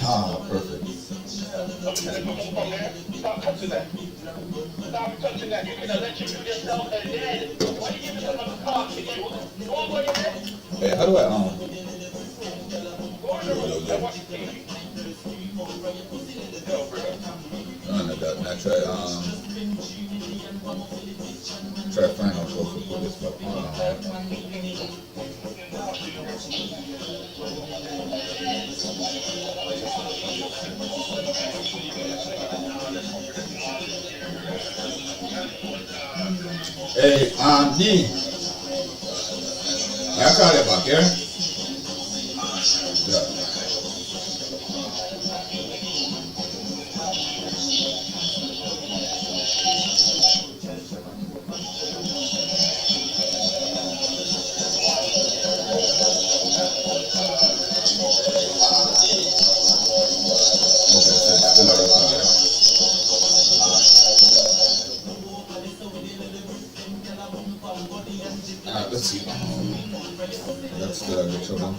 Ah, perfect. Hey, how do I no, that, now try try find out how to put this back Hey, D, I call you back, yeah? Yeah. Okay, so it's still a record. Let's see. That's still a good trouble.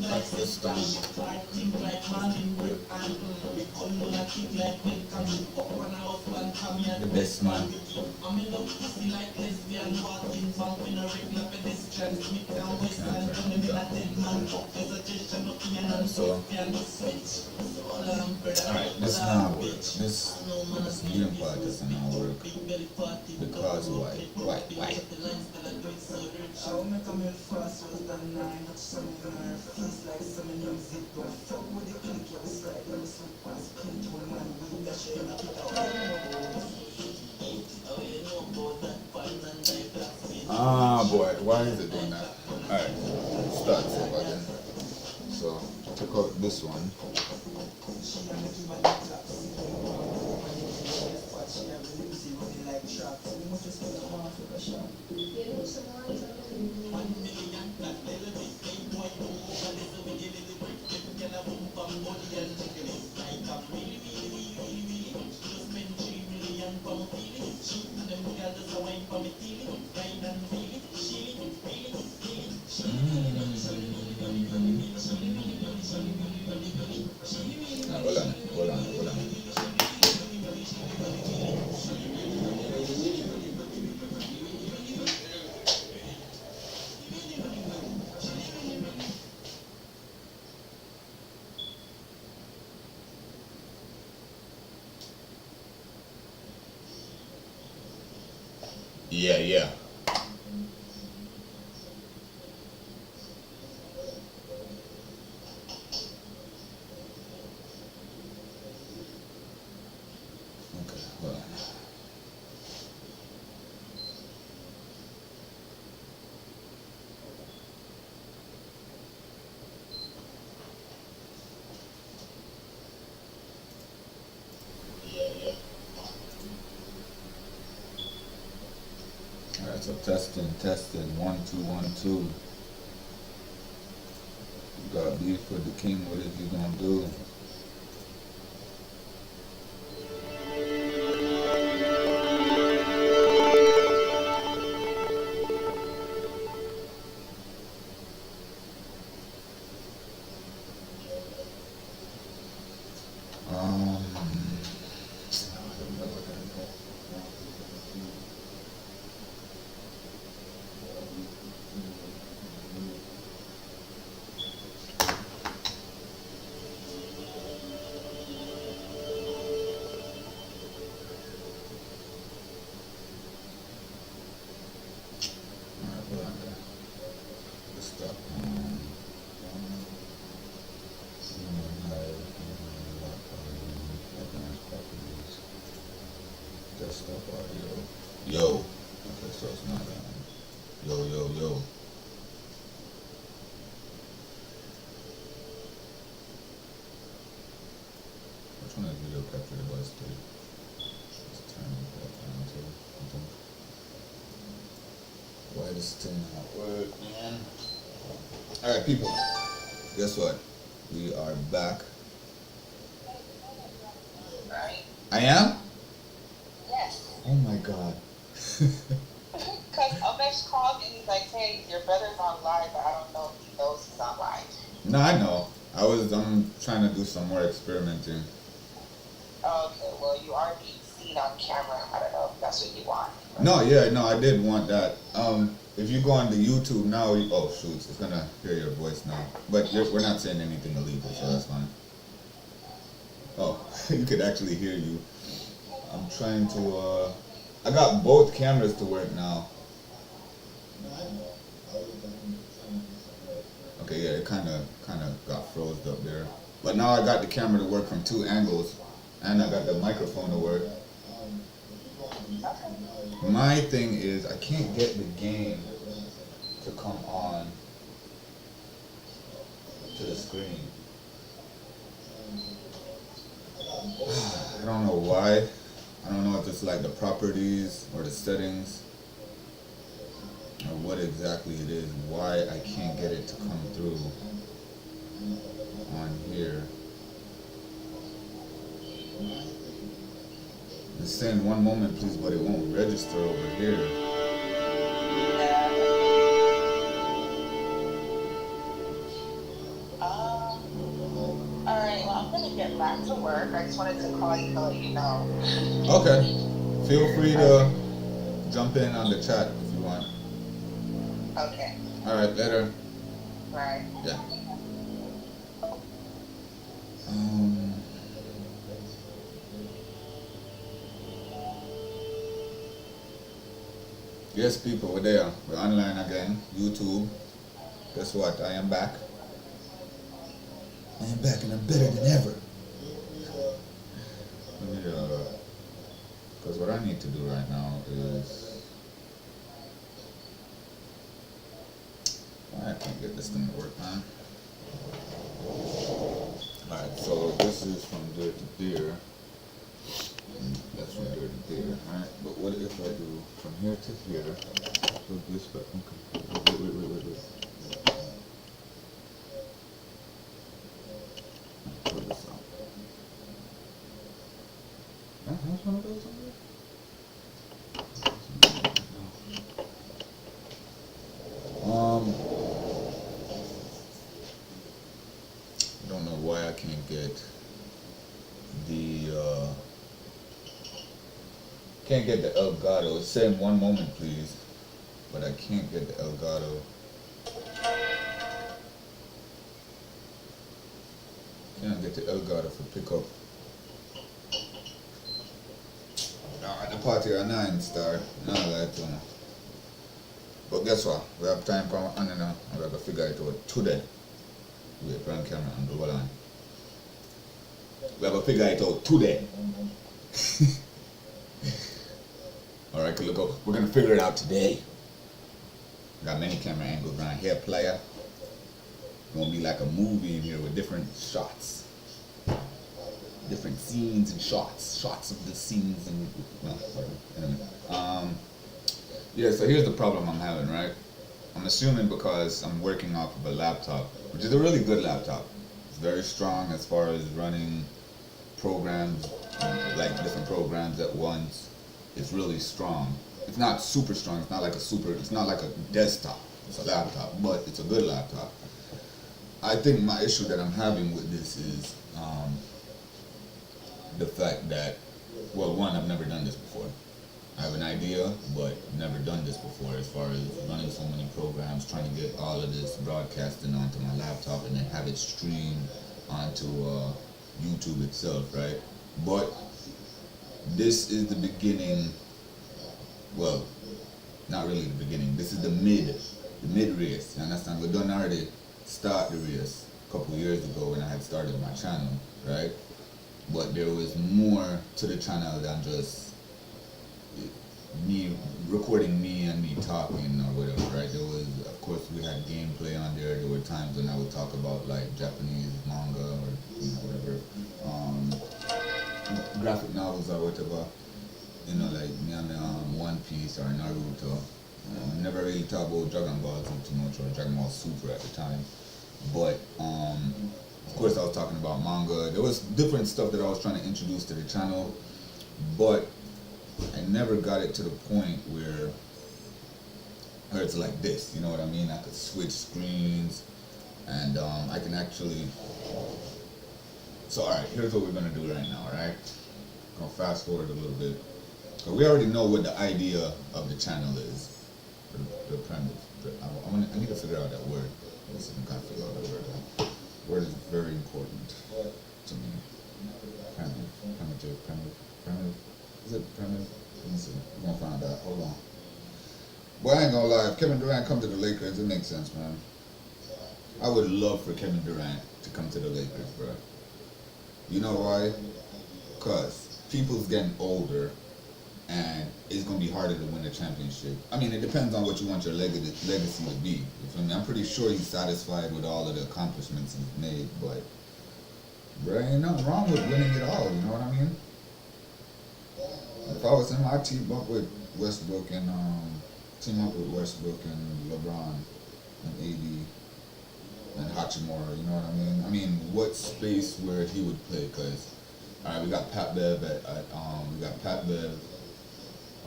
That's the stand. The best man. So, alright, this now work. This game part doesn't now work. Because why? Why? Ah boy, why is it doing that? Alright, start over again. So, check out this one. Hold on. Yeah. But alright, so testing, 1 2 1 2. You got beef with the king, what is you gonna do? Um, alright, well, let's stop. Desktop audio. Yo. Okay, so it's not yo. Which one is video capture device 3? Let's turn that down to something. Why does it still not work, man? Alright, people. Guess what? We are back. Right? I am? Yes. Oh my god. Because Umesh called me and he's like, hey, your brother's on live, but I don't know if he knows he's on live. No, I know. I'm trying to do some more experimenting. Oh, okay, well, you are being seen on camera. I don't know if that's what you want. No, yeah, no, I did want that. If you go on the YouTube now, oh shoot, it's gonna hear your voice now. But we're not saying anything illegal, so that's fine. Oh, you could actually hear you. I'm trying to, I got both cameras to work now. Okay, yeah, it kind of got froze up there. But now I got the camera to work from 2 angles, and I got the microphone to work. My thing is, I can't get the game to come on to the screen. I don't know why. I don't know if it's like the properties or the settings or what exactly it is, why I can't get it to come through on here. It's saying 1 moment please, but it won't register over here. Alright, well, I'm going to get back to work. I just wanted to call you to let you know. Okay. Feel free to jump in on the chat if you want. Okay. Alright, later. Right. Yeah. Yes, people, we're there. We're online again. YouTube. Guess what? I am back. I am back and I'm better than ever. Let me, because what I need to do right now is... I can't get this thing to work, man. Alright, so this is from there to there. That's from there to there. Alright, but what if I do from here to here? So this way, okay. Wait. Put this out. That has one of those on there? I don't know why I can't get the Elgato. It's saying 1 moment please, but I can't get the Elgato. Can't get the Elgato for pickup. Alright, the party at 9 star. No, that one. But guess what? We have time for on and we have to figure it out today. Wait, run camera and go on. We have to figure it out today. All right, look, we're gonna figure it out today. Got many camera angles around here, player. Gonna be like a movie in here with different shots, different scenes and shots of the scenes and well, whatever. Anyway, yeah. So here's the problem I'm having, right? I'm assuming because I'm working off of a laptop, which is a really good laptop. It's very strong as far as running programs, like different programs at once. It's really strong. It's not super strong. It's not like it's not like a desktop. It's a laptop, but it's a good laptop. I think my issue that I'm having with this is the fact that, well, one, I've never done this before. I have an idea, but never done this before as far as running so many programs, trying to get all of this broadcasting onto my laptop and then have it streamed onto YouTube itself, right? But this is the beginning, well, not really the beginning, this is the mid race, you understand? We done already start the race a couple of years ago when I had started my channel, right? But there was more to the channel than just me recording me and me talking or whatever, right? There was, of course, we had gameplay on there. There were times when I would talk about like Japanese manga or whatever, graphic novels or whatever. You know, like One Piece or Naruto. Never really talk about Dragon Ball too much or Dragon Ball Super at the time, but of course I was talking about manga. There was different stuff that I was trying to introduce to the channel, but I never got it to the point where it's like this, you know what I mean? I could switch screens and I can actually, so alright, here's what we're going to do right now, alright? I'm going to fast forward a little bit. So we already know what the idea of the channel is, the premise. I need to figure out that word. Let's see if I can figure out that word. Word is very important to me. Premise. Is it premise? Let me see. We're gonna find out. Hold on. Boy, I ain't gonna lie. If Kevin Durant come to the Lakers, it makes sense, man. I would love for Kevin Durant to come to the Lakers, bro. You know why? Cause people's getting older, and it's gonna be harder to win a championship. I mean, it depends on what you want your legacy to be. You feel me? I'm pretty sure he's satisfied with all of the accomplishments he's made, but bro, ain't nothing wrong with winning it all. You know what I mean? If I was him, I'd team up with Westbrook and LeBron and AD and Hachimura. You know what I mean? I mean, what space where he would play? Cause all right, we got Pat Bev we got Pat Bev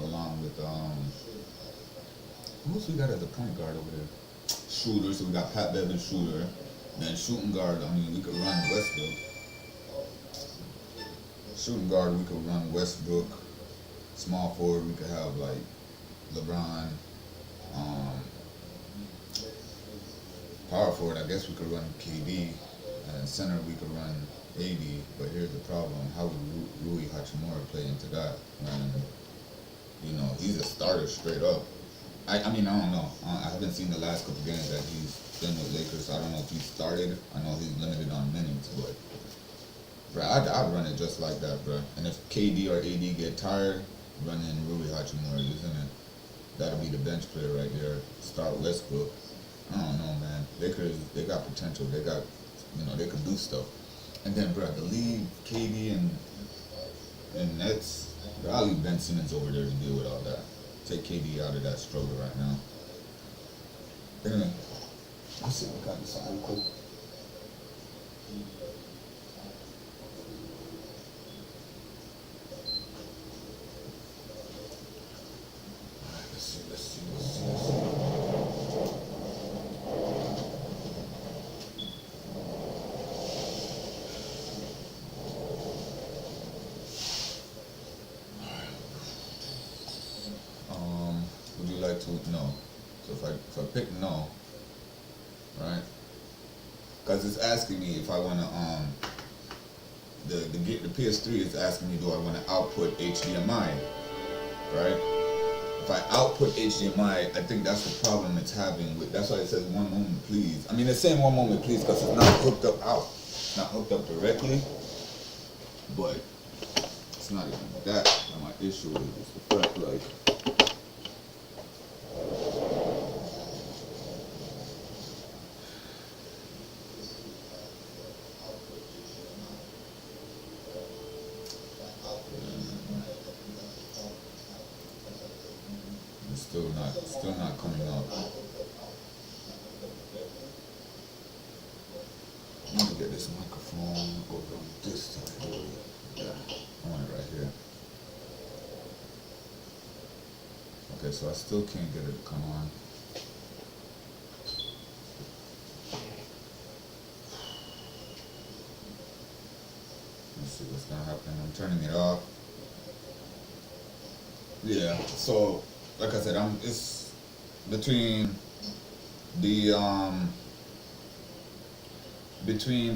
along with who else we got as a point guard over there? Shooter. So we got Pat Bev and Shooter. Then shooting guard. I mean, we could run Westbrook. Shooting guard, we could run Westbrook. Small forward, we could have like LeBron. Power forward, I guess we could run KD. And center, we could run AD. But here's the problem: how would Rui Hachimura play into that? And you know, he's a starter straight up. I mean, I don't know. I haven't seen the last couple games that he's been with Lakers, so I don't know if he started. I know he's limited on minutes, but bro, I'd run it just like that, bro. And if KD or AD get tired, run in Rui Hachimura, isn't it? That'll be the bench player right there. Start Westbrook. I don't know, man. Lakers, they got potential. They got, you know, they could do stuff. And then, bro, to leave KD and Nets, bro, I'll leave Ben Simmons over there to deal with all that. Take KD out of that struggle right now. Anyway, let's see if we got this on real quick. Let's see. Would you like to? No. So if I pick no, right? Because it's asking me if I want to the PS3 is asking me, do I want to output HDMI, right? If I output HDMI, I think that's the problem it's having with. That's why it says 1 moment, please. I mean, it's saying 1 moment, please, because it's not hooked up out, it's not hooked up directly. But it's not even that. My issue is the fact, like, Still not coming up. Let me get this microphone over on this side. Yeah, I want it right here. Okay, so I still can't get it to come on. Let's see what's gonna happen. I'm turning it off. Yeah, so like I said, it's between the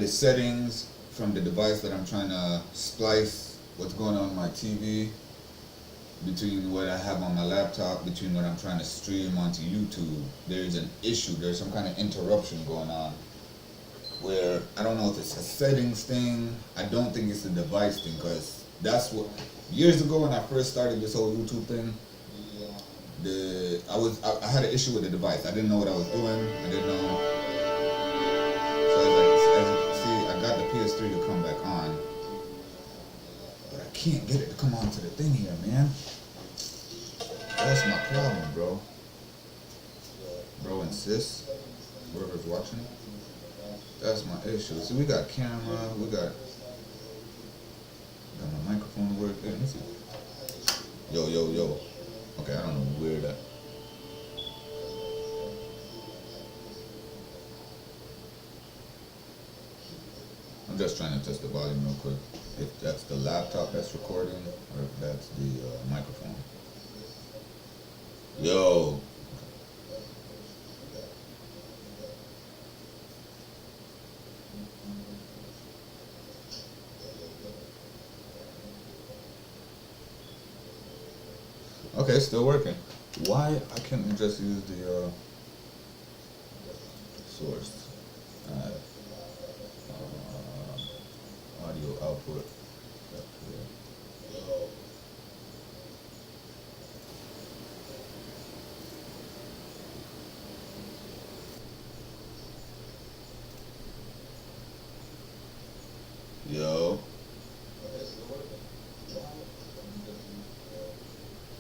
settings from the device that I'm trying to splice what's going on my TV, between what I have on my laptop, between what I'm trying to stream onto YouTube. There's an issue. There's some kind of interruption going on where I don't know if it's a settings thing. I don't think it's a device thing, because that's what years ago when I first started this whole YouTube thing. I had an issue with the device. I didn't know what I was doing. I didn't know. So I was like, as you can see, I got the PS3 to come back on, but I can't get it to come onto the thing here, man. That's my problem, bro. Bro and sis, whoever's watching. That's my issue. See, we got camera, we got my microphone to work. Let me see. Yo, yo, yo. Okay, I don't know where that. I'm just trying to test the volume real quick. If that's the laptop that's recording, or if that's the microphone. Yo. Okay, still working. Why I can't just use the source audio output? Yo.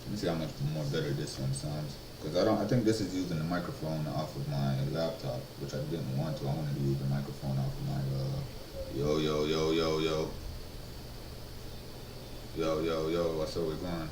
Let me see how much more better this one sounds. Because I think this is using the microphone off of my laptop, which I didn't want to. I wanted to use the microphone off of my, yo, yo, yo, yo, yo. Yo, yo, yo, what's up, we're going?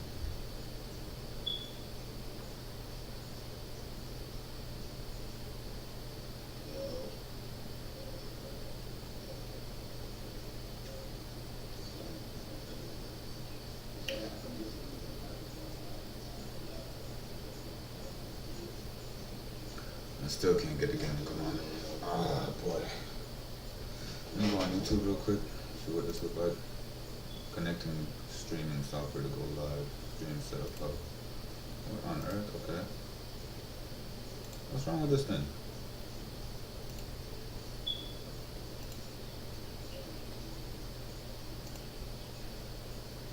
I still can't get it again. Come on. Ah, boy. Let me go on YouTube real quick, see what this looks like. Connecting streaming software to go live. Stream setup up. What on earth? Okay. What's wrong with this thing?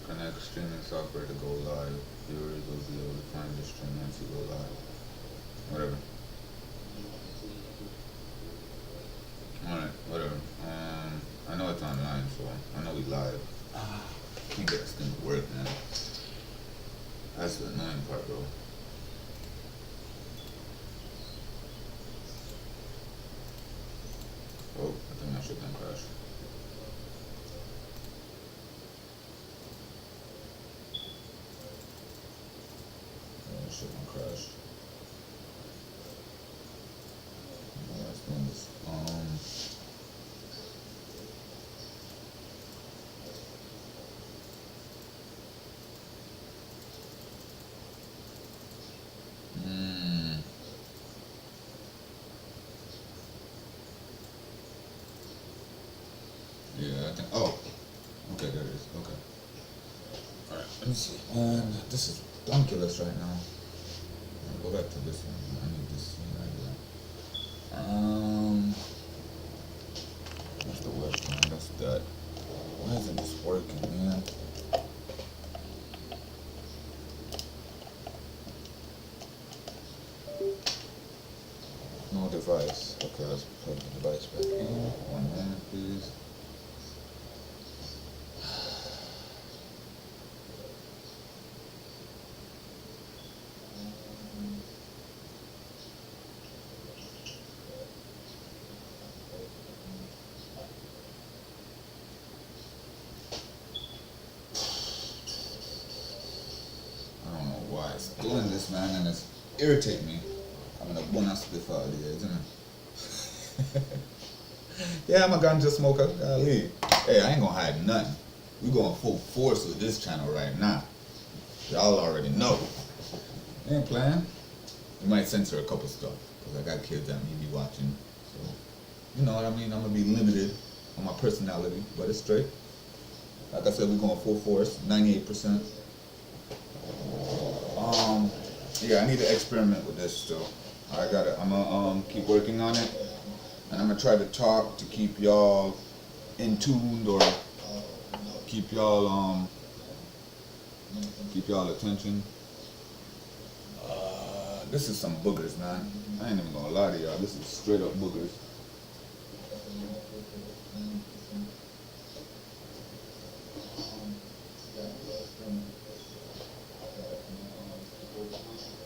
Connect streaming software to go live. Viewers will be able to find the stream once you go live. Whatever. Alright, whatever. I know it's online, so I know we live. Can't get this thing to work, man. That's the annoying part, bro. Oh, I think my shit done crashed. Oh, that shit done crashed. Yeah, it's doing this. Yeah, I think. Oh, okay, there it is. Okay. All right. Let me see. Man, this is donkulous right now. I'll go back to this one. I need this one right here. That's the webcam. That's that. Why isn't this working, man? No device. Okay, let's plug the device back in. 1 minute, please. it's doing this, man, and it's irritating me. I'm gonna bonus before the isn't it? Yeah, I'm a ganja smoker. Golly. Hey, I ain't gonna hide nothing. We going full force with this channel right now. Y'all already know. Ain't playing. We might censor a couple stuff because I got kids that may be watching. So, you know what I mean? I'm gonna be limited on my personality, but it's straight. Like I said, we're going full force, 98%. Yeah, I need to experiment with this still. I'm gonna keep working on it, and I'm gonna try to talk to keep y'all in tuned or keep y'all attention. This is some boogers, man. I ain't even gonna lie to y'all. This is straight up boogers.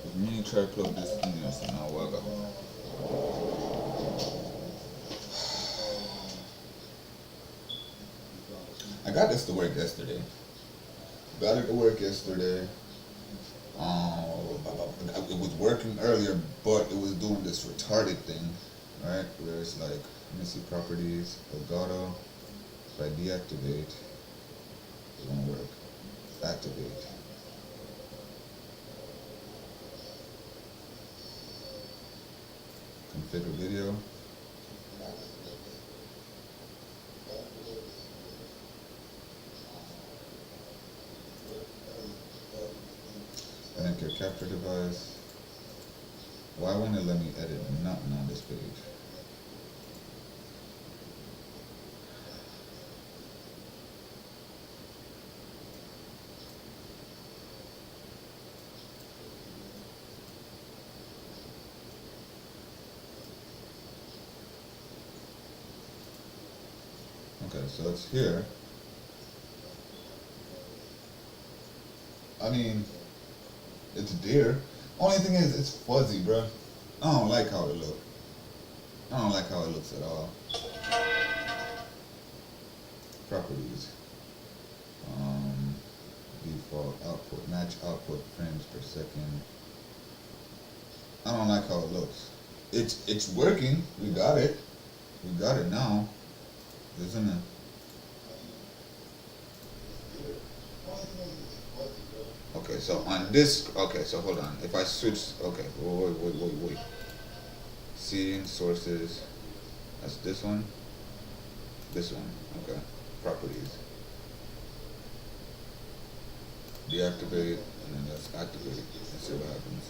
Let me try to plug this in here so now what I got. I got this to work yesterday. Got it to work yesterday. It was working earlier, but it was doing this retarded thing, right? Where it's like, let me see properties, Elgato. If I deactivate, it won't work. Activate. Configure video. Connect your capture device. Why won't it let me edit nothing on this page? Okay, so it's here. I mean, it's there. Only thing is, it's fuzzy, bro. I don't like how it looks. I don't like how it looks at all. Properties. Default output, match output frames per second. I don't like how it looks. It's working. We got it. We got it now. Isn't it? Okay, so on this, okay, so hold on. If I switch, okay, wait. Seeing sources, that's this one, okay, properties. Deactivate, and then let's activate and see what happens.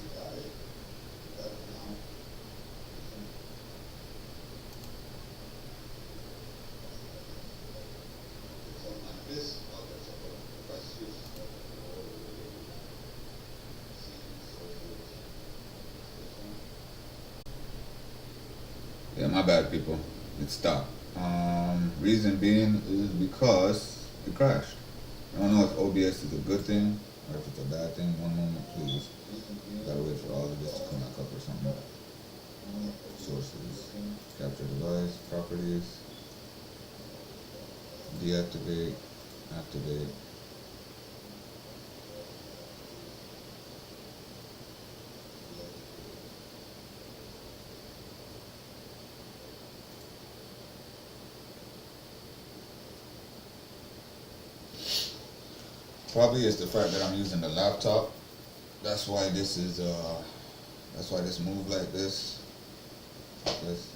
Yeah, my bad, people. It stopped. Reason being is because it crashed. I don't know if OBS is a good thing or if it's a bad thing. One moment, please. Gotta wait for all of this to come back up or something. Sources, capture device, properties, deactivate, activate. Probably it's the fact that I'm using the laptop. That's why this is that's why this move like this. This.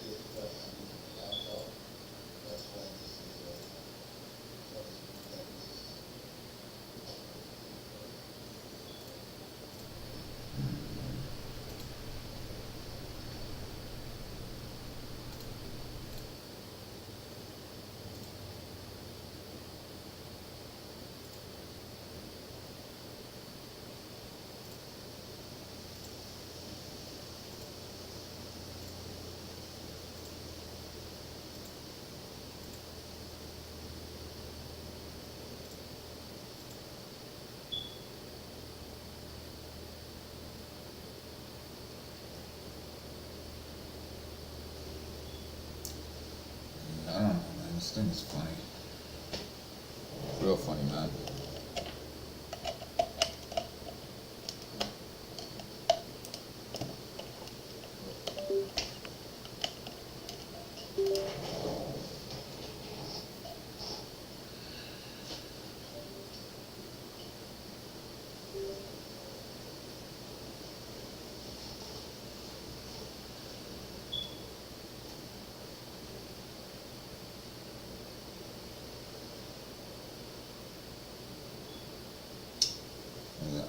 I don't know, man. This thing is funny. Real funny, man.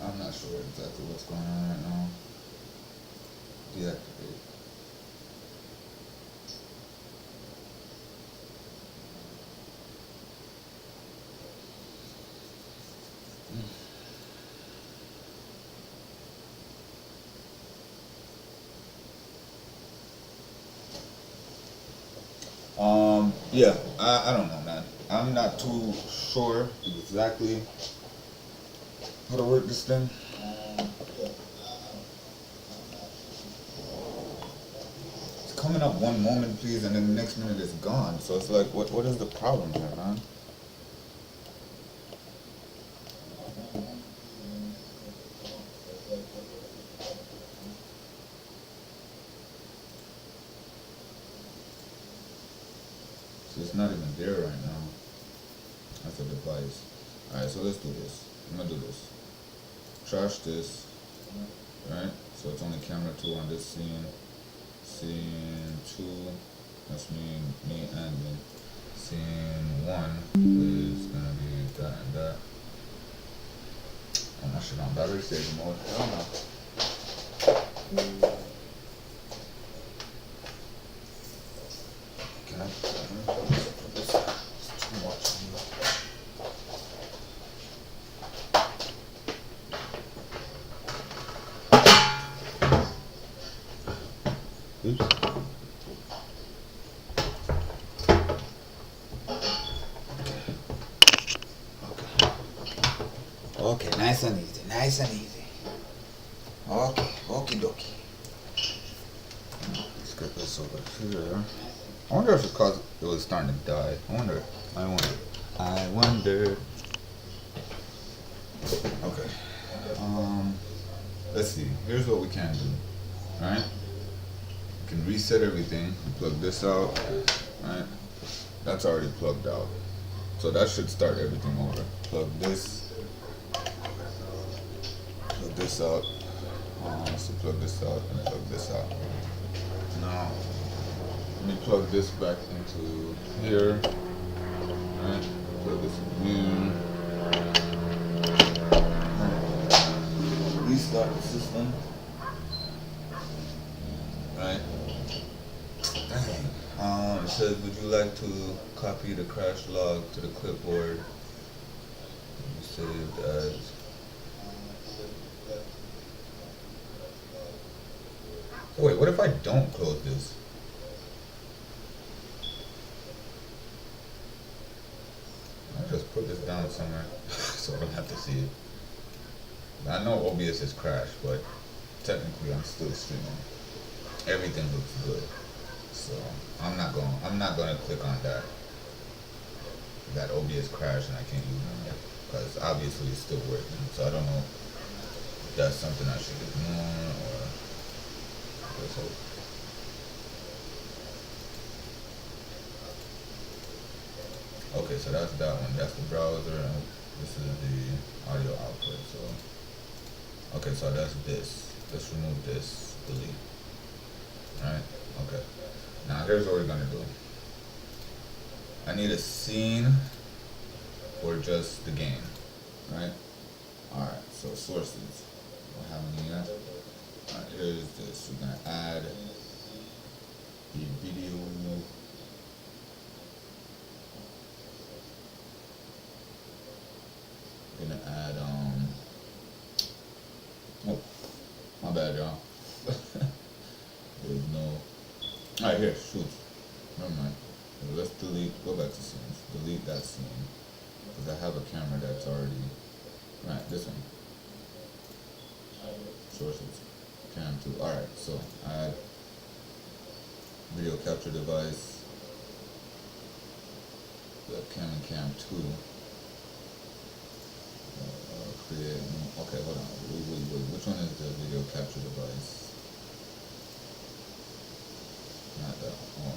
I'm not sure exactly what's going on right now. Deactivate. Yeah, I don't know, man. I'm not too sure exactly how to work this thing. It's coming up one moment, please, and then the next minute it's gone. So it's like, what is the problem here, man? So it's not even there right now. That's a device. Alright, so let's do this. I'm gonna do this. Trash this. Right? So it's only camera 2 on this scene. Scene 2. That's me and me. Scene 1 is gonna be that and that. Oh, my shit on battery saver mode. I don't know. Can I put this? It's too much. Oops. Okay, nice and easy, nice and easy. Okay, okie dokie. Let's get this over here. I wonder if it's because it was starting to die. I wonder. Okay. Let's see. Here's what we can do. Right? We can reset everything. We plug this out. Right? That's already plugged out. So that should start everything over. Plug this out. So plug this out and plug this out. Now, let me plug this back into here. Right? Plug this in here. Right. Restart the system. Right? Dang. It says, would you like to copy the crash log to the clipboard? Saved as. Wait, what if I don't close this? I'll just put this down somewhere so I don't have to see it. I know OBS is crashed, but technically I'm still streaming. Everything looks good. So I'm not gonna click on that OBS crash and I can't use it yet. Because obviously it's still working. So I don't know if that's something I should ignore or let's hope. Okay, so that's that one. That's the browser, and this is the audio output. So, okay, so that's this. Let's remove this. Delete. Alright. Okay. Now here's what we're gonna do. I need a scene for just the game. Right. All right. So sources. Don't have any yet. All right. Here's this. We're gonna add the video. Gonna add oh, my bad, y'all. There's no. Alright, here, shoot. Never mind. Let's delete, go back to scenes. Delete that scene. Because I have a camera that's already. Right, this one. Sources. Cam 2. Alright, so add video capture device. Webcam and cam 2. Create. Okay, hold on. Wait. Which one is the video capture device? Not that one. Oh.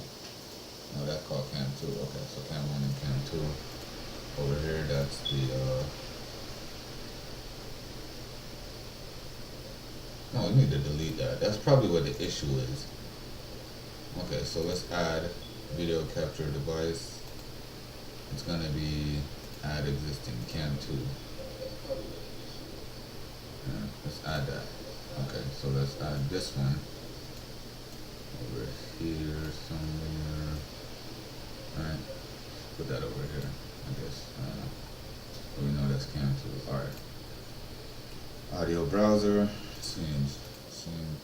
No, that's called cam 2. Okay, so cam 1 and cam 2. Over here, that's the. No, we need to delete that. That's probably what the issue is. Okay, so let's add video capture device. It's gonna be add existing cam 2. add that. Okay, so let's add this one over here somewhere. Alright, put that over here, I guess. We know that's Cam 2. Alright. Audio browser, scenes. Scene.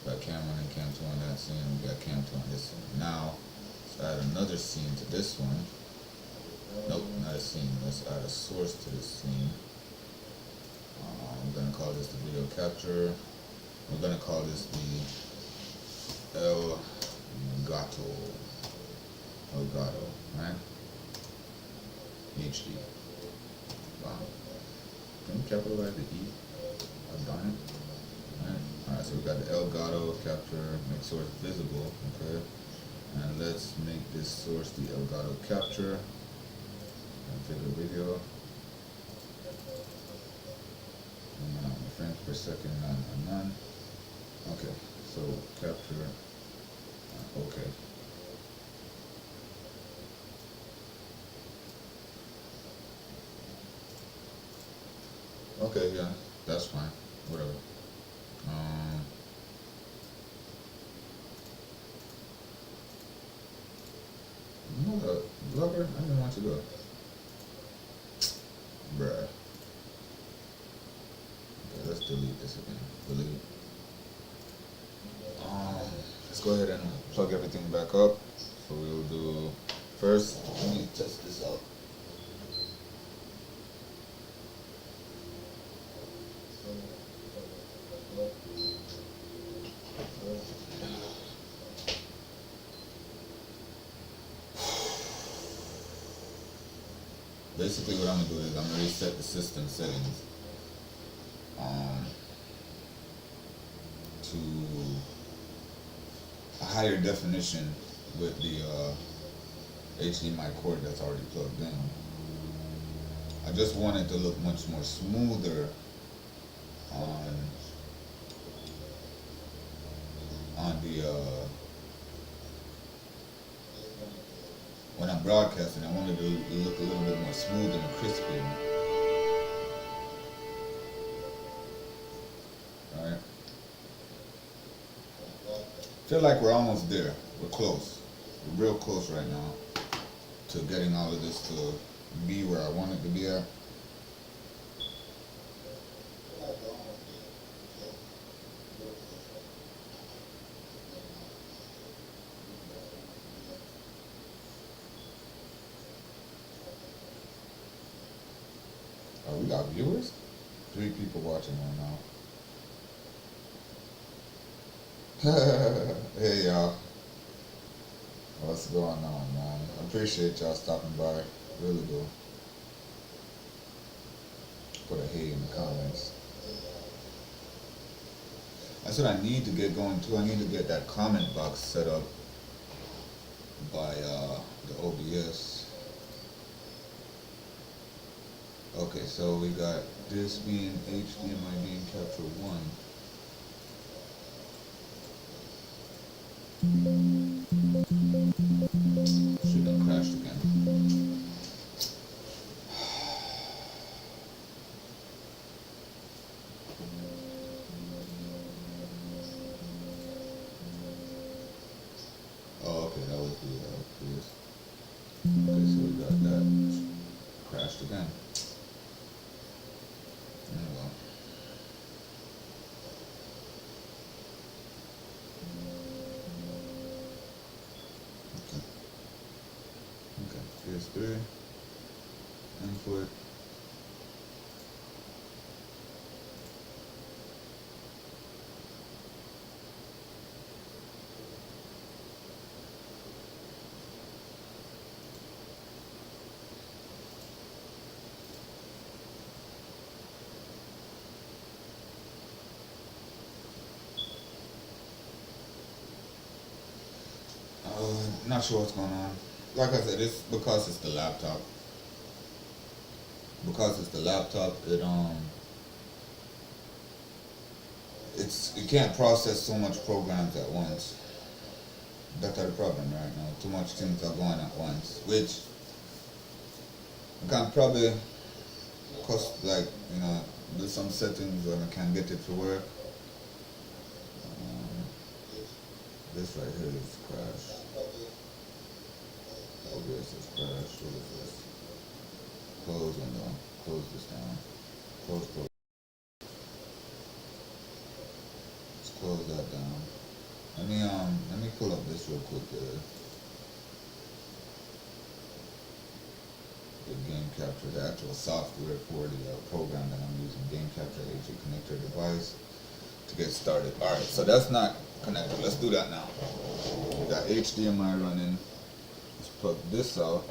Got Cam 1 and Cam 2 on that scene. We got Cam 2 on this scene. Now, let's add another scene to this one. Nope, not a scene. Let's add a source to this scene. I'm going to call this the video capture. We're going to call this the Elgato, right? HD. Wow. Can you capitalize the E? Darn it. Alright, so we got the Elgato capture, make source visible, okay? And let's make this source the Elgato capture. Configure video. Frames per second, none. Okay, so capture, okay. Okay, yeah, that's fine, whatever. No, Glover, I didn't want you to go. Bruh. Okay, let's delete this again. Delete. Let's go ahead and plug everything back up. So we'll do first. Let me test this out. Basically, what I'm gonna do is I'm gonna reset the system settings to a higher definition with the HDMI cord that's already plugged in. I just want it to look much more smoother on the when I'm broadcasting. I want it to look a little bit more smooth and crispy. Alright. Feel like we're almost there. We're close. We're real close right now to getting all of this to be where I want it to be at. Oh, we got viewers? 3 people watching right now. Hey y'all. What's going on, man? I appreciate y'all stopping by. Really do. Put a hey in the comments. That's what I need to get going too. I need to get that comment box set up by the OBS. Okay, so we got this being HDMI being capture 1. Should have crashed again. Oh, okay, that was the previous. Okay, so we got that. Crashed again. Well. Okay, PS3, input. Not sure what's going on. Like I said, it's because it's the laptop. Because it's the laptop, it can't process so much programs at once. That's the problem right now. Too much things are going at once, which can probably cost, like, do some settings when I can get it to work. This right here is crash. OBS is crash. What is this? Close window. Close this down. Close. Let's close that down. Let me pull up this real quick. The game capture, the actual software for the program that I'm using, game capture AG connector device, to get started. All right, so that's not connected. Let's do that now. We got HDMI running. Let's plug this out.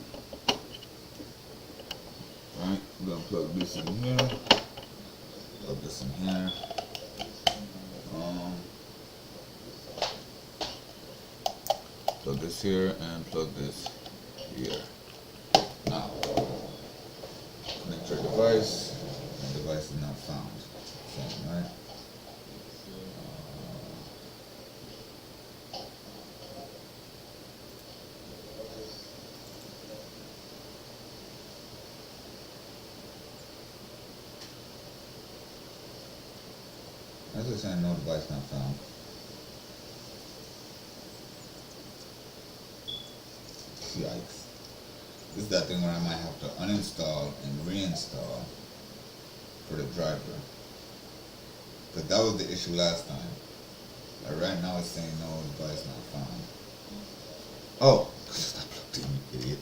All right, we're gonna plug this in here. Plug this in here. Plug this here and plug this here. Now, connect your device. The device is not found. Same, right? As it's saying, no device not found. Yikes. This is that thing where I might have to uninstall and reinstall for the driver. Because that was the issue last time. Like right now it's saying no device not found. Oh! Stop plugged in, you idiot.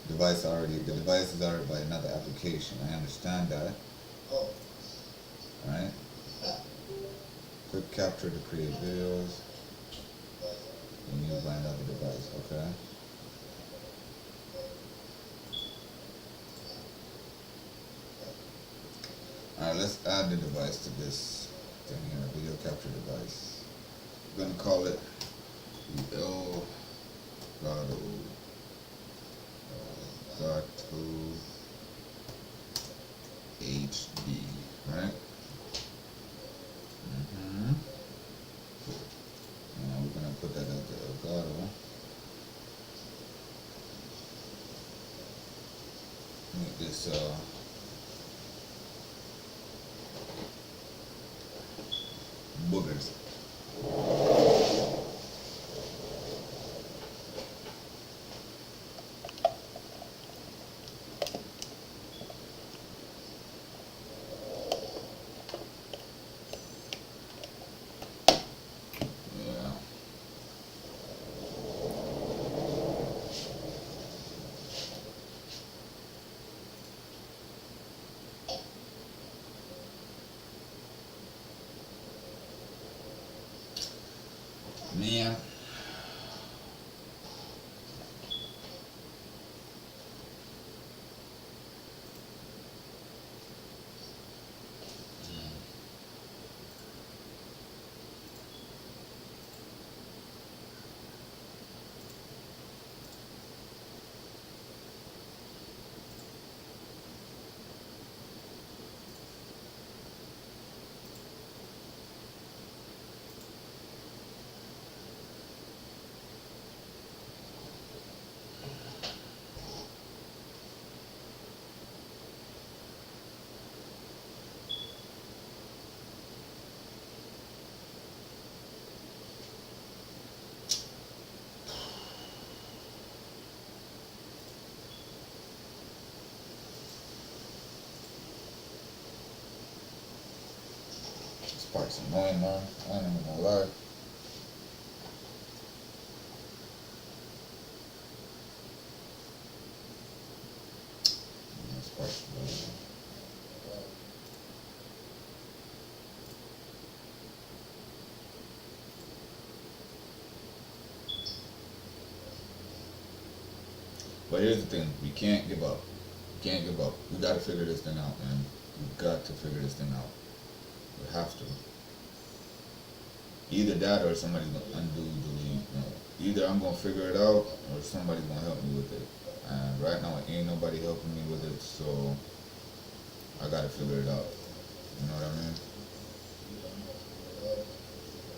The device is already by another application. I understand that. Alright. Quick capture to create videos. And you by another device, okay? Alright, let's add the device to this thing here, video capture device. We're gonna call it the Elgato HD, right? Now we're gonna put that at the Elgato. Make this boogers. Man. This part's annoying, man. I ain't even gonna lie. This part's annoying. But here's the thing, we can't give up. We can't give up. We gotta figure this thing out, man. We've got to figure this thing out. We have to. Either that or somebody's gonna undo, delete. You know. Either I'm gonna figure it out or somebody's gonna help me with it. And right now ain't nobody helping me with it, so I gotta figure it out. You know what I mean?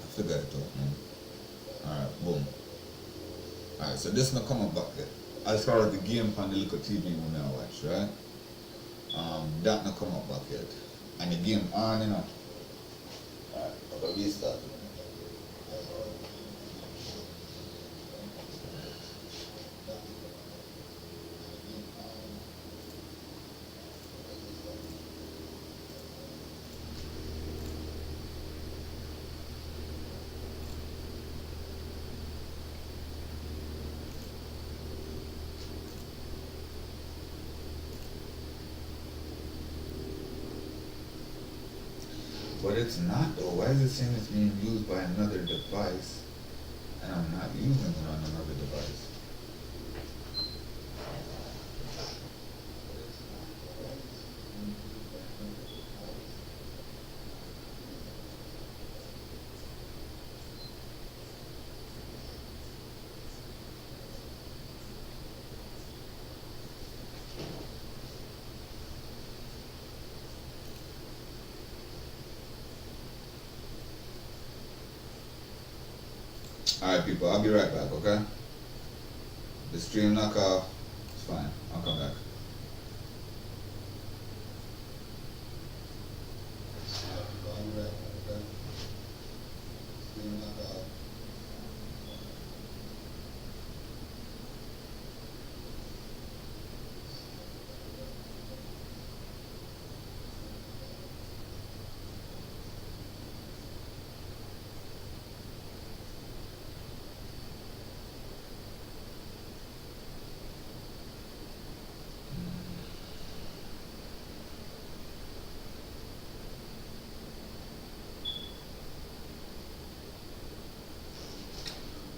I figure it out, man. Alright, boom. Alright, so this is gonna come up bucket. as far as the game on the little TV we now watch, right? That not come up back yet. And the game on, you know. Alright, okay, we start. But it's not though. Why is it saying it's being used by another device and I'm not using it on another device? Alright people, I'll be right back, okay? The stream knock off. It's fine. I'll come back.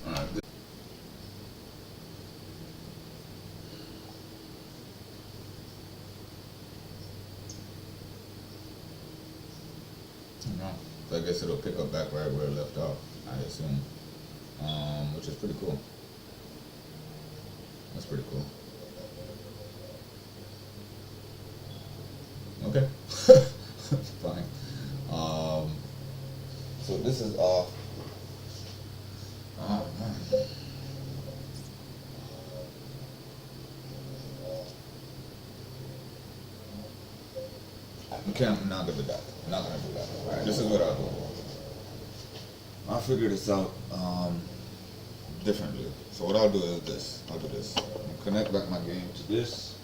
Alright. No. So I guess it'll pick up back right where it left off, I assume. Which is pretty cool. That's pretty cool. Okay. Fine. So this is off. Oh man. Okay, I'm not gonna do that. I'm not gonna do that. Alright, this is what I'll do. I'll figure this out differently. So what I'll do is this. I'll do this. I'll connect back my game to this.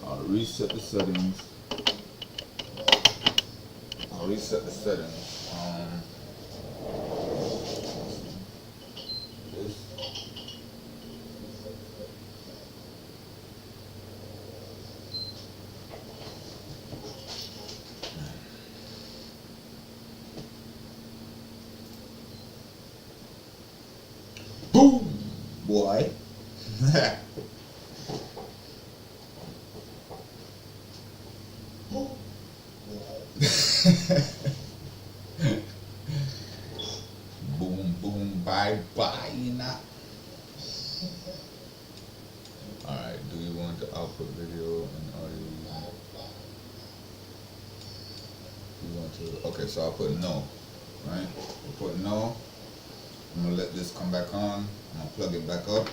I'll reset the settings. I'll reset the settings. This. Boom, boy. Boom, boom, bye, bye. Nah. Alright, do you want to output video and audio? You want to? Okay, so I'll put no. Right? We'll put no. I'm gonna let this come back on. I'm gonna plug it back up.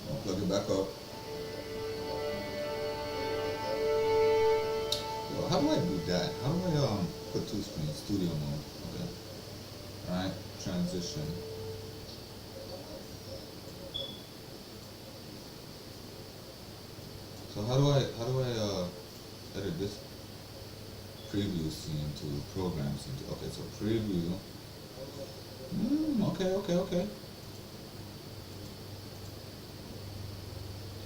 I'm gonna plug it back up. Yo, how do I do that? How do I put two screens? Studio mode. Okay. Alright, transition. So how do I edit this preview scene to program scene to, okay, so preview. Okay.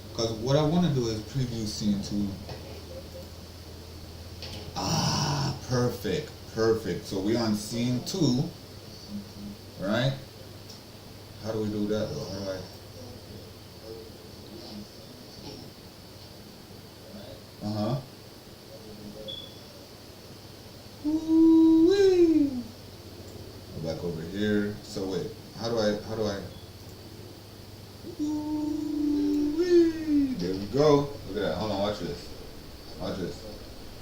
Because what I want to do is preview scene to, perfect. So we on scene 2, right? How do we do that though? How do I? Ooh-wee. Go back over here. So wait, how do I? Ooh-wee. There we go. Look at that. Hold on, watch this.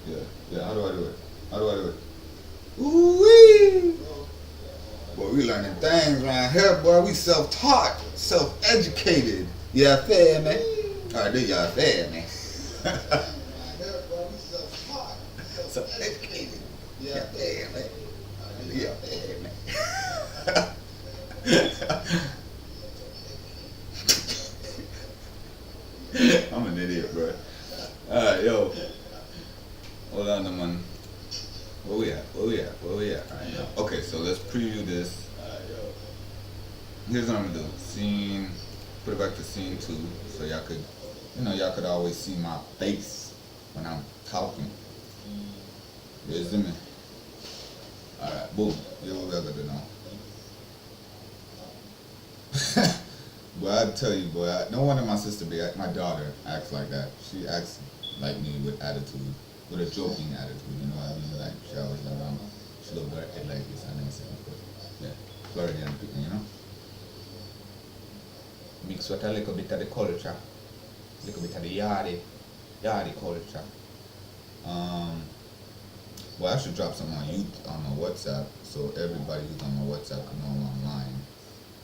Yeah. How do I do it? Ooh-wee. Boy, we learning things around here, boy. We self-taught. Self-educated. You feel me? Or do you feel me? Self-educated. You feel me? You feel me? I'm an idiot, bro. Alright, yo. Hold on, man. Where we at? Where we at? Where we at right now? Okay, so let's preview this. Here's what I'm gonna do. Scene, put it back to scene 2, so y'all could, y'all could always see my face when I'm talking. You see me? Alright, boom. Here's what we're gonna know. Boy, I tell you, boy, no wonder my sister my daughter acts like that. She acts like me with attitude, with a joking attitude, you know what I mean? Like, she always like, she look better like this, I never said but yeah, Floridian people, you know? Mix with a little bit of the culture, a little bit of the yardy culture. Well, I should drop some on YouTube, on my WhatsApp, so everybody who's on my WhatsApp can know I'm online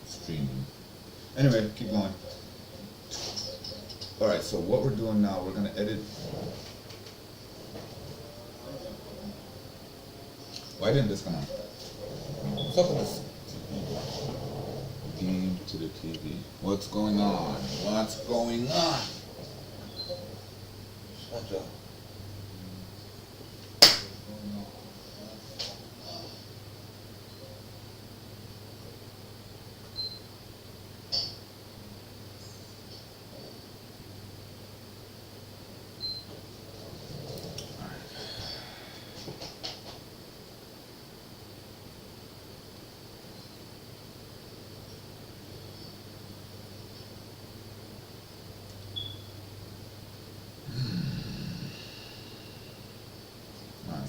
streaming. Anyway, keep going. Alright, so what we're doing now, we're gonna edit. Why didn't this come on? What's up with this? Game to the TV. What's going on? What's going on? Shut up.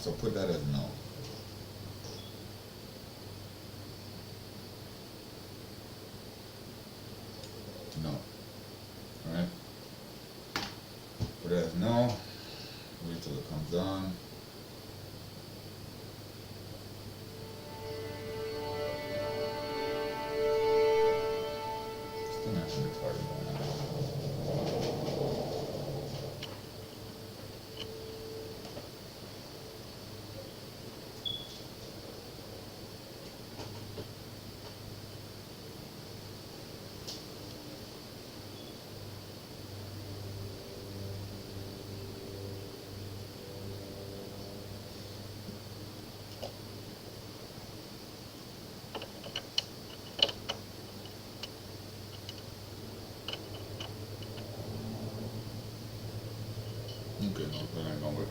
So put that as no. No. Alright? Put it as no. Wait till it comes on. Still not retarded by now. Okay, no, that ain't gonna work.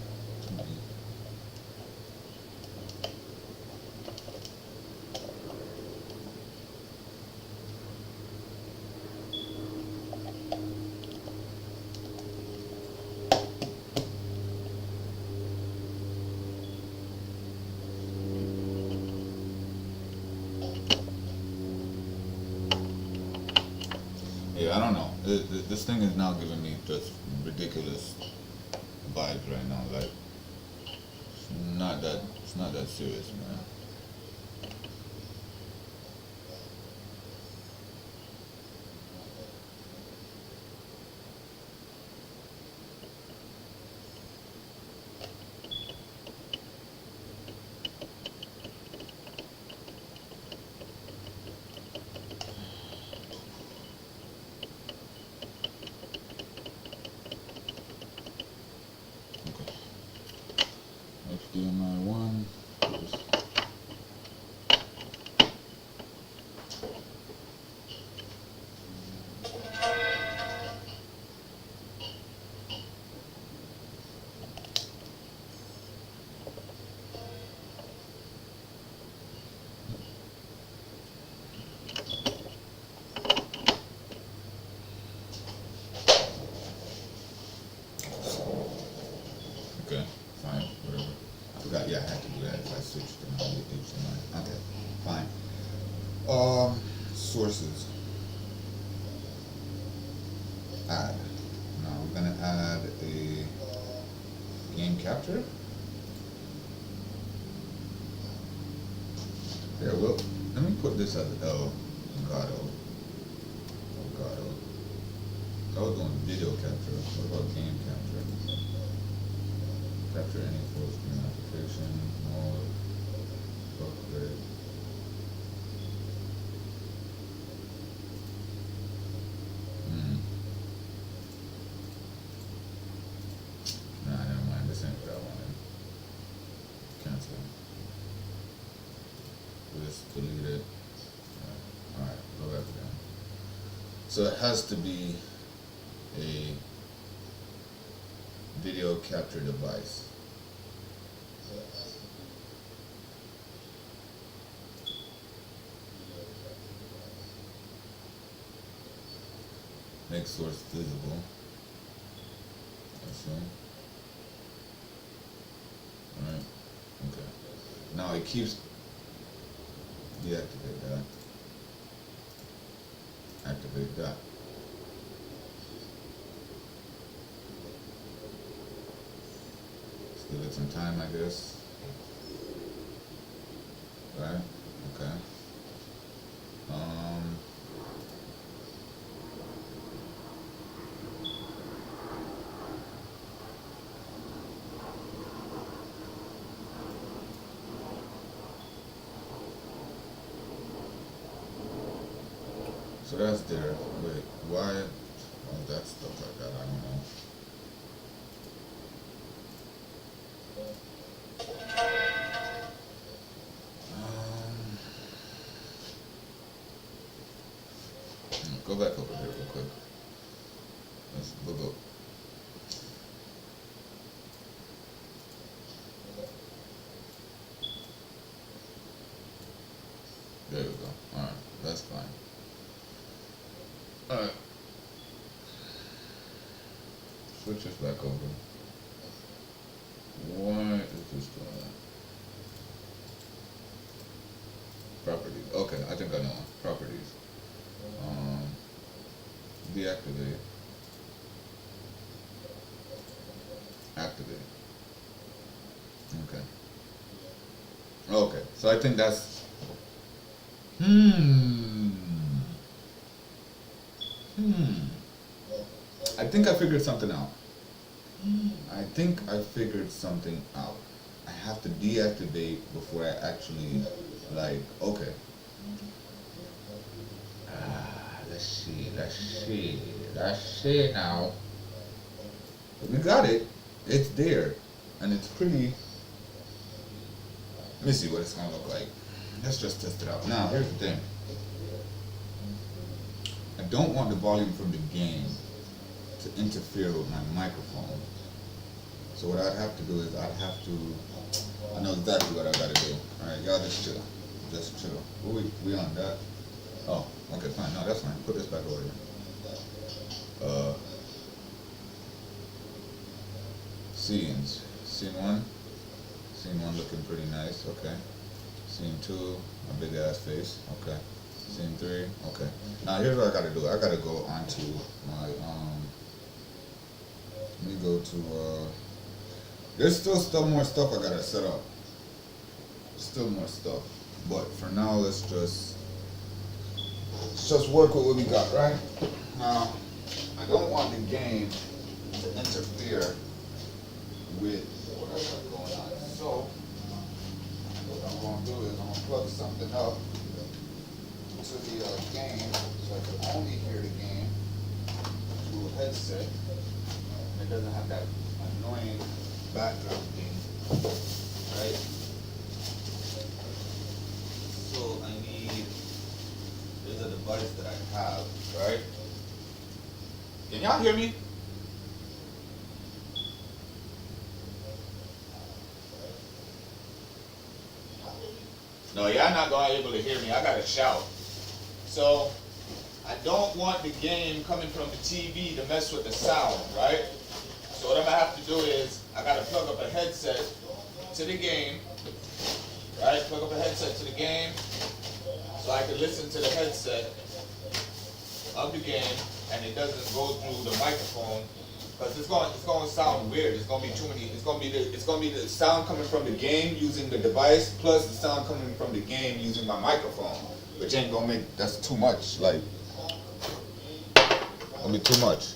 Yeah, I don't know. This thing is now giving me just ridiculous vibes right now. Like, it's not that serious, man. HDMI 1. Okay, fine, whatever. I forgot, yeah, I had to do that if I switched to my HDMI. Okay, fine. Sources. Add. Now we're gonna add a game capture. Here, well, let me put this as Elgato. I was doing video capture. What about game capture? Capture any full screen application mode. Upgrade. Hmm. Nah, never mind. This ain't what I wanted. Cancel. Just delete it. Alright, go back again. So it has to be a video capture device. Make source visible. Assume. Alright. Okay. Now it keeps deactivate that. Activate that. Let's give it some time, I guess. Right? Okay. So that's there. Wait, why? Oh, that's stuff like that. I don't know. Go back over here real quick. Let's look up. There we go. Alright, that's fine. Alright. Switch this back over. Why is this doing that? Properties. Okay, I think I know. Properties. Deactivate. Activate. Okay. Okay, so I think that's I think I figured something out. I think I figured something out. I have to deactivate before I actually, like, okay. Let's see now. We got it. It's there. And it's pretty. Let me see what it's gonna look like. Let's just test it out. Now, here's the thing. I don't want the volume from the game to interfere with my microphone. So what I'd have to do is I know exactly what I gotta do. Alright, y'all just chill. Just chill. We on that? Oh, okay, fine. No, that's fine. Put this back over here. Scenes. Scene 1. Scene 1 looking pretty nice. Okay. Scene 2, a big ass face. Okay. Scene 3. Okay. Now here's what I gotta do. I gotta go onto my let me go to there's still more stuff I gotta set up. Still more stuff. But for now let's just work with what we got, right? Now I don't want the game to interfere with what I got going on. So what I'm gonna do is I'm gonna plug something up to the game so I can only hear the game through a headset and it doesn't have that annoying background thing, right? So I need, there's a device that I have, right? Can y'all hear me? No, y'all not gonna be able to hear me. I gotta shout. So I don't want the game coming from the TV to mess with the sound, right? So what I'm gonna have to do is I gotta plug up a headset to the game, right? Plug up a headset to the game so I can listen to the headset of the game and it doesn't go through the microphone because it's going to sound weird. It's going to be too many. It's going to be the sound coming from the game using the device plus the sound coming from the game using my microphone, which ain't gonna make, that's too much. Like, gonna be too much.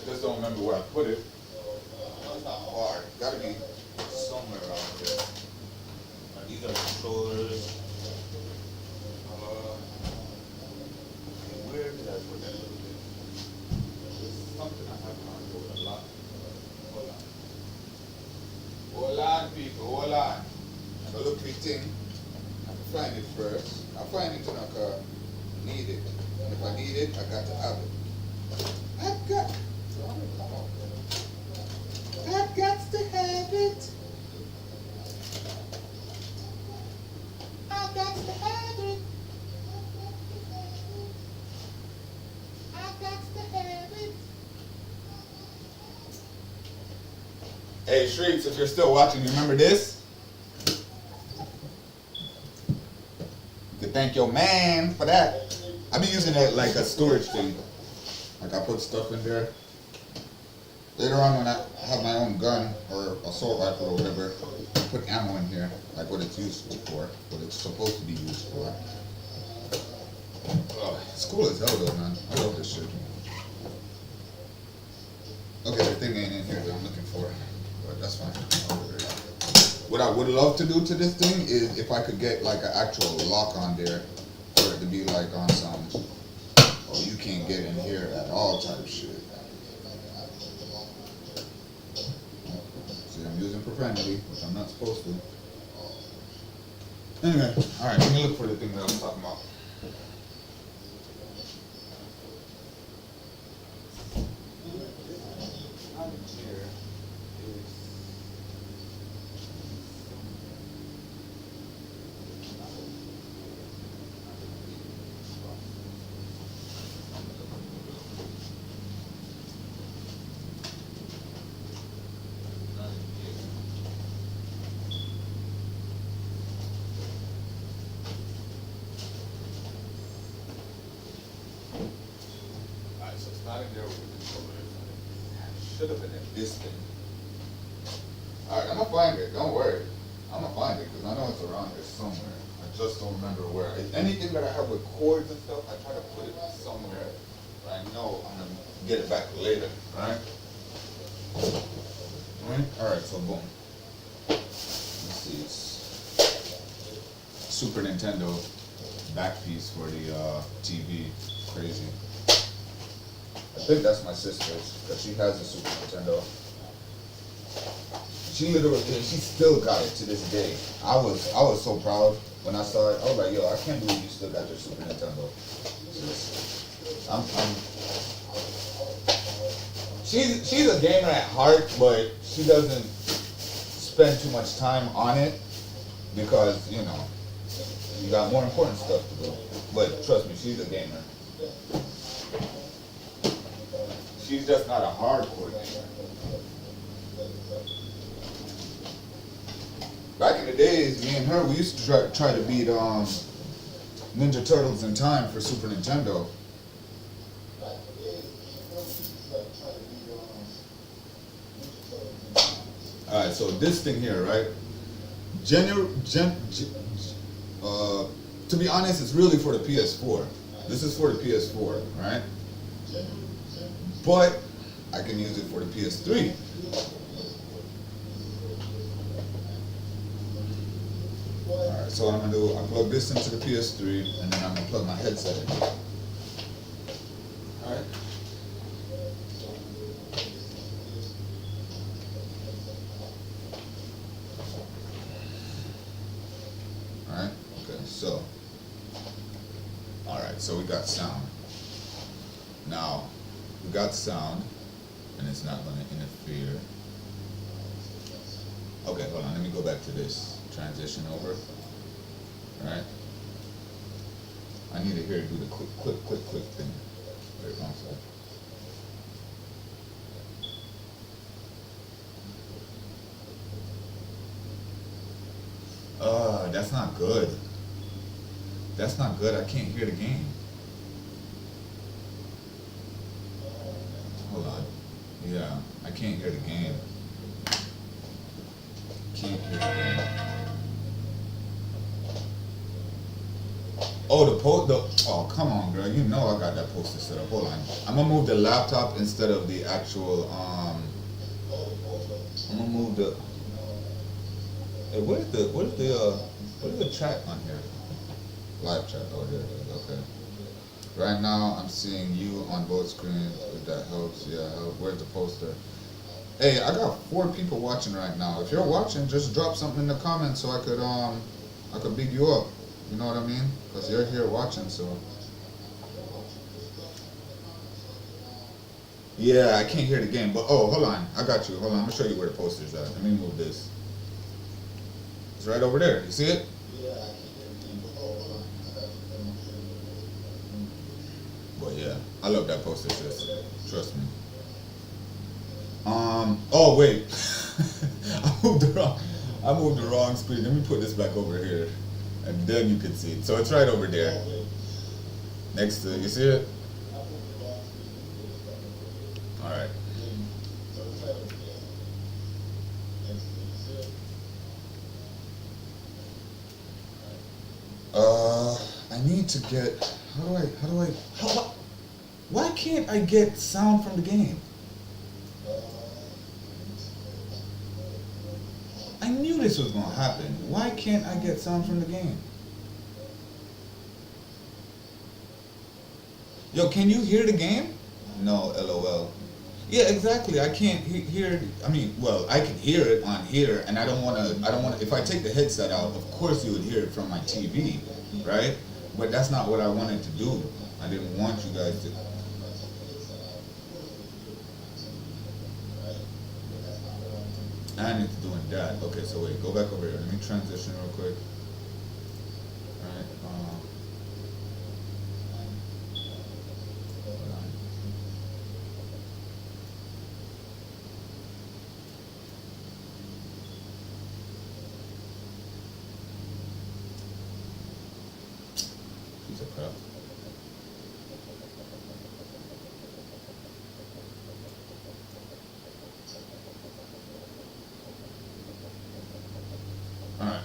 I just don't remember where I put it. No, it's not hard. It's gotta be somewhere around here. These are controllers. Where did I put that little bit? There's something I have on with a lot. Hold on. Hold on, people, hold on. I gotta look for the thing. I have to find it first. I'll find it in a car. Need it. And if I need it, I got to have it. I've got to have it. I've got to have it. I've got to have it. Hey, Shrieks, if you're still watching, you remember this? You can thank your man for that. I've been using it like a storage thing. Like I put stuff in there. Later on when I have my own gun or assault rifle or whatever, I put ammo in here, like what it's useful for, what it's supposed to be used for. It's cool as hell though, man. I love this shit. Okay, the thing ain't in here that I'm looking for, but that's fine. What I would love to do to this thing is if I could get like an actual lock on there, for it to be like on some, oh, you can't get in here at all type shit. See, I'm using profanity, which I'm not supposed to. Anyway, alright, let me look for the thing that I was talking about. Not in there with the controller. Should have been in this thing. Alright, I'm gonna find it. Don't worry. I'm gonna find it because I know it's around here somewhere. I just don't remember where. Anything that I have with cords and stuff, I try to put it somewhere. But I know I'm gonna get it back later. Alright? Alright, so boom. Let's see. It's Super Nintendo back piece for the TV. Crazy. I think that's my sister's, because she has a Super Nintendo. She literally, she still got it to this day. I was so proud when I saw it. I was like, yo, I can't believe you still got your Super Nintendo. She's a gamer at heart, but she doesn't spend too much time on it because, you know, you got more important stuff to do. But trust me, she's a gamer. She's just not a hardcore gamer. Back in the days, me and her, we used to try to beat Ninja Turtles in time for Super Nintendo. Alright, so this thing here, right? To be honest, it's really for the PS4. This is for the PS4, right? But I can use it for the PS3. Alright, so what I'm gonna do, I plug this into the PS3 and then I'm gonna plug my headset in. Alright. Alright, okay, so. Alright, so we got sound. Now, we got sound, and it's not going to interfere. Okay, hold on, let me go back to this. Transition over. Alright. I need to hear it do the click thing. Wait, wrong side. That's not good. That's not good, I can't hear the game. Hold on. Yeah, I can't hear the game. Can't hear the game. Oh, oh, come on, girl. You know I got that poster set up. Hold on. I'm gonna move the laptop instead of the actual. I'm gonna move the. Hey, what is the chat on here? Live chat. Oh, there it is. Okay. Right now, I'm seeing you on both screens. If that helps, yeah. Where's the poster? Hey, I got 4 people watching right now. If you're watching, just drop something in the comments so I could big you up. You know what I mean? Cause you're here watching, so. Yeah, I can't hear the game, but oh, hold on, I got you. Hold on, I'm gonna show you where the poster's at. Let me move this. It's right over there. You see it? But yeah, I love that poster, sis. Trust me. Oh wait, I moved the wrong screen. Let me put this back over here, and then you can see it. So it's right over there, next to. You see it? All right. I need to get. Why can't I get sound from the game? I knew this was gonna happen. Why can't I get sound from the game? Yo, can you hear the game? No, LOL. Yeah, exactly. I can't hear. I mean, well, I can hear it on here, and I don't want to. I don't want to. If I take the headset out, of course you would hear it from my TV, right? But that's not what I wanted to do. I didn't want you guys to. And it's doing that. Okay, so wait, go back over here. Let me transition real quick. Alright, hold on. Piece of crap. Alright,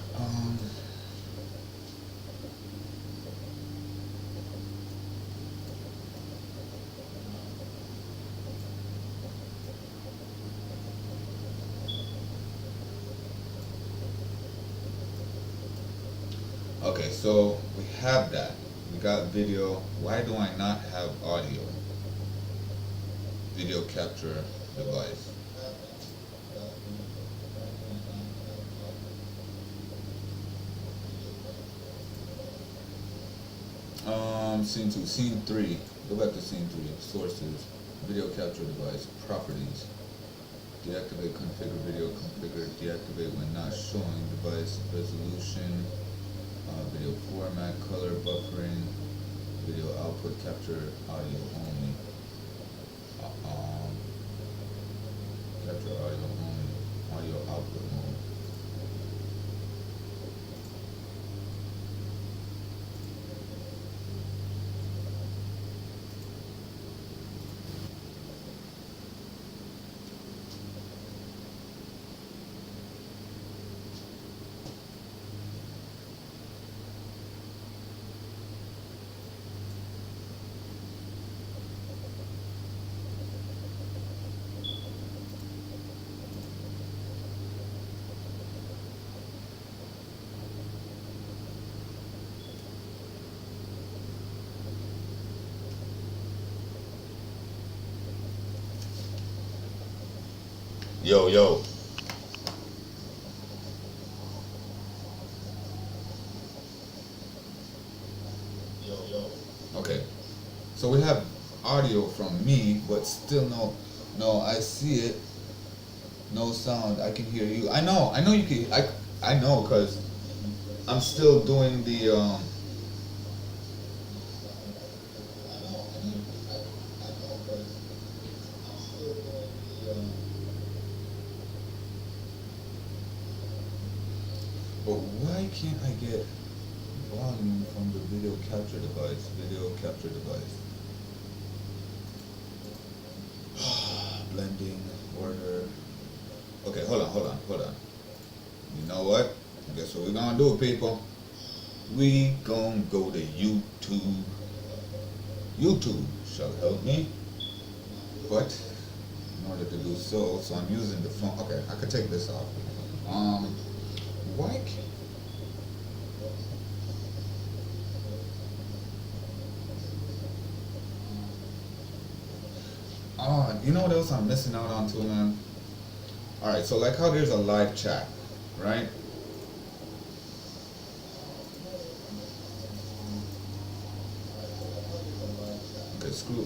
okay, so we have that. We got video. Why do I not have audio? Video capture device. Scene 2, scene 3. Go back to scene 3. Sources, video capture device, properties. Deactivate, configure video, configure, deactivate when not showing device, resolution, video format, color, buffering, video output, capture audio only. Capture audio only, audio output mode. Yo, yo. Okay. So we have audio from me, but still no, I see it. No sound. I can hear you. I know you can. I know, cause I'm still doing the But why can't I get volume from the video capture device? Video capture device. Blending, order. Okay, hold on. You know what? Guess what we're gonna do, people? We gon' go to YouTube. YouTube shall help me, but in order to do so I'm using the phone. Okay, I could take this off. Um, why? Oh, you know what else I'm missing out on too, man? All right, so like how there's a live chat, right? Okay, screw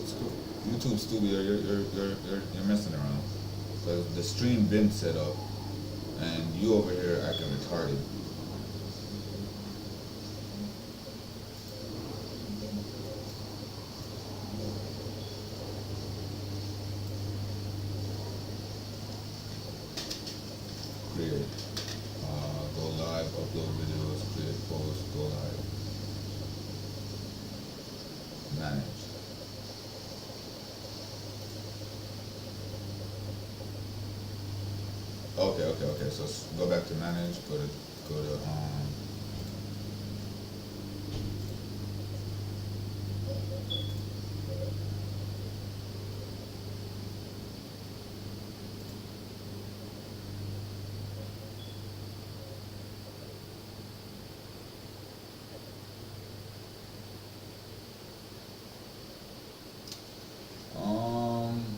YouTube Studio. You're messing around. Cause the stream been set up, and you over here acting retarded. Create, go live, upload videos, create post, go live, manage. Okay. So go back to manage. Go to.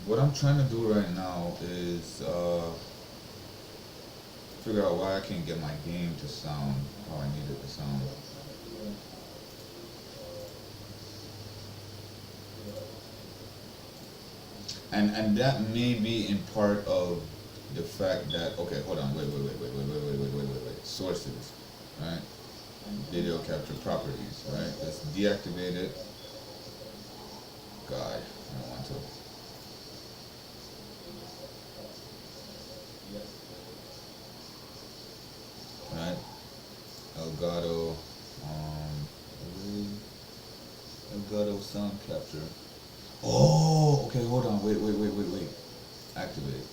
What I'm trying to do right now is figure out why I can't get my game to sound how I need it to sound. And that may be in part of the fact that, okay, hold on, wait. Sources, right? Video capture properties, right? Let's deactivate it. God, I don't want to. Right? Elgato, um, Elgato sound capture. Oh, okay, hold on, wait. Activate.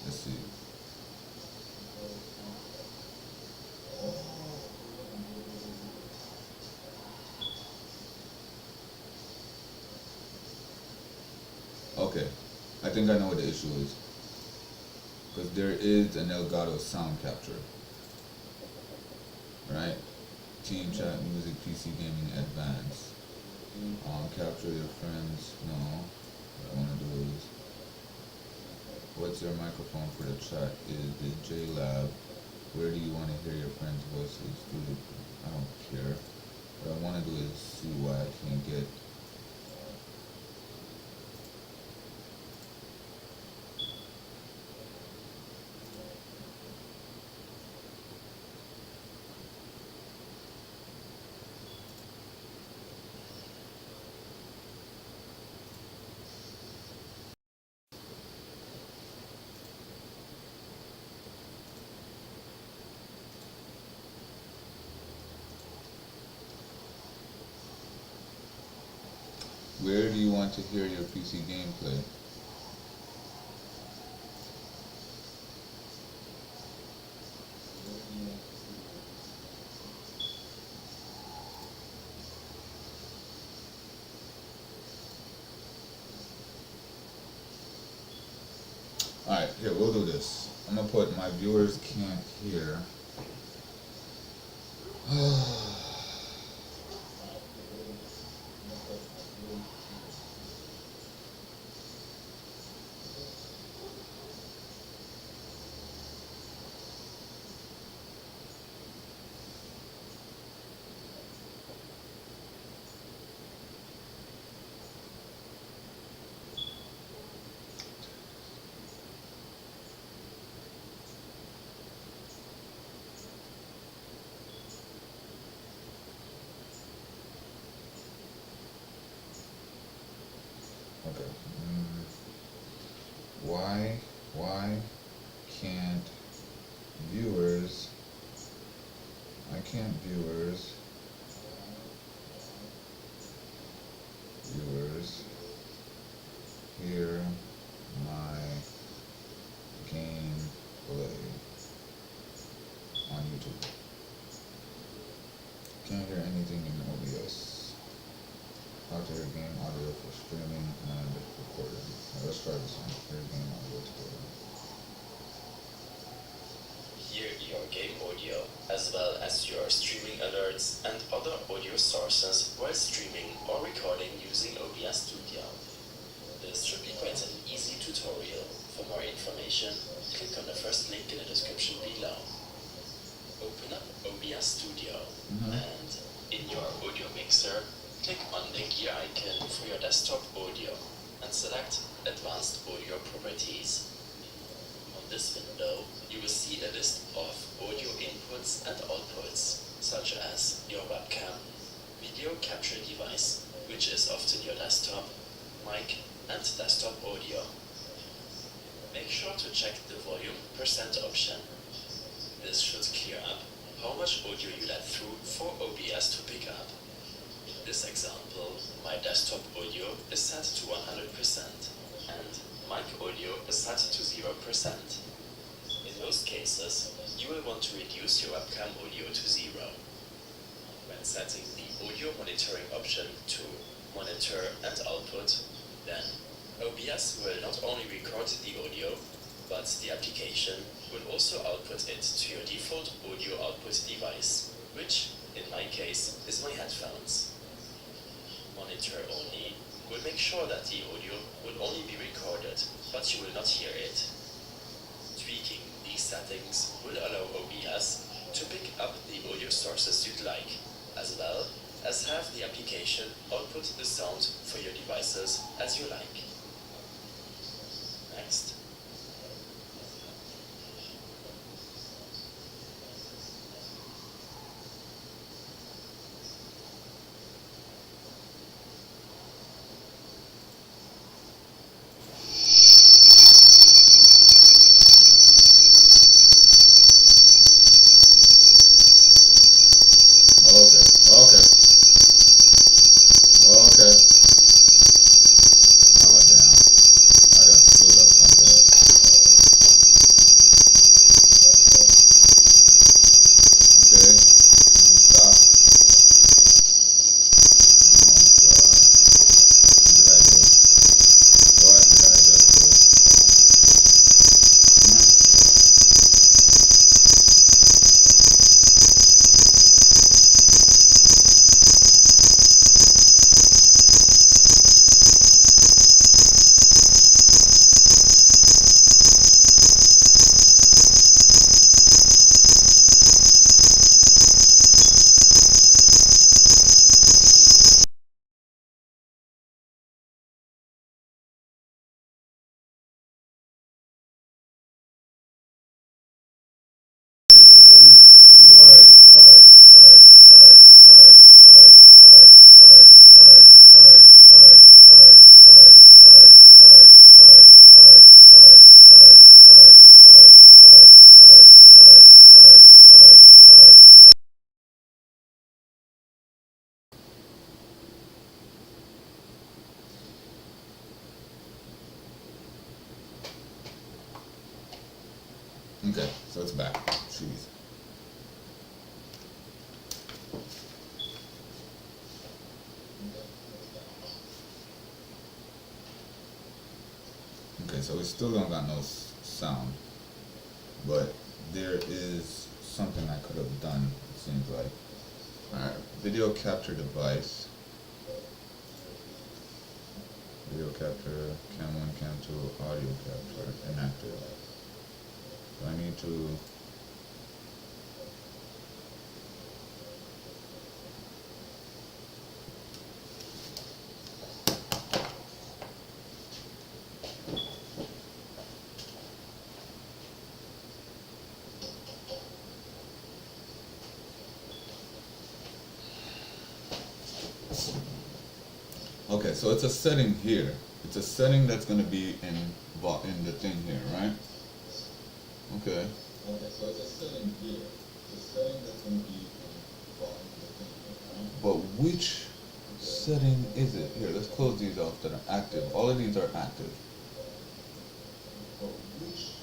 Let's see. Okay, I think I know what the issue is. Because there is an Elgato sound capture, right? Team chat, music, PC gaming, advanced. Capture your friends. No. What I want to do is, what's your microphone for the chat? Is the JLab. Where do you want to hear your friends' voices? I don't care. What I want to do is see why I can't get. Where do you want to hear your PC gameplay? Alright, here, we'll do this. I'm gonna put my viewers can't hear. Okay. Why can't viewers, why can't viewers hear my gameplay on YouTube? Can't hear any to hear game audio for streaming and recording. Let's try this one. Hear game audio recording. Hear your game audio, as well as your streaming alerts and other audio sources while streaming or recording using OBS Studio. This should be quite an easy tutorial. For more information, click on the first link in the description below. Open up OBS Studio and in your audio mixer, click on the gear icon for your desktop audio and select Advanced Audio Properties. On this window, you will see a list of audio inputs and outputs, such as your webcam, video capture device, which is often your desktop, mic, and desktop audio. Make sure to check the volume % option. This should clear up how much audio you let through for OBS to pick up. In this example, my desktop audio is set to 100% and mic audio is set to 0%. In most cases, you will want to reduce your webcam audio to 0. When setting the audio monitoring option to monitor and output, then OBS will not only record the audio, but the application will also output it to your default audio output device, which, in my case, is my headphones. Monitor only will make sure that the audio will only be recorded, but you will not hear it. Tweaking these settings will allow OBS to pick up the audio sources you'd like, as well as have the application output the sound for your devices as you like. Next. Okay. Oh damn. I done screwed up something. Okay. Let me stop. Oh god. What did I do? What did I just do? Okay, so it's back. Jeez. Okay, so we still don't got no sound, but there is something I could have done, it seems like. Alright, video capture device. Video capture, cam 1, cam 2, audio capture, inactive. Do I need to... Okay, so it's a setting here. It's a setting that's going to be in the thing here, right? Okay. Okay, so it's a setting here. It's a setting that's going to be in the thing here, right? But which setting is it? Here, let's close these off that are active. All of these are active. But which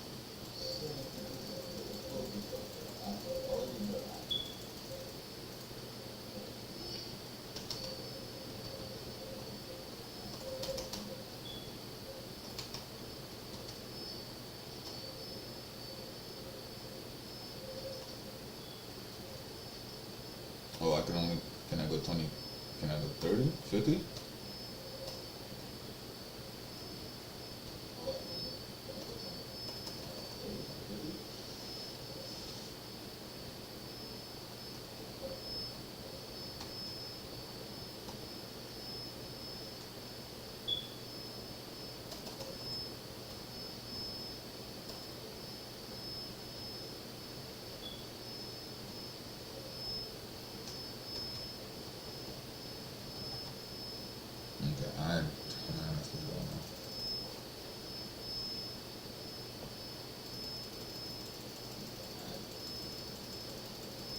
setting is it? Let's close these off that are active. All of these are active. can I go 20? Can I go 30? 50? Okay, I honestly don't know.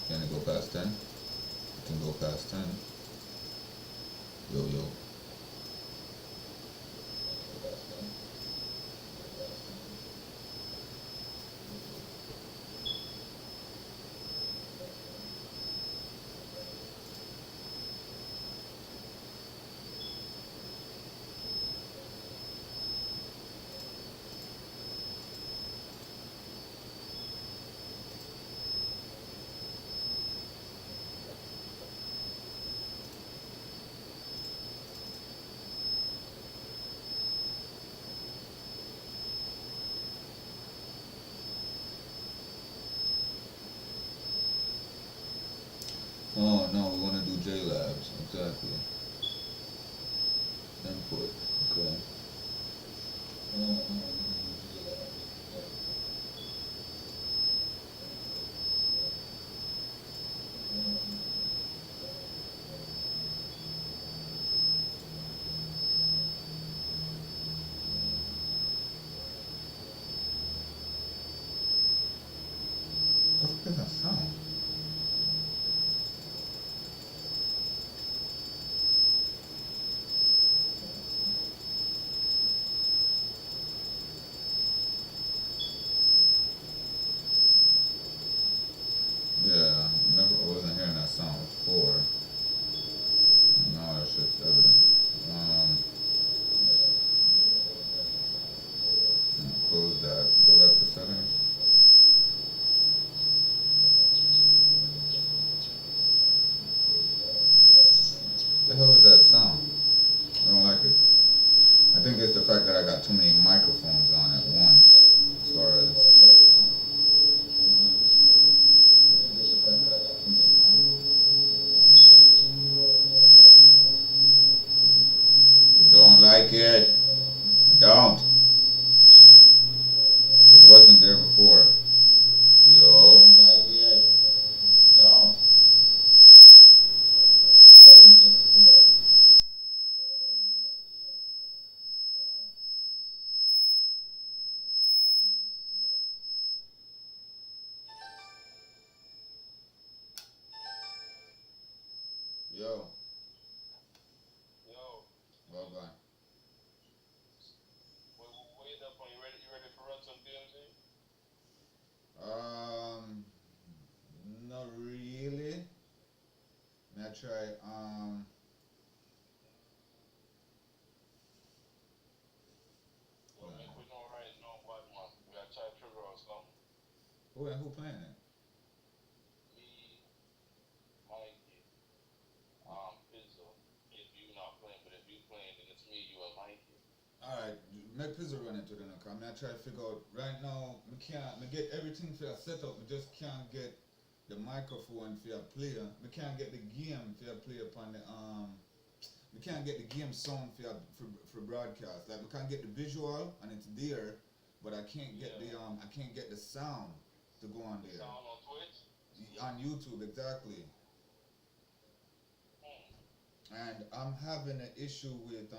Can it go past 10? It can go past 10. Yo, yo. Oh no, we want to do J Labs. Exactly. Input. Okay. What the fuck is that sound? Yeah, I wasn't hearing that sound before. Now that shit's evident. Close that. Go back to settings. The hell is that sound? I don't like it. I think it's the fact that I got too many microphones on at once. As far as don't like it. I don't. It wasn't there before. Yo. Don't like it. Don't. Wasn't there before. Yo. Yo, Well done. what you up on? You ready for run some DMZ? Not really. May I try, Well, Nah. if we don't right, no, what one? We gotta try trigger or something. who playing it? Me, Mikey, Pizzo. If you not playing, but if you playing, then it's me, you, and Mikey. Alright, make Pizza run into the knock. I mean, I try to figure out, right now, we can't, we get everything for a setup, we just can't get the microphone for a player. We can't get the game for a play upon the, we can't get the game sound for broadcast. Like, we can't get the visual, and it's there, but I can't get I can't get the sound to go on there. Sound on Twitch? On YouTube, exactly. And I'm having an issue with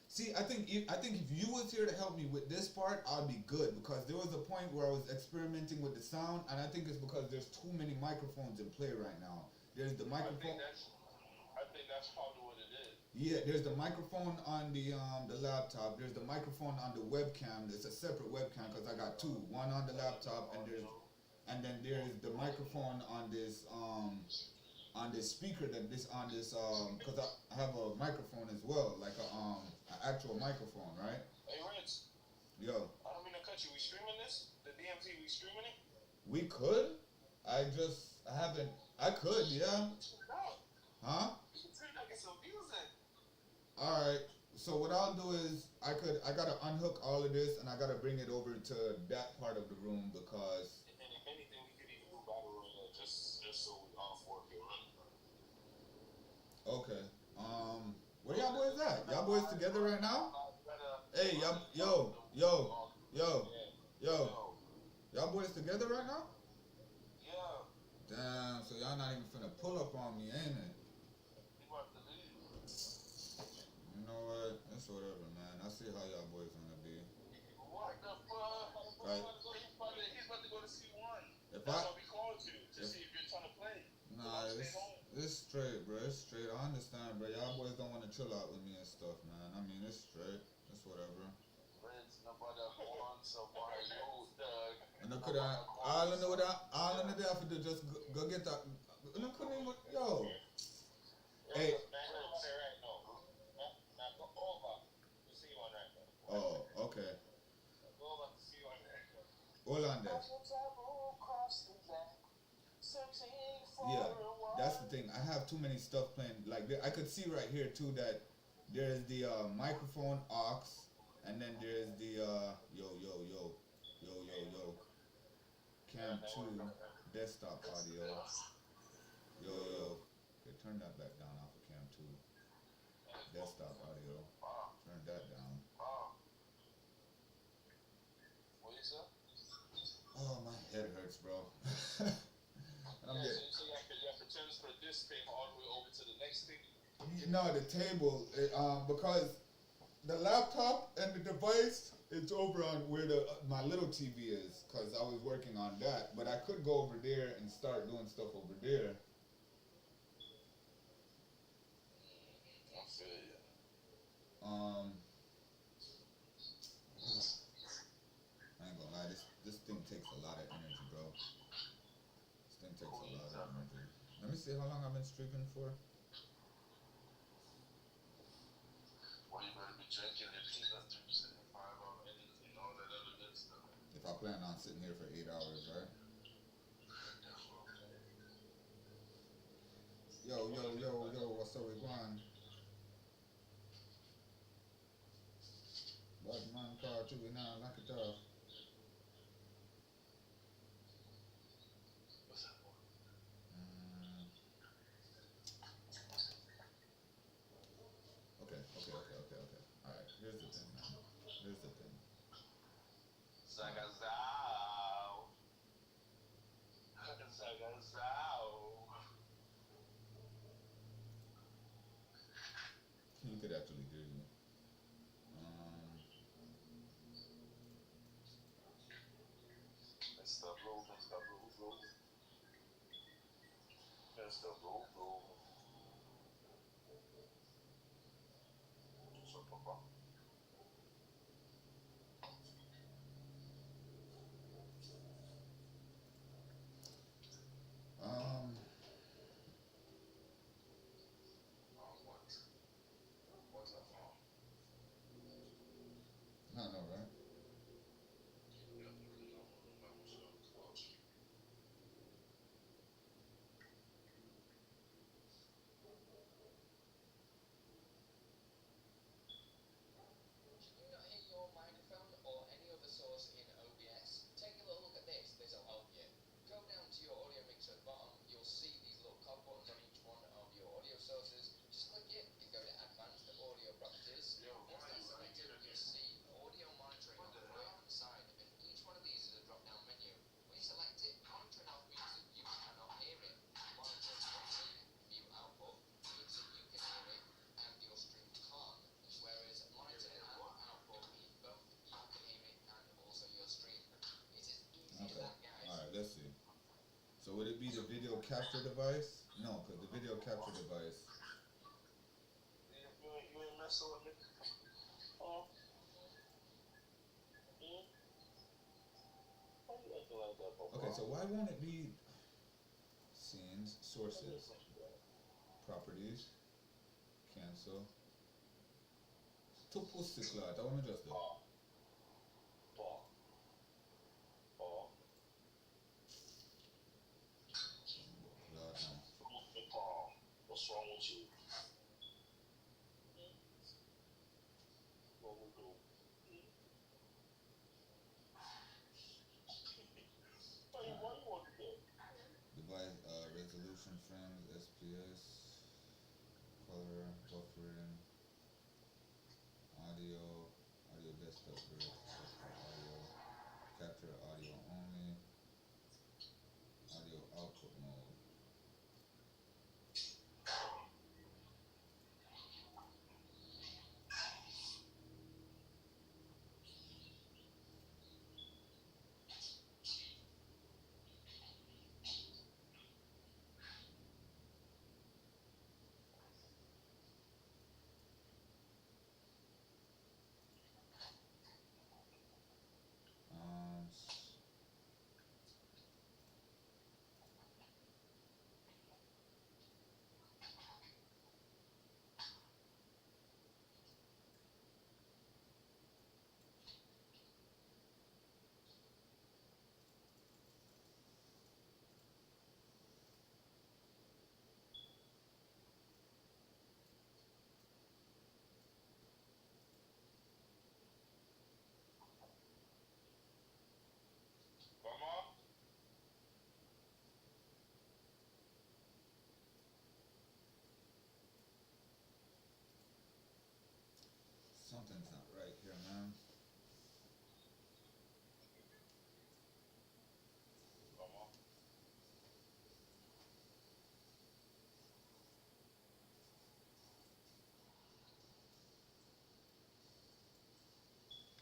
see, I think if you was here to help me with this part, I'd be good, because there was a point where I was experimenting with the sound, and I think it's because there's too many microphones in play right now. There's the microphone. I think that's probably what it is. Yeah, there's the microphone on the laptop. There's the microphone on the webcam. It's a separate webcam because I got two. One on the laptop, and then there's the microphone on this speaker that this on this because I have a microphone as well, like an actual microphone, right? Hey, Rich. Yo. I don't mean to cut you. We streaming this? The DMZ, we streaming it? We could. I haven't. I could, yeah. No, Huh? Seems like it's amusing. Alright. So what I'll do is I gotta unhook all of this and I gotta bring it over to that part of the room because And then if anything, we could even do battle royale just so we all four can run. okay. Where y'all boys at? Y'all boys together right now? Hey, y'all, yo. Y'all boys together right now? Yeah, Damn, so y'all not even finna pull up on me, ain't it? we about to leave. You know what? It's whatever, man. I see how y'all boys wanna be. What the fuck? Right. He's about to go to C1. If That's I- why we called you to if- see if you're trying to play. Nah, Stay it's, home. it's straight, bro. It's straight. I understand, bro. Y'all boys don't want to chill out with me and stuff, man. I mean, it's straight. It's whatever. Reds, nobody wants somebody old, Doug. And look at that. All in the day for to just go get that. Look at me, yo. Hey. Right now. Now go over to C1 right now. Oh, okay. Go over to C1 right now. Hold on there. Yeah, that's the thing. I have too many stuff playing. Like I could see right here too that there's the microphone aux, and then there's the yo cam 2 desktop audio. Yo. Okay, turn that back down off of cam 2 desktop audio. Turn that down. What you say? Oh, my head hurts, bro. And I'm getting. So you have to transfer this thing all the way over to the next thing. No, the table, because the laptop and the device, it's over on where my little TV is, because I was working on that. But I could go over there and start doing stuff over there. I feel you. I ain't gonna lie, this thing takes a lot of energy, bro. This thing takes a lot of energy. Let me see how long I've been streaming for. Well, you better be drinking your peanut juice and 5 hour energy and all that other good stuff. If I plan on sitting here for 8 hours, right? Yo, what's up with Juan? Bad man call to me now, knock it off. What's that for? Okay. Alright, here's the thing, man. Here's the thing. Sagazao. Sagazao. You could actually hear you. Mr. Blue. Mr. Blue. So, Papa. What's that for? I know, right? Yeah, because I want to remember myself close. Can you not hear your microphone or any other source in OBS? Take a little look at this, this will help you. Go down to your audio mixer at the bottom, you'll see these little cog buttons on each one of your audio sources. Just click it and go to advanced audio properties. Once that's selected, you'll see audio monitoring on the right hand side, and each one of these is a drop down menu. When you select it, monitoring out means that you cannot hear it. Monitoring output, view output means that you can hear it and your stream can't. Whereas monitoring and output mean both you can hear it and also your stream. It's as easy as Okay. that, guys. Alright, let's see. So would it be the video capture device? No, because the video capture device. You ain't messing with me. Oh. Why you acting like that, Papa? Okay, so why won't it be scenes, sources, properties, cancel. Tuple cyclade, I want to just do. Paul. Lord, man. Paul. What's wrong with motion frames, SPS, color, buffering, audio, audio desktop, direct desktop audio, capture audio only, audio output mode. Um, Mama? something's not right here, man. Mama?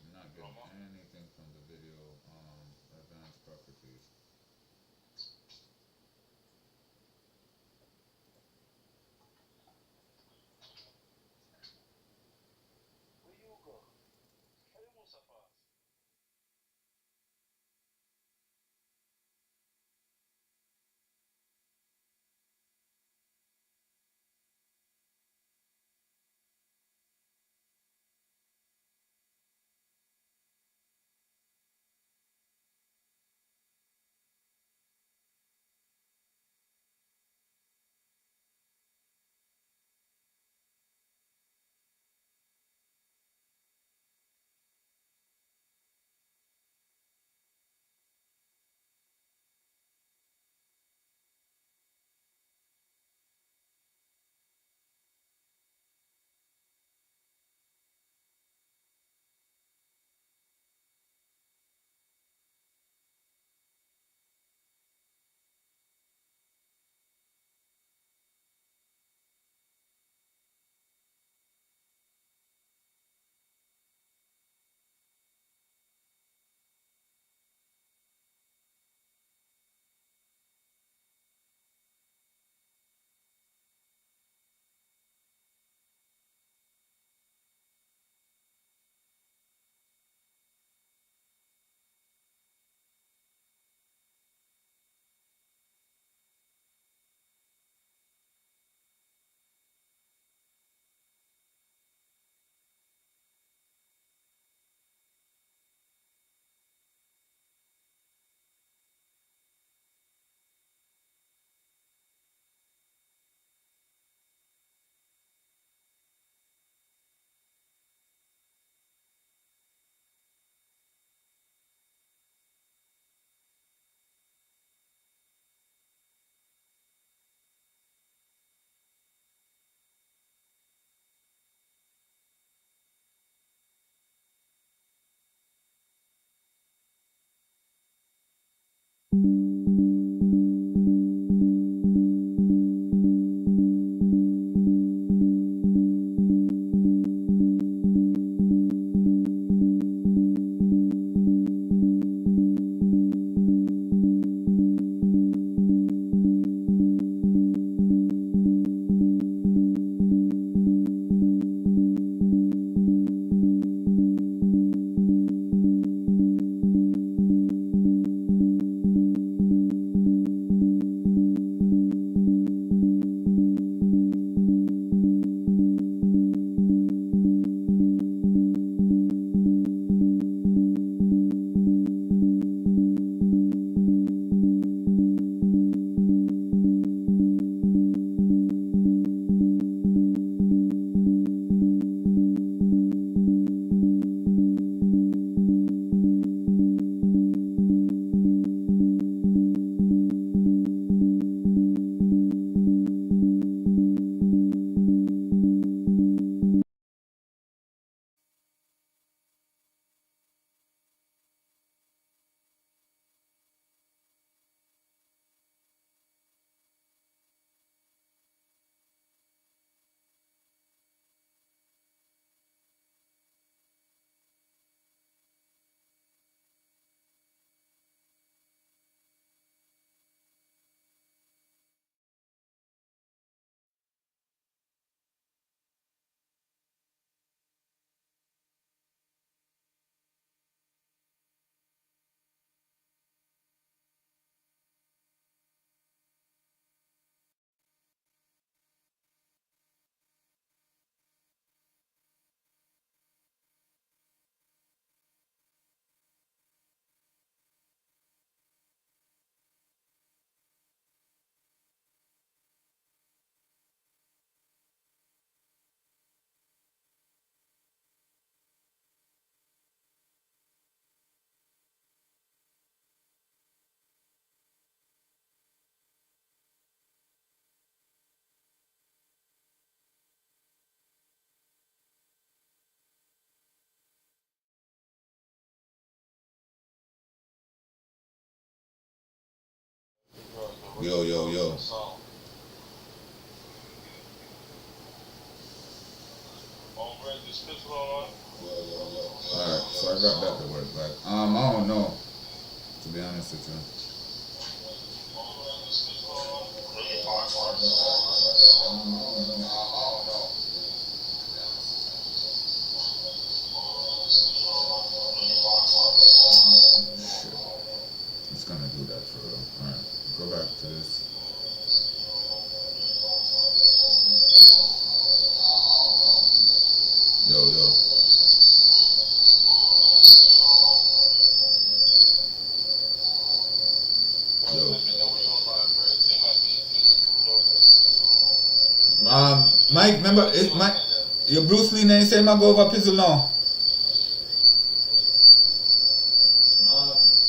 I'm not getting Mama? anything from the video, advanced properties. Where you go? Where you Mustafa? Yo, yo, yo. So, Red, this pistol on. Alright, so I got that to work back. I don't know, to be honest with you. Shit. It's gonna do that for real. Alright, go back to this. Yo, yo. Yo. Let me know where you're online, bro. It seems like these niggas Mike, remember, Mike, your Bruce Lee name say I go over Pizzle now.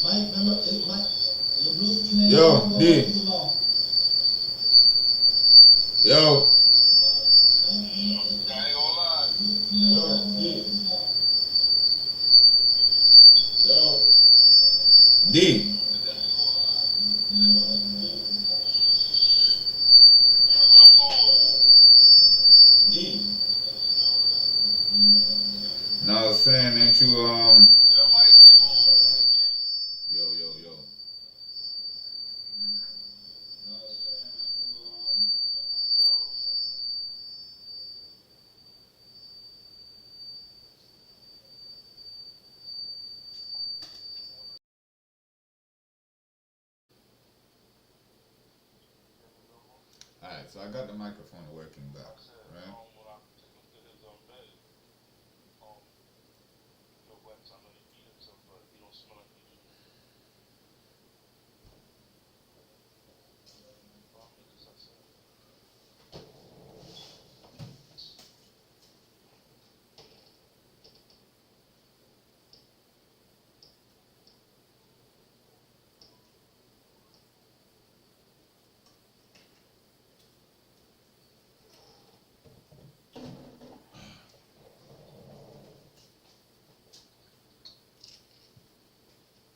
Mike, remember, Mike, your Bruce Lee name yo, D. Yo. D. Now I was saying, ain't you yo, yo, yo. Now I was saying, ain't you Alright, so I got the microphone working back, right?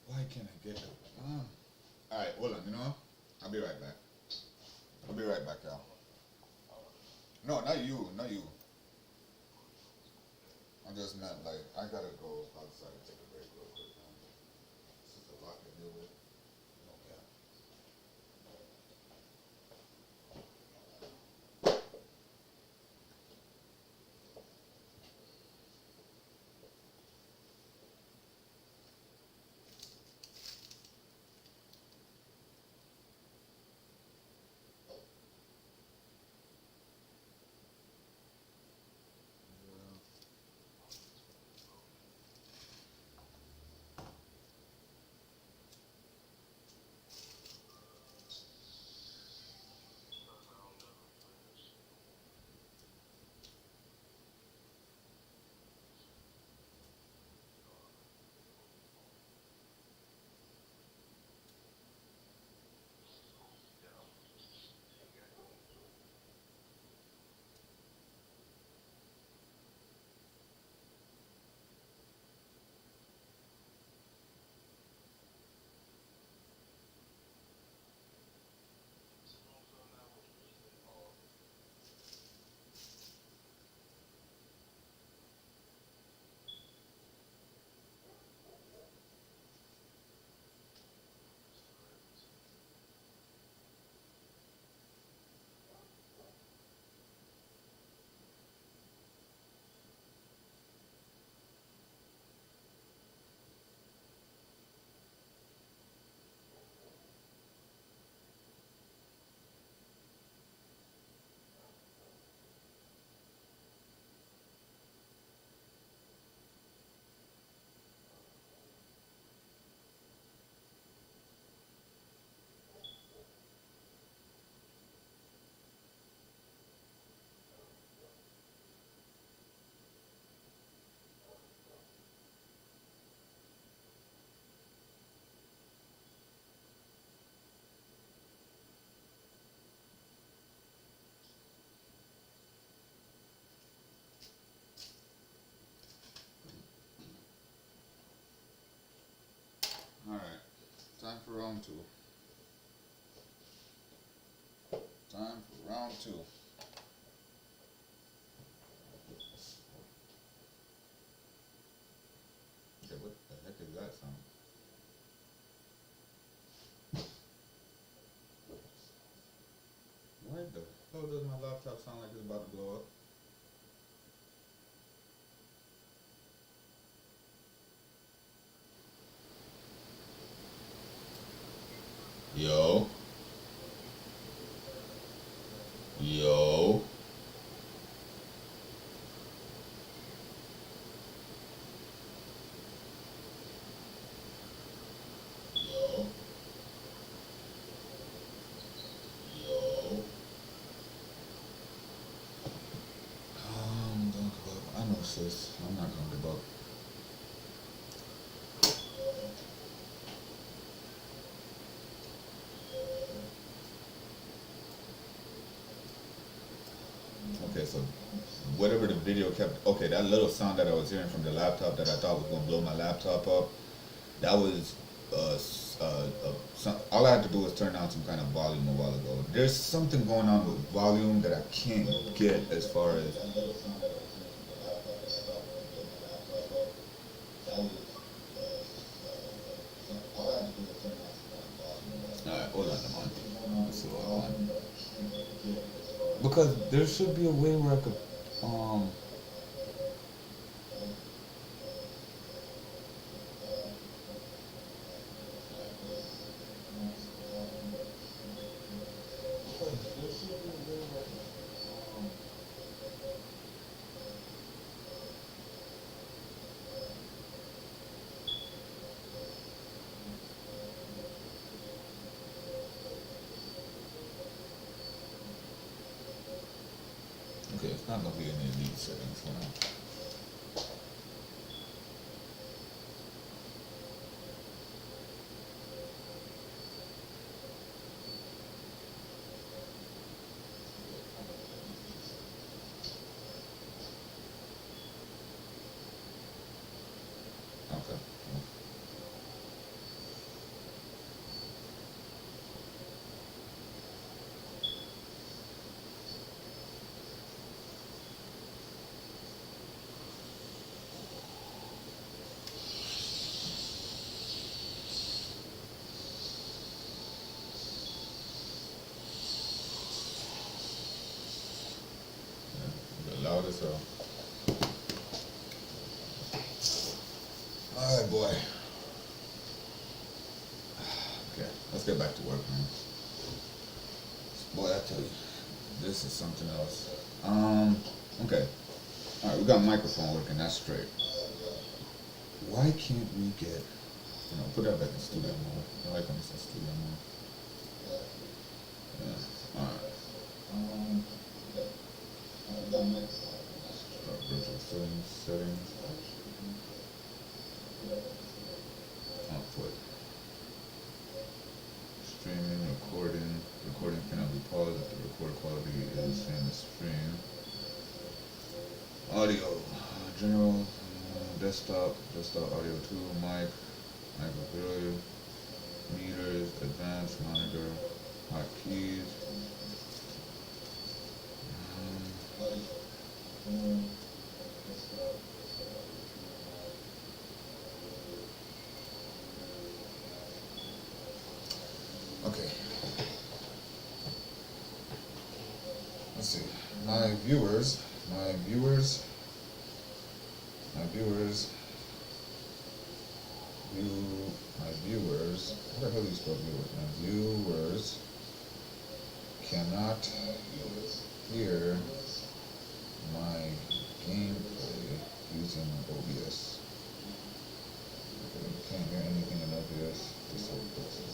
Why can't I get it? Alright, hold on, you know? I'll be right back. I'll be right back, y'all. No, not you, not you. I just meant, like, I gotta go outside and take a break real quick, man. This is a lot to deal with. Okay. Alright, time for round two. time for round two. Okay, what the heck is that sound? Why the hell does my laptop sound like it's about to blow up? Yo. Yo. Yo. Yo. Don't give up. I know, sis. I'm not gonna give up. Okay, so whatever the video kept, okay, that little sound that I was hearing from the laptop that I thought was gonna blow my laptop up, that was all I had to do was turn down some kind of volume a while ago. There's something going on with volume that I can't get as far as. Alright, hold on a moment. Let's see what I want. Because there should be a way where I could okay, it's not gonna be in the elite settings now. Okay. The loudest hell. Alright, boy. Okay, let's get back to work, man. Boy, I tell you, this is something else. Okay. Alright, we got microphone working, that's straight. Why can't we get, put that back in studio mode. I like when it's in studio mode. Yeah, alright. Start virtual settings. Output. Streaming, recording. Recording cannot be paused if the record quality is the same as stream. Audio. General. Desktop audio 2. Mic. Microphone. Meters. Advanced monitor. Hotkeys. Okay. Let's see. My viewers. What the hell do you spell viewers? My viewers cannot hear my gameplay using OBS. Okay, can't hear anything in OBS. This whole process.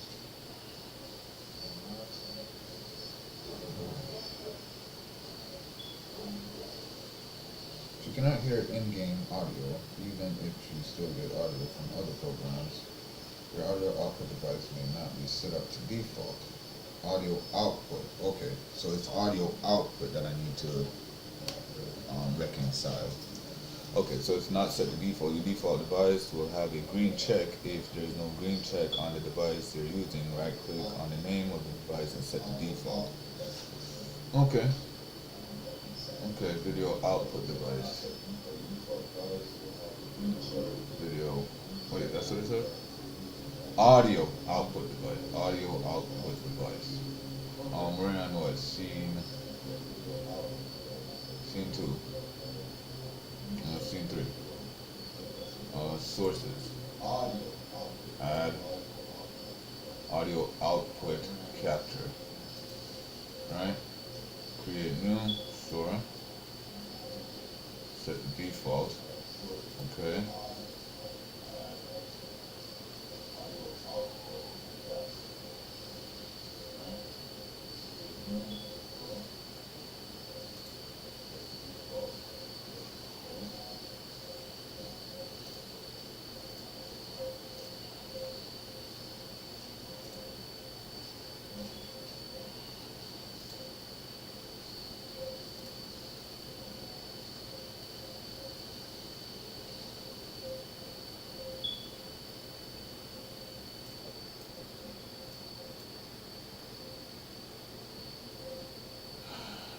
You cannot hear in-game audio, even if you still get audio from other programs. Your audio output device may not be set up to default. Audio output. Okay, so it's audio output that I need to reconcile. Okay, so it's not set to default. Your default device will have a green check. If there's no green check on the device you're using, right click on the name of the device and set to default. Okay. Okay, video output device. Video. Wait, that's what it said? Audio output device. Audio output device. We're on what? Scene two. Scene three. Sources. Add audio output capture. Right? Create new. Sure. Set the default. Okay.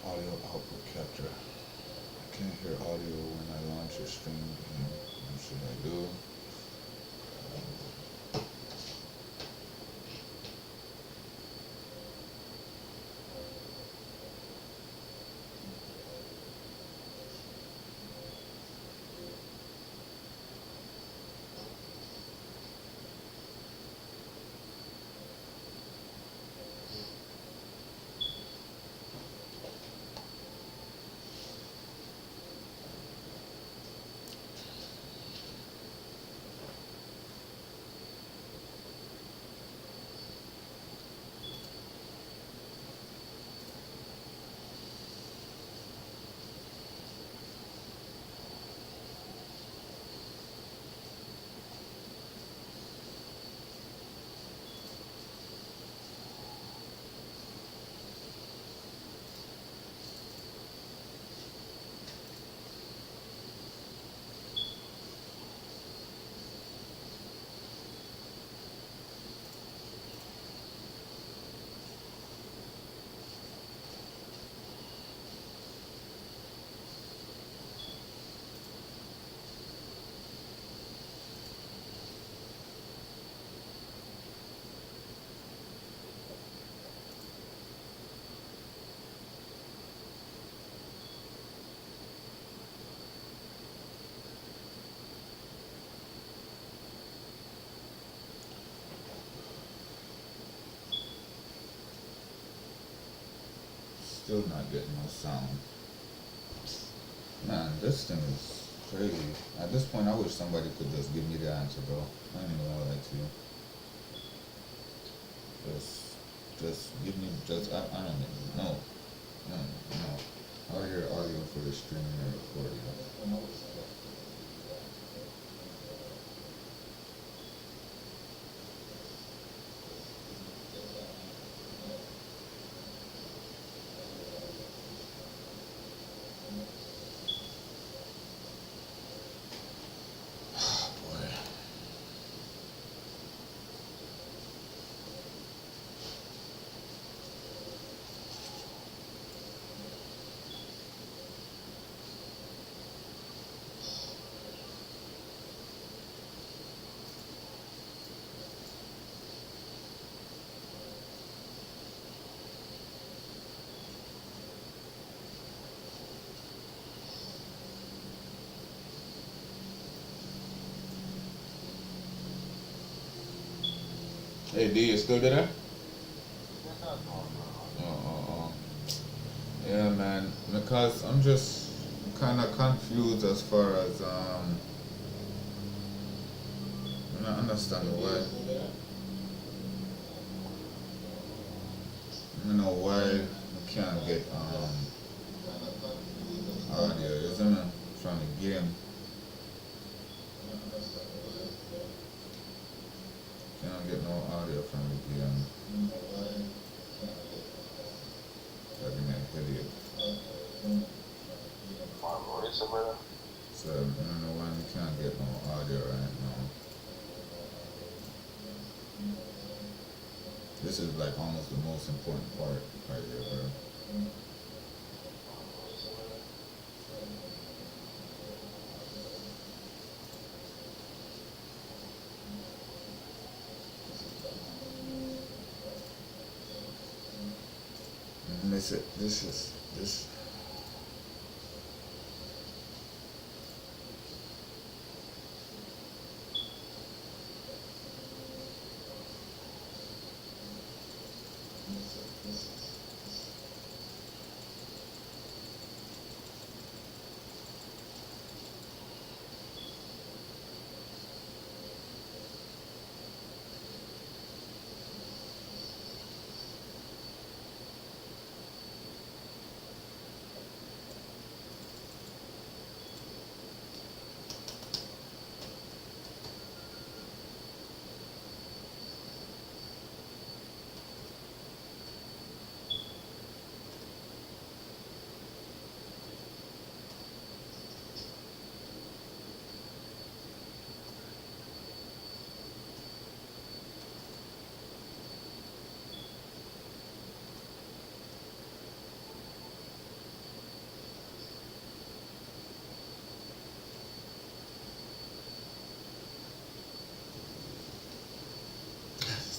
Audio output capture. I can't hear audio when I launch or stream game. What should I do? Still not getting no sound. Man, this thing is crazy. At this point, I wish somebody could just give me the answer, bro. I ain't even gonna lie to you. Just give me, I don't even know. No. I hear audio for the streaming and recording. Boy. Hey D, you still there? Yeah, man. Because I'm just kind of confused as far as I'm not understanding why. You know why you can't get audio, isn't it? From the game. Can't get no audio from the game. That'd be an idiot. So I don't know why you can't get no audio right now. This is like almost the most important part right here, bro. this. This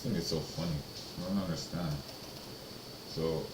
thing is so funny. I don't understand. So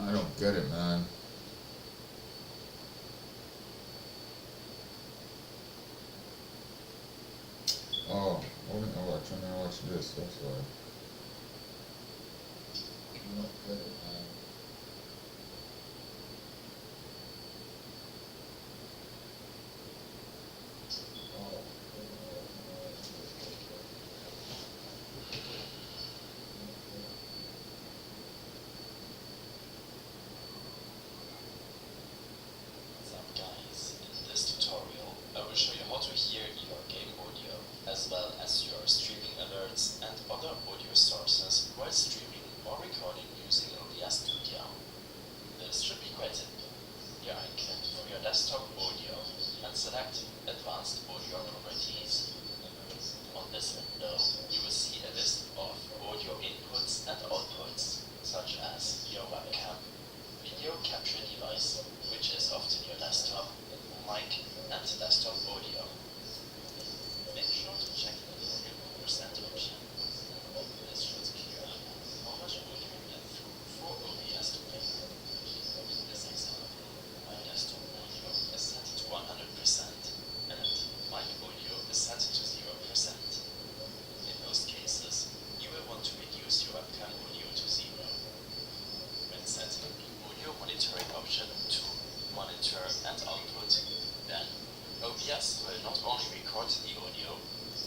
I don't get it, man. Oh, I'm trying to watch this. That's why. I don't get it, man. Oh. What's up guys, in this tutorial I will show you how to hear your game audio as well as your streaming alerts and other audio sources while streaming or recording using OBS Studio. This should be quite simple. Here I click for your desktop audio and select Advanced Audio Properties. On this window you will see a list of audio inputs and outputs such as your webcam, video capture device, which is often your desktop, mic, and desktop audio. Make sure to check the input percent option. This should clear up how much audio you get through for OBS to play. In this example, my desktop audio is set to 100% and mic audio is set to 0%. In most cases, you will want to reduce your webcam audio to 0. When setting the audio monitoring option to monitor and output, then OBS will not only record the audio,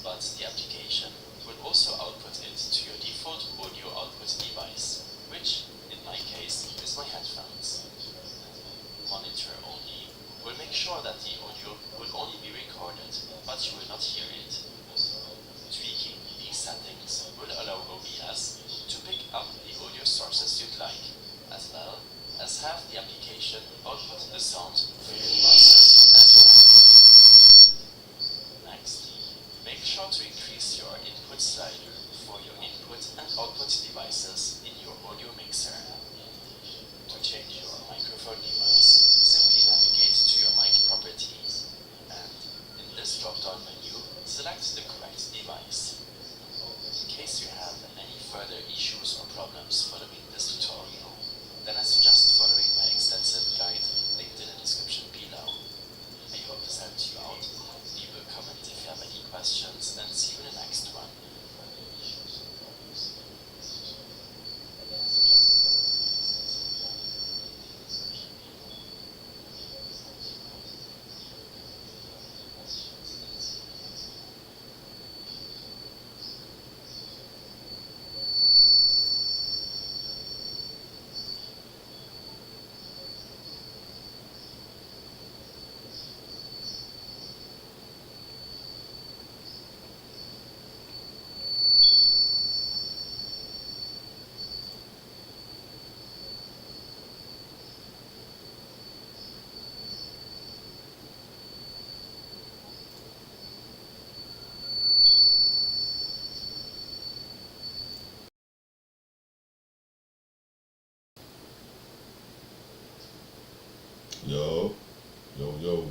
but the application will also output it to your default audio output device, which, in my case, is my headphones. Monitor only will make sure that the audio will only be recorded, but you will not hear it. Tweaking these settings will allow OBS to pick up the audio sources you'd like, as well as have the application output the sound for your devices as you like. Next, make sure to increase your input slider for your input and output devices in your audio mixer. To change your microphone device, simply navigate to your mic properties and in this drop-down menu, select the correct device. In case you have any further issues or problems following this tutorial, then I suggest following my extensive guide linked in the description below. Yo, yo, yo.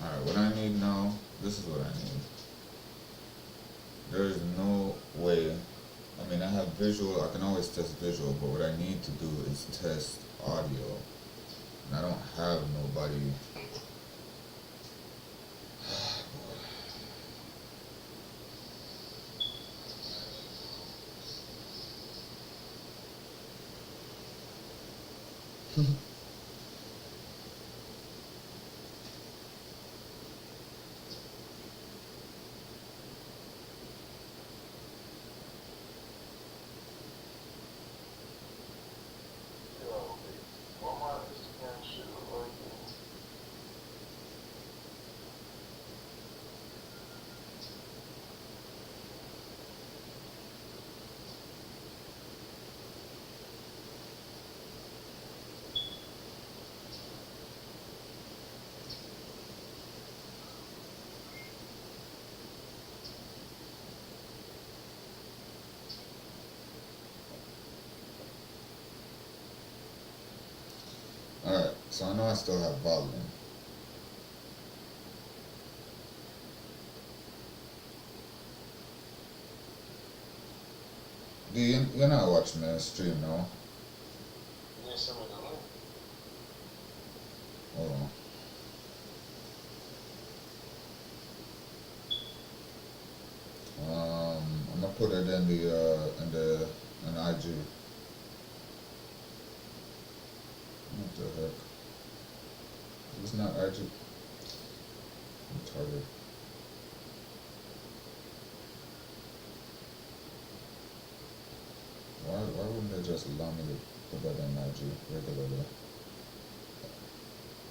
Alright, what I need now, this is what I need. There is no way. I mean, I have visual, I can always test visual, but what I need to do is test audio. And I don't have nobody. Yo, why my Instagram shit look like this? Alright, so I know I still have volume. You're not watching the stream, no? You didn't send me the link. Hold on. I'm gonna put it in in IG. What the heck? It's not IG. Retarded. Why wouldn't they just allow me to put that in IG regularly?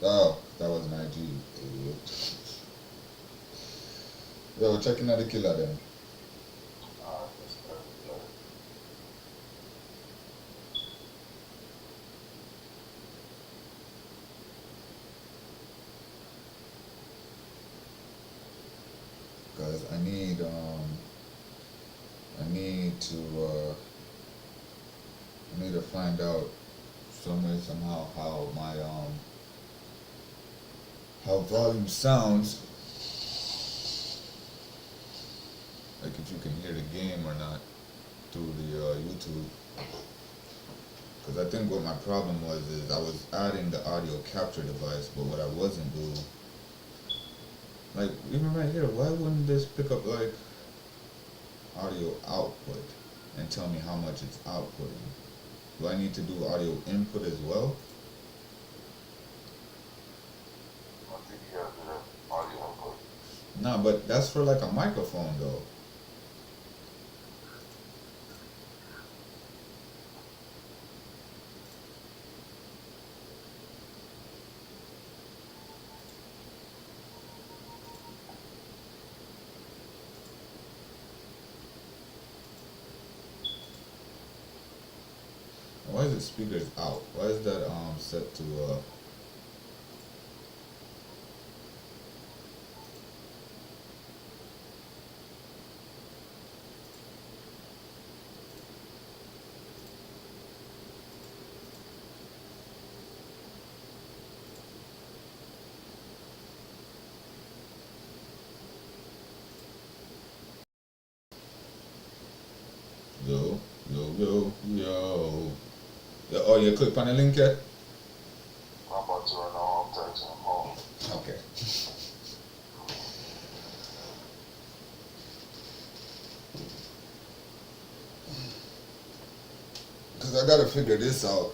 Oh, that was an IG, idiot. Yo, we're checking out the killer then. That's perfect. Cause I need to I need to find out some way somehow how my how volume sounds, like if you can hear the game or not through the YouTube. Cause I think what my problem was is I was adding the audio capture device, but what I wasn't doing, like even right here, why wouldn't this pick up like audio output and tell me how much it's outputting? Do I need to do audio input as well? I think you gotta do that audio input. Nah, but that's for like a microphone though. Why is it speakers out? Why is that set to yo, yo, yo, yo. Yeah, oh, you click on the link yet? I'm about to run on home text and I'm home. Okay. Cause I gotta figure this out.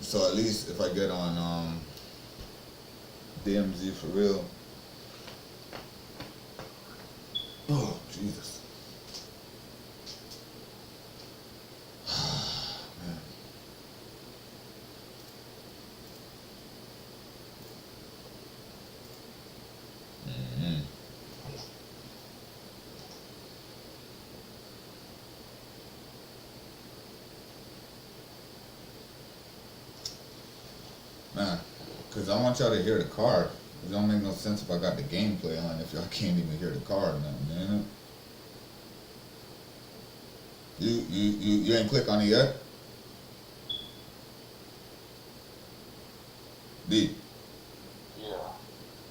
So at least if I get on DMZ for real. Oh Jesus. Man. Mhm. Man, cause I want y'all to hear the card. It don't make no sense if I got the gameplay on if y'all can't even hear the card now, man. You ain't click on it yet? D, Yeah.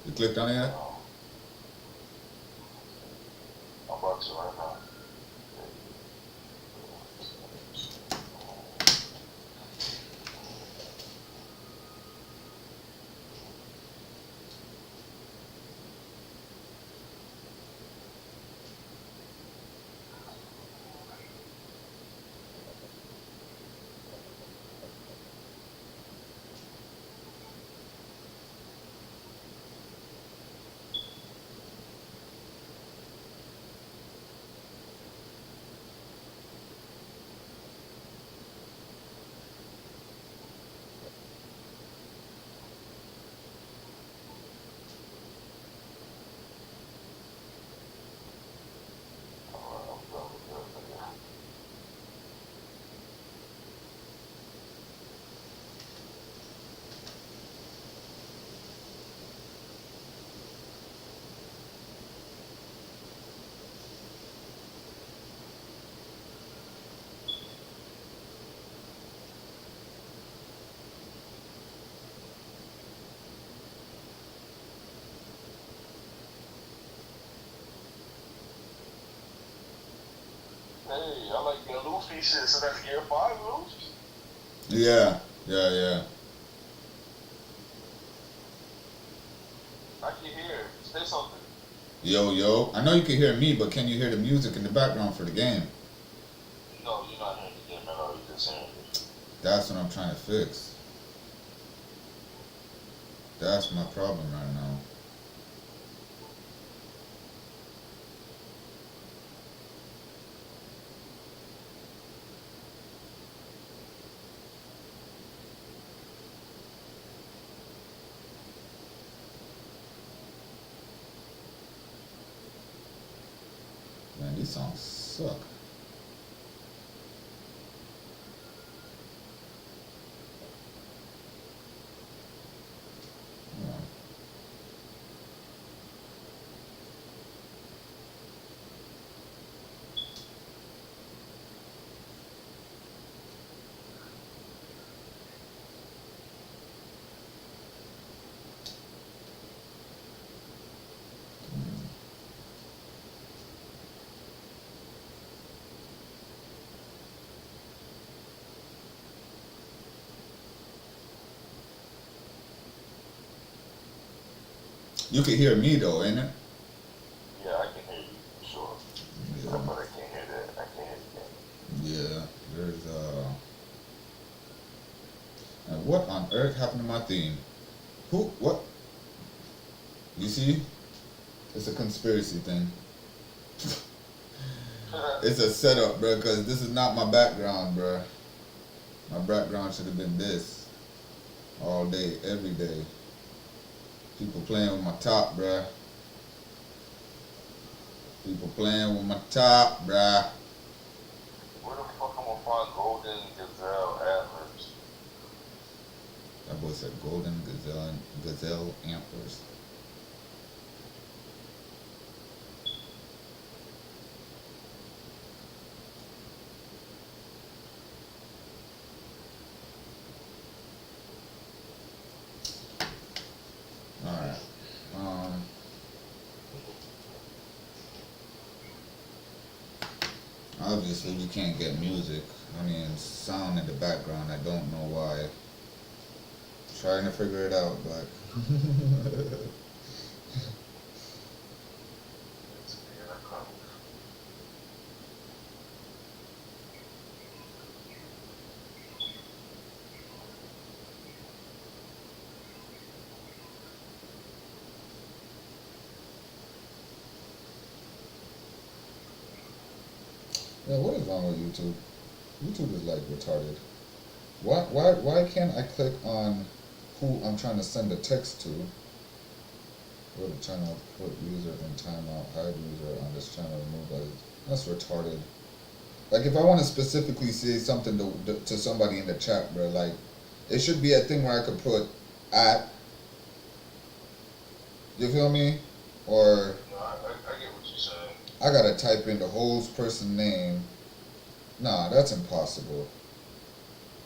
you clicked on it yet? I'm about to right now. Hey, I like your Luffy shit, so that's Gear 5 Luffy? Yeah, yeah. I can hear it. Say something. Yo. I know you can hear me, but can you hear the music in the background for the game? No, you're not hearing the game at all. You're just hearing it. That's what I'm trying to fix. That's my problem right now. Man, these songs suck. Yeah. You can hear me though, ain't it? Yeah, I can hear you, for sure. Yeah. But I can't hear that. I can't hear the game. Yeah. There's and what on earth happened to my theme? Who? What? You see? It's a conspiracy thing. It's a setup, bro, because this is not my background, bro. My background should have been this. All day, every day. People playing with my top, bruh. People playing with my top, bruh. Where the fuck I'm gonna find Golden Gazelle antlers? That boy said golden gazelle antlers. Alright. Obviously we can't get music. I mean sound in the background, I don't know why. Trying to figure it out, but Yeah, what is wrong with YouTube? YouTube is like retarded. Why can't I click on who I'm trying to send a text to? Go to channel, put user in timeout, hide user on this channel, remove that. That's retarded. Like if I want to specifically say something to somebody in the chat, bro, like it should be a thing where I could put at. You feel me? Or No, I get what you're saying. I gotta type in the whole person name. Nah, that's impossible.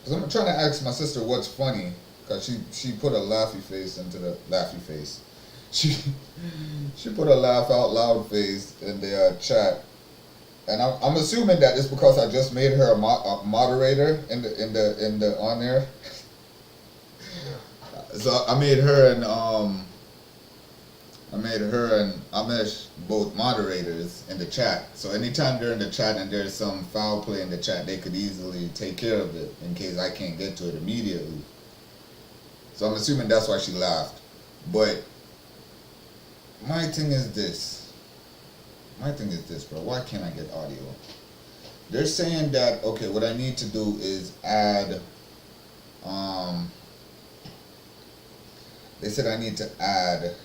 Cause I'm trying to ask my sister what's funny, cause she put a laughy face into the laughy face. She put a laugh out loud face in the chat, and I'm assuming that it's because I just made her a moderator in the on there. So I made her and Amesh both moderators in the chat. So anytime they're in the chat and there's some foul play in the chat, they could easily take care of it in case I can't get to it immediately. So I'm assuming that's why she laughed. But my thing is this, bro. Why can't I get audio? They're saying that, okay, what I need to do is add, they said I need to add,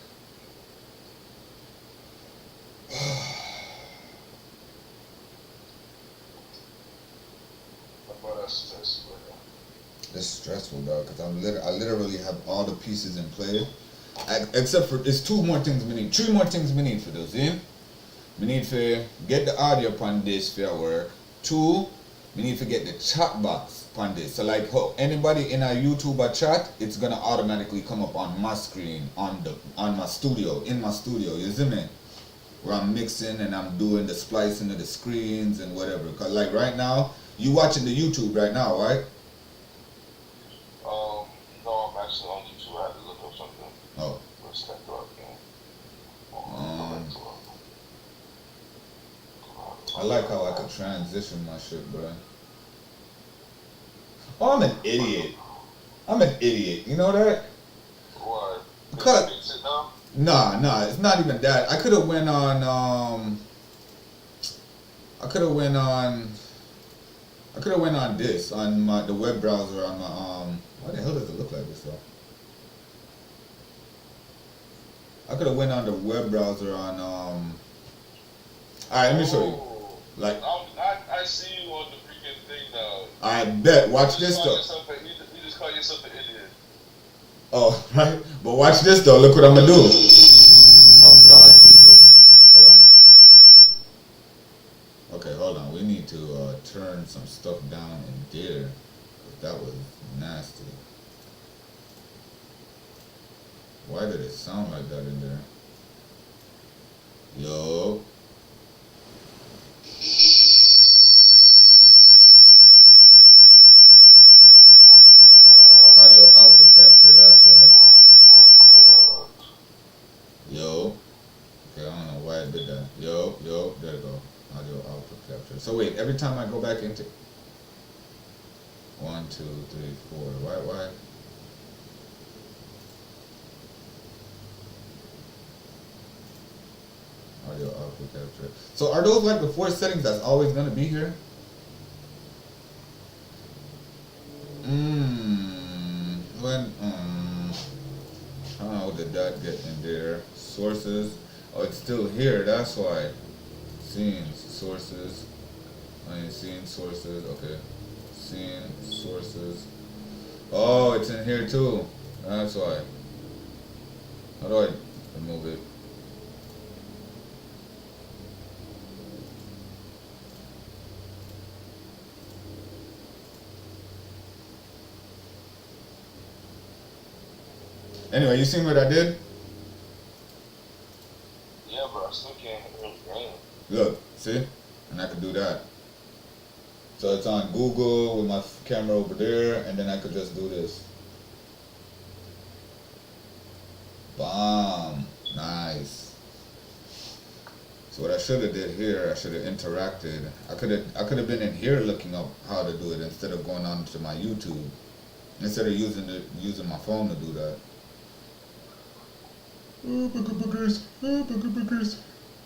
it's stressful, dog, because I literally have all the pieces in play. Except for, it's three more things we need for this, yeah? We need to get the audio upon this for work. 2, we need to get the chat box upon this. So like how anybody in our YouTuber chat, it's gonna automatically come up on my screen, in my studio, you see me? Where I'm mixing and I'm doing the splicing of the screens and whatever. Cause like right now, you watching the YouTube right now, right? No, I'm actually on YouTube. I had to look up something. Oh. Let's step up again. I like how I could transition my shit, bro. Oh, I'm an idiot. You know that? What? Cut. Fix it now? Nah, it's not even that. I could have went on this on the web browser on my why the hell does it look like this though? I could have went on the web browser on alright, let me show you. Like I see you on the freaking thing now. I bet. Watch this though. You just call yourself an idiot. Oh, right. But watch this though. Look what I'm gonna do. Oh God, Jesus. Hold on. Okay, hold on. We need to turn some stuff down in there. That was nasty. Why did it sound like that in there? Yo. Audio output capture, that's why. Yo. Okay, I don't know why I did that. Yo, there you go. Audio output capture. So wait, every time I go back into 1, 2, 3, 4. Why? Audio output capture. So are those like the 4 settings that's always gonna be here? How did that get in there? Sources. Oh, it's still here. That's why. Scenes, sources. Scene sources. Okay. Scene sources. Oh, it's in here too. That's why. How do I remove it? Anyway, you seen what I did? Yeah, but I still can't hear the game. Look, see? And I could do that. So it's on Google with my camera over there, and then I could just do this. Bomb. Nice. So what I should have did here, I should have interacted. I could have been in here looking up how to do it instead of going on to my YouTube. Instead of using my phone to do that. Oh, boogers.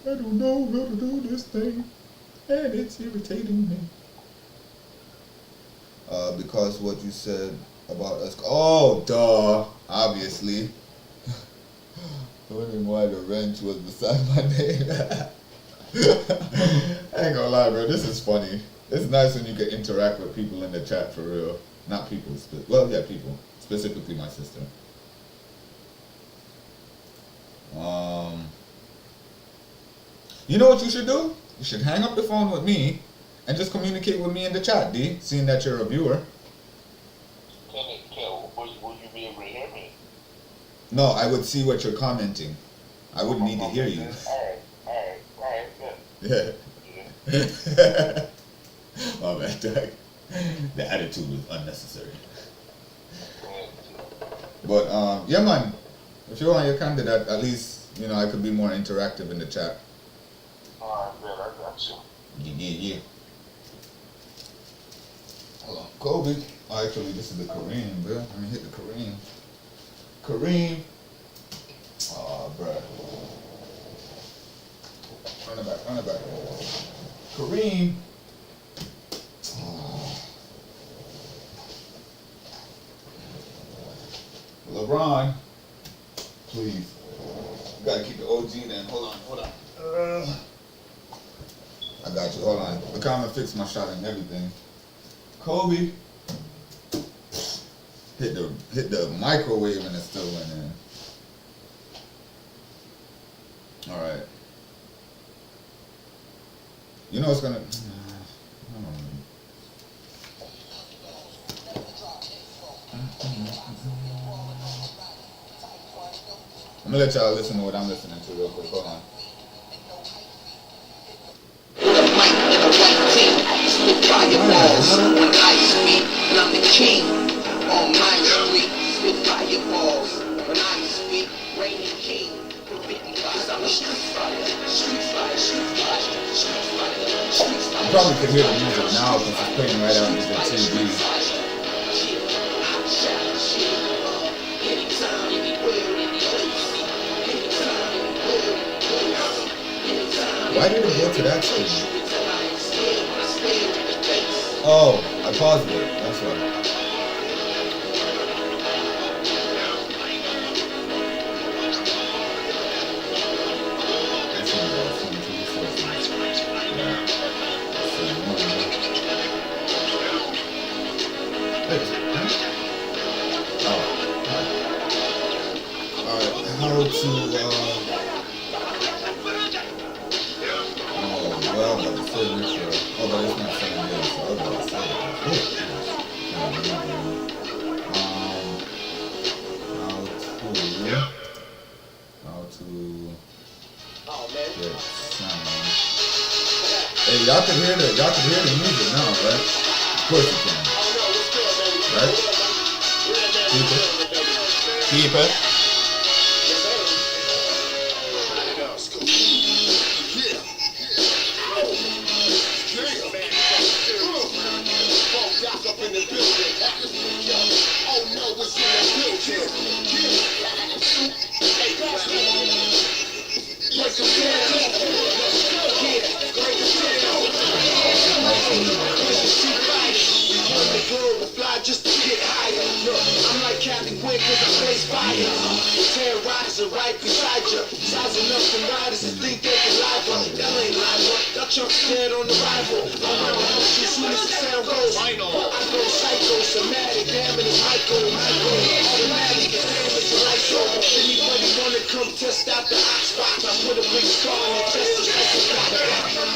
I don't know how to do this thing. And it's irritating me. Because what you said about us. Oh, duh. Obviously. Wondering why the wrench was beside my name. I ain't gonna lie, bro. This is funny. It's nice when you can interact with people in the chat for real. Not people. Well, yeah, people. Specifically my sister. You know what you should do? You should hang up the phone with me and just communicate with me in the chat, D. Seeing that you're a viewer. Will you be able to hear me? No, I would see what you're commenting. I wouldn't need to hear you. Alright, Yeah. Oh man, Doug. The attitude was unnecessary. But yeah, man. If you're on your candidate, at least you know I could be more interactive in the chat. Alright, man, I got you. Yeah. Hold on, Kobe. Oh, actually, this is the Kareem, bro. Let me hit the Kareem. Kareem. Oh, bro. Run it back. Kareem. Oh. LeBron. Please. You gotta keep the OG then. Hold on. I got you. Hold on. Look how I'm gonna fix my shot and everything. Kobe. Hit the microwave and it still went in. Alright. You know it's gonna. I don't know. I'm gonna let y'all listen to what I'm listening to real quick. Hold on. You probably could hear the music now because it's playing right out into the TV. Why did it go to that screen? Oh, I paused it. That's why. How to well, but it's still richer. Oh, but it's not 7 days, so I was about to say how to get sound. Hey, y'all can hear the music now, right? Of course you can. Right? Keep it. Just to get higher. Look, I'm like Captain Quick cause I blaze fire. Terrorizer right beside you. Size enough for riders to think they can lie, but that ain't live. That chunk's dead on arrival. I'm around as soon as the sound goes. I go psycho, somatic, damn it, it's Michael. Automatic, damage, light show. Anybody wanna come test out the hot spots? I put a big scar on your chest just like a cop.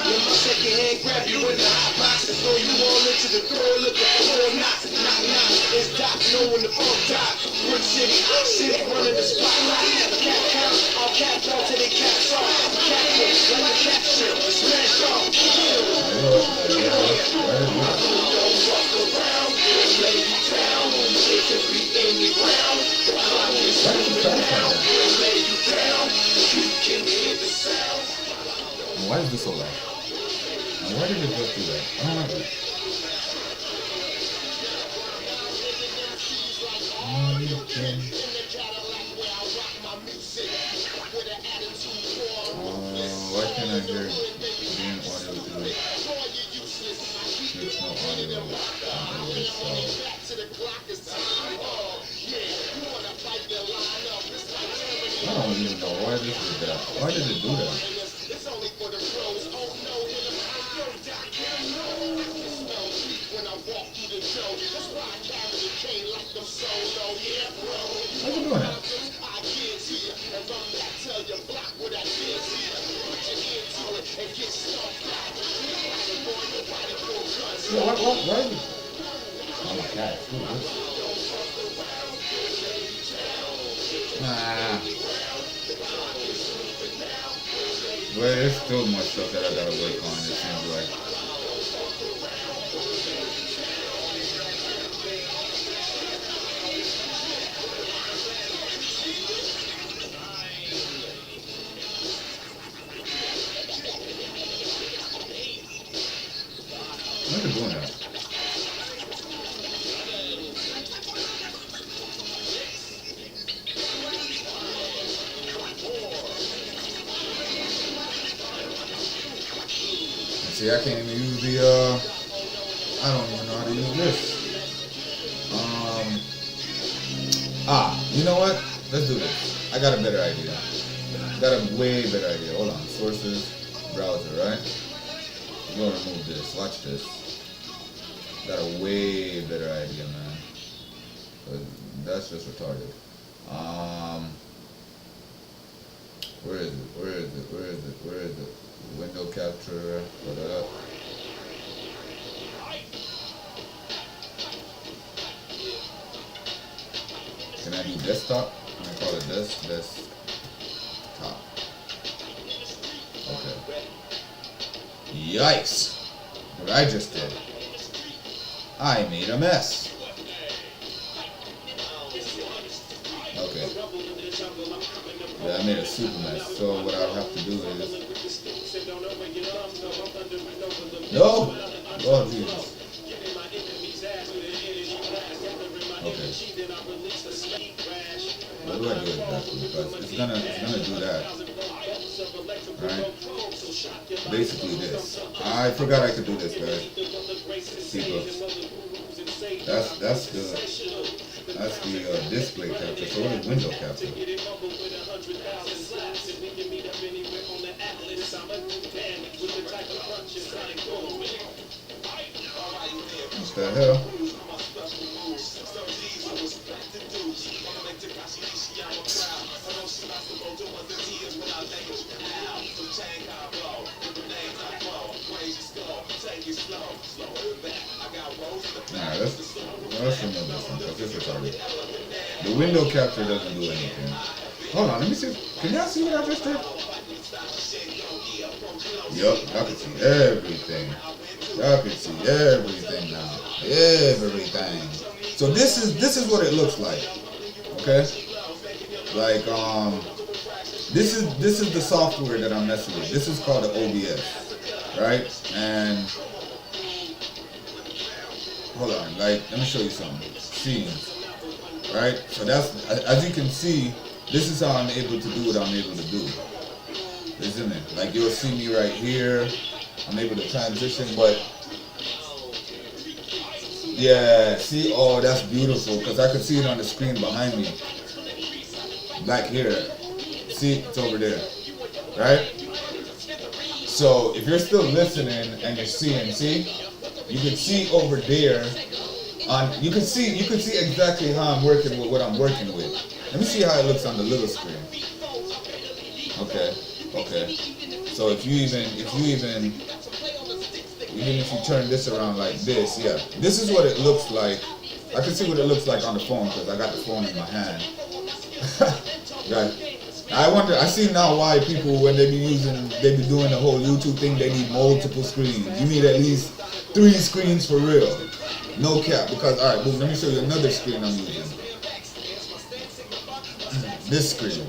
With my second hand, grab you in the hot box and throw you all into the door. Look at the whole knots. It's Doc, knowing the phone top. Brick City, Hot City, running the spotlight. Cat count, all cats on till they cats off. Cat book, like a cat shit, smash off. Don't fuck around, lay you down. It can be any round. The clock is moving down, lay you down. You can hear the sound. Why is this so loud? And why did it just do that? I don't know. Why can't I hear being audio through it? video. Back to the clock is time. Oh, yeah, you wanna fight the line up. It's like I don't even know why this did that. Why did it do that? it's only for the pros. Oh no, when I'm like, yo, Doc, you know I can smell me when I walk through the door. That's why I carry the cane like I'm solo. Yeah, bro. How's it doing that? I get to you and run back, tell your block what I did to you. Put your ear to it and get stumped out. Boy, nobody pull guns. Yeah, why? Oh my God, screw this. Nah. But there's still much stuff that I gotta work on, it seems like. Look at doing that. See, I can't even use the, I don't even know how to use this. You know what? Let's do this. I got a better idea. Got a way better idea. Hold on. Sources, browser, right? We're gonna remove this. Watch this. Got a way better idea, man. But that's just retarded. Where is it? Window capture. Can I do desktop? Can I call it desktop? Okay. Yikes! What I just did. I made a mess. Okay. Yeah, I made a super mess. So what I'll have to do is... No! Oh, Jesus. Okay. What do I do exactly? Because it's gonna do that. Right? Basically this. I forgot I could do this, guys. See, look. That's the display capture. So what is window capture? What the hell? Nah, let's remove this one because this is retarded. The window capture doesn't do anything. Hold on, let me see. Can y'all see what I just did? Yup, I can see everything. Y'all can see everything now. Everything. So this is what it looks like. Okay? Like this is the software that I'm messing with. This is called the OBS. Right? And hold on, like let me show you something. Scenes. Right? So that's as you can see, this is how I'm able to do what I'm able to do. Isn't it? Like you'll see me right here. I'm able to transition, but yeah, see, oh, that's beautiful because I could see it on the screen behind me. Back here. See, it's over there. Right? So if you're still listening and you're seeing, see, you can see over there. You can see exactly how I'm working with what I'm working with. Let me see how it looks on the little screen. Okay. So if you turn this around like this, yeah, this is what it looks like. I can see what it looks like on the phone because I got the phone in my hand. Right. I see now why people, when they be doing the whole YouTube thing, they need multiple screens. You need at least 3 screens for real. No cap, because, alright, let me show you another screen I'm using. This screen.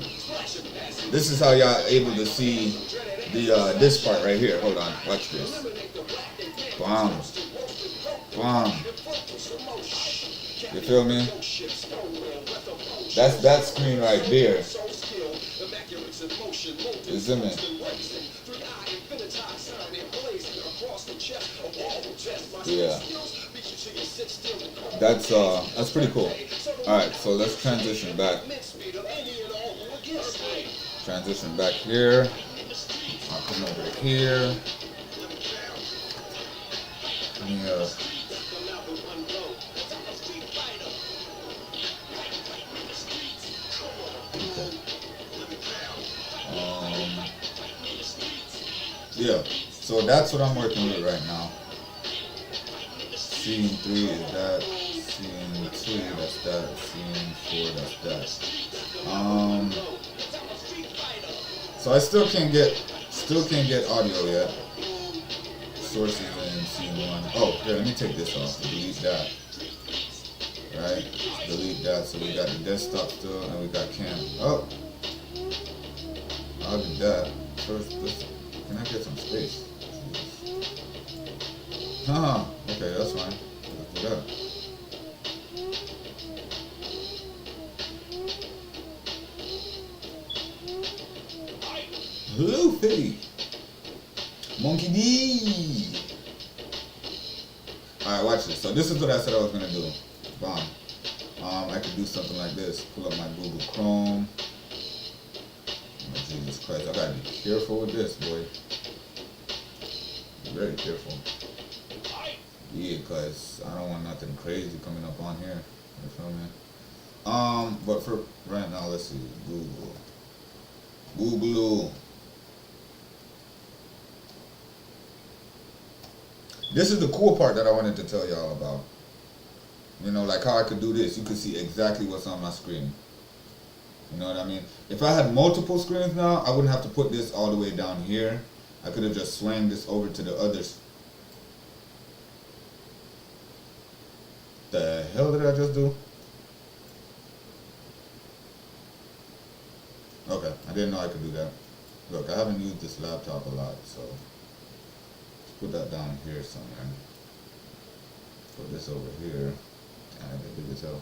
This is how y'all able to see the this part right here. Hold on, watch this. Bam. You feel me? That's that screen right there. Isn't it? Yeah. That's pretty cool. Alright, so let's transition back. Transition back here. I'll come over here. Yeah. Yeah, so that's what I'm working with right now. Scene 3 is that. Scene 2, that's that. Scene 4, that's that. So I still can't get audio yet. Sources in scene 1. Oh, here, let me take this off. Delete that. Right? Delete that. So we got the desktop still, and we got cam. Oh, I'll do that. First, can I get some space? Okay, that's fine. Let's do that. Hello, Philly. Monkey D. Alright, watch this. So this is what I said I was gonna do. Bomb. I could do something like this. Pull up my Google Chrome. Oh, Jesus Christ, I gotta be careful with this, boy. Be very careful. Yeah, cause I don't want nothing crazy coming up on here. You feel me? But for right now, let's see. Google. This is the cool part that I wanted to tell y'all about. You know, like how I could do this. You could see exactly what's on my screen. You know what I mean? If I had multiple screens now, I wouldn't have to put this all the way down here. I could have just swung this over to the others. The hell did I just do? Okay, I didn't know I could do that. Look, I haven't used this laptop a lot, so put that down here somewhere. Put this over here. And I can do this out.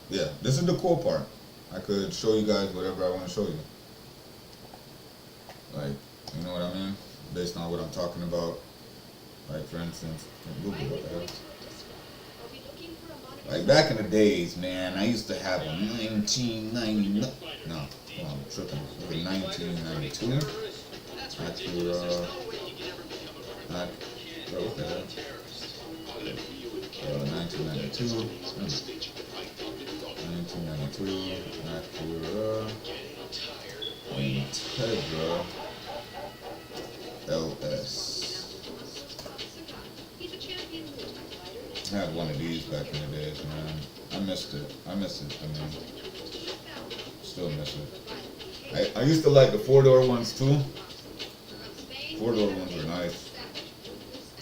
Yeah, this is the cool part. I could show you guys whatever I want to show you. Like, you know what I mean? Based on what I'm talking about. Like, for instance, Google, what the hell? Like, back in the days, man, I used to have a 1990... No, well, I'm tripping. It was 1992. Acura... what the hell? 1992. 1992. Acura... Integra... LS. I had one of these back in the days, man. I missed it. I mean, still miss it. I used to like the 4-door ones too. 4-door ones were nice.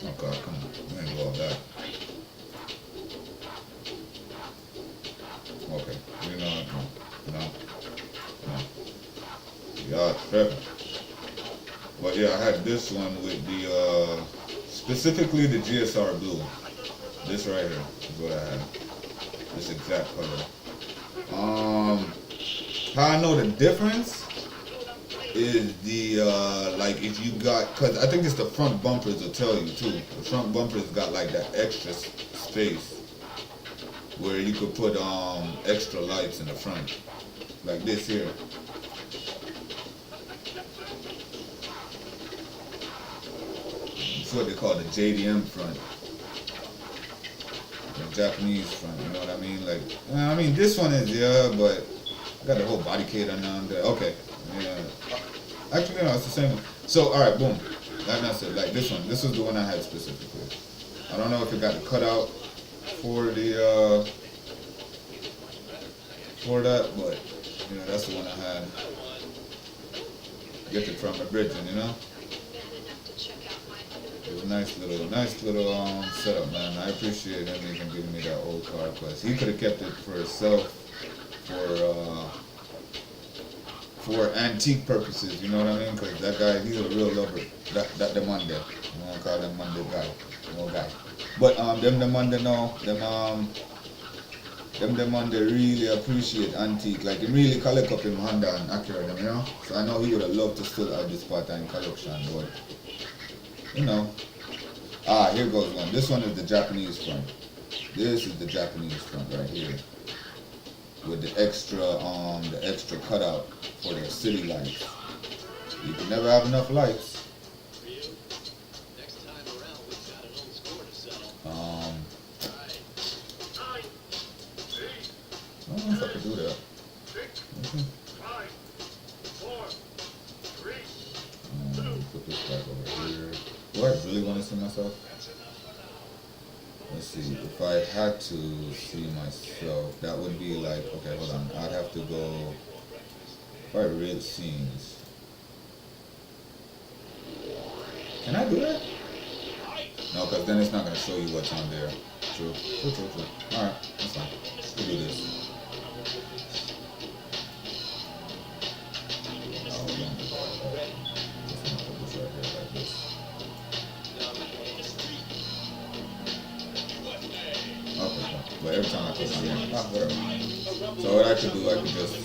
Oh God, come on. We ain't do all that. Okay. You know what? No. Yeah, perfect. But yeah, I had this one with the, specifically the GSR blue. This right here is what I had. This exact color. How I know the difference is the, like if you got, cause I think it's the front bumpers will tell you too. The front bumpers got like that extra space where you could put, extra lights in the front. Like this here. It's what they call the JDM front. The Japanese front, you know what I mean? Like, I mean, this one is, yeah, but I got the whole body kit on there. Okay, yeah. Actually, no, it's the same one. So, alright, boom. That's it. Like this one. This was the one I had specifically. I don't know if it got the cutout for the, for that, but, you know, that's the one I had. Get it from the bridging, you know? It was a nice little setup, man. I appreciate him even giving me that old car, because he could have kept it for himself for antique purposes, you know what I mean? Because that guy, he's a real lover. That the Monday. I want to call them Monday guy. No guy. But them the Monday know, them the Monday really appreciate antique. Like, he really collect up him Honda and Acura, them, you know? So I know he would have loved to still have this part-time collection, but you know. Here goes one. This one is the Japanese front. This is the Japanese front right here, with the extra cutout for their city lights. You can never have enough lights. I don't know if I could do that. Put this back over here. Do I really want to see myself? Let's see. If I had to see myself, that would be like, okay, hold on. I'd have to go probably real scenes. Can I do that? No, because then it's not going to show you what's on there. True. Alright, that's fine. We'll do this. But every time I put my name, whatever. So what I could do, I could just do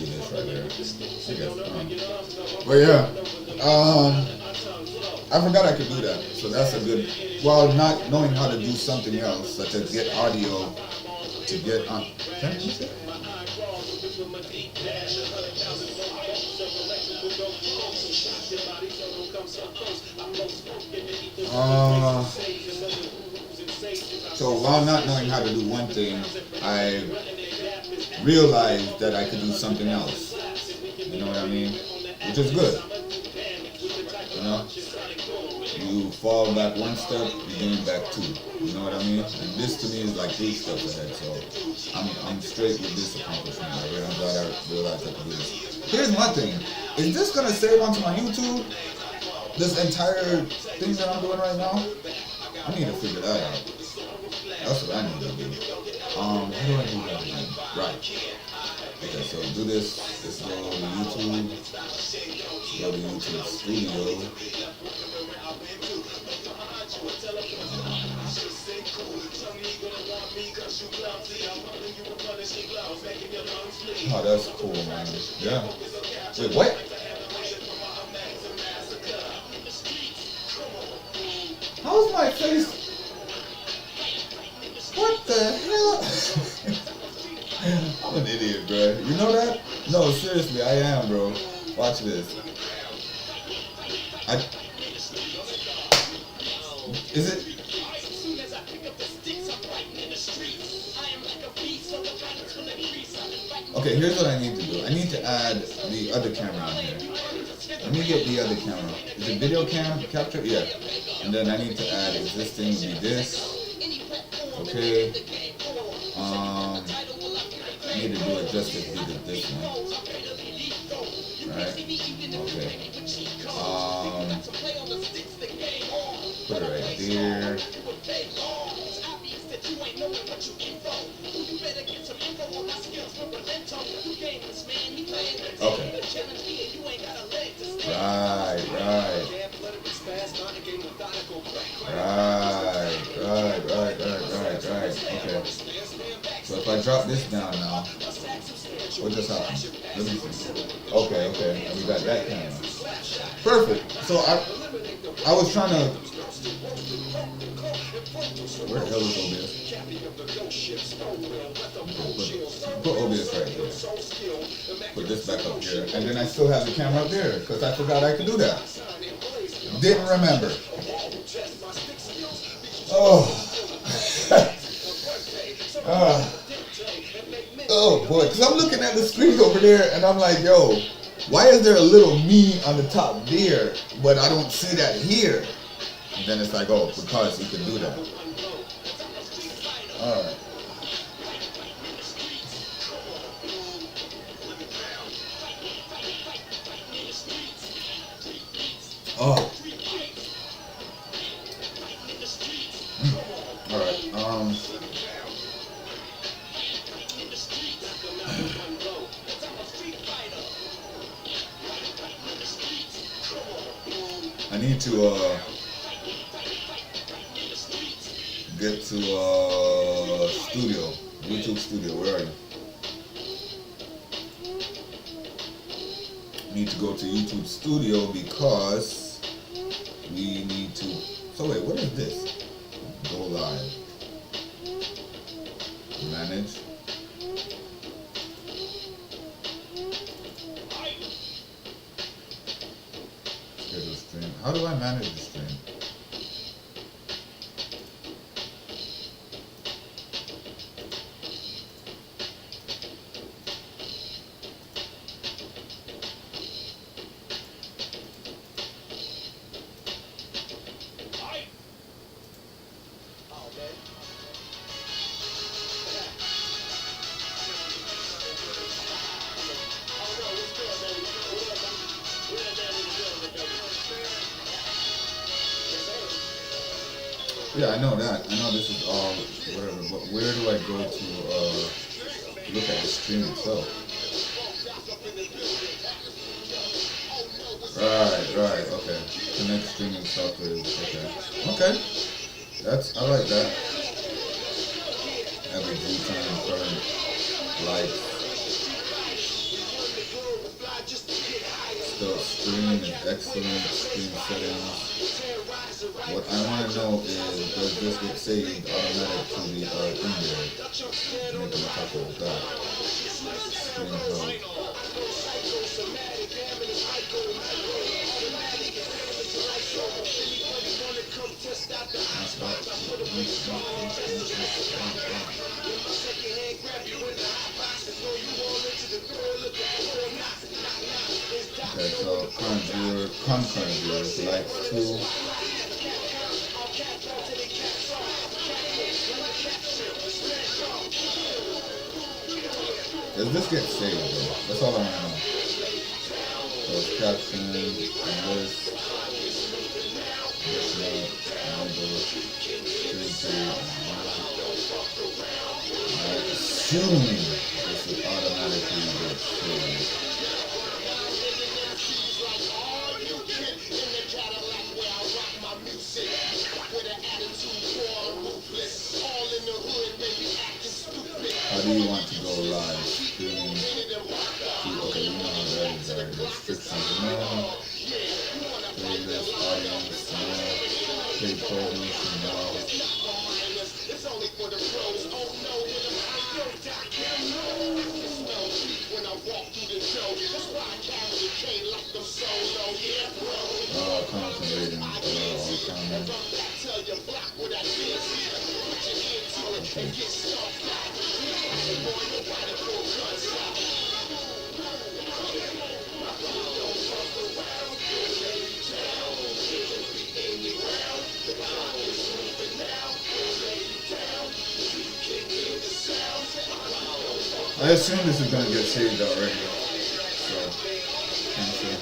this right there. I guess. But yeah, I forgot I could do that. So that's a good. Well, not knowing how to do something else, such as get audio to get on. So while not knowing how to do one thing, I realized that I could do something else. You know what I mean? Which is good. You know? You fall back one step, you gain back two. You know what I mean? And this to me is like 3 steps ahead. So I'm straight with this accomplishment. I'm glad I realized I could do this. Here's my thing. Is this gonna save onto my YouTube? This entire thing that I'm doing right now? I need to figure that out. That's what I need to do. How do I do that again? Right. Okay, so do this. Let's go to YouTube. Go to YouTube Studio. Oh, that's cool, man. Yeah. Wait, what? How's my face? What the hell? I'm an idiot, bro. You know that? No, seriously, I am, bro. Watch this. Is it? Okay, here's what I need to do. I need to add the other camera on here. Let me get the other camera. Is it video capture? Yeah. And then I need to add existing would be this. Okay. I need to do it just as we did this one. Right? Okay. Put it right there. Okay. Right. Okay. So if I drop this down now, what just happened? Let me see. Okay. We got that camera. Perfect. So I was trying to. Where the hell is OBS? Put OBS right there. Put this back up here. And then I still have the camera up there because I forgot I could do that. Didn't remember. Oh boy, because I'm looking at the screen over there and I'm like, yo, why is there a little me on the top there, but I don't see that here? And then it's like, oh, because you can do that. Alright. Oh. Alright, I need to get to studio, YouTube Studio. Where are you? I need to go to YouTube Studio because we need to. So wait, what is this? Go live. Manage. Schedule stream. How do I manage the stream? Yeah, I know that. I know this is all whatever, but where do I go to look at the stream itself? Right, okay. Connect streaming software. Okay. Okay. I like that. Every view time, current, likes. The stream is excellent. Stream settings. What I want to know is, does this get saved automatic to the in there? Make them a couple of that. Stream help. Okay, so concurrent viewers, likes 2. Does this get saved though? That's all I want to know. So it's caption, and this note, number, assuming this is automatically get saved. How do you want to go live? Streaming. Okay, you know how that is. Restrictions, no. Playlist, audience, no. Paid promotion, no. Content rating, all comments. Okay. I assume this is gonna get saved already, so cancel.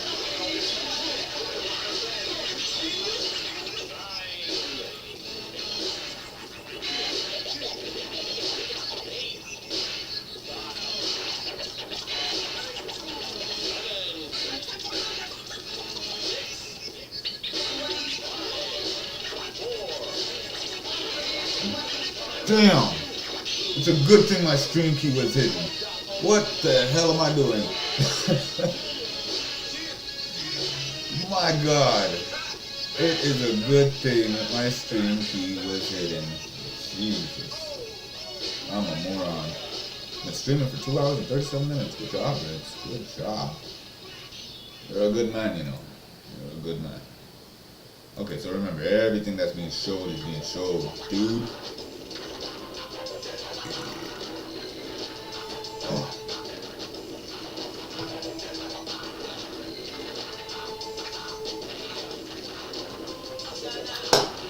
Damn! It's a good thing my stream key was hidden. What the hell am I doing? My God. It is a good thing that my stream key was hidden. Jesus. I'm a moron. Been streaming for 2 hours and 37 minutes. Good job, Rich. Good job. You're a good man, you know. You're a good man. Okay, so remember, everything that's being showed is being showed, dude.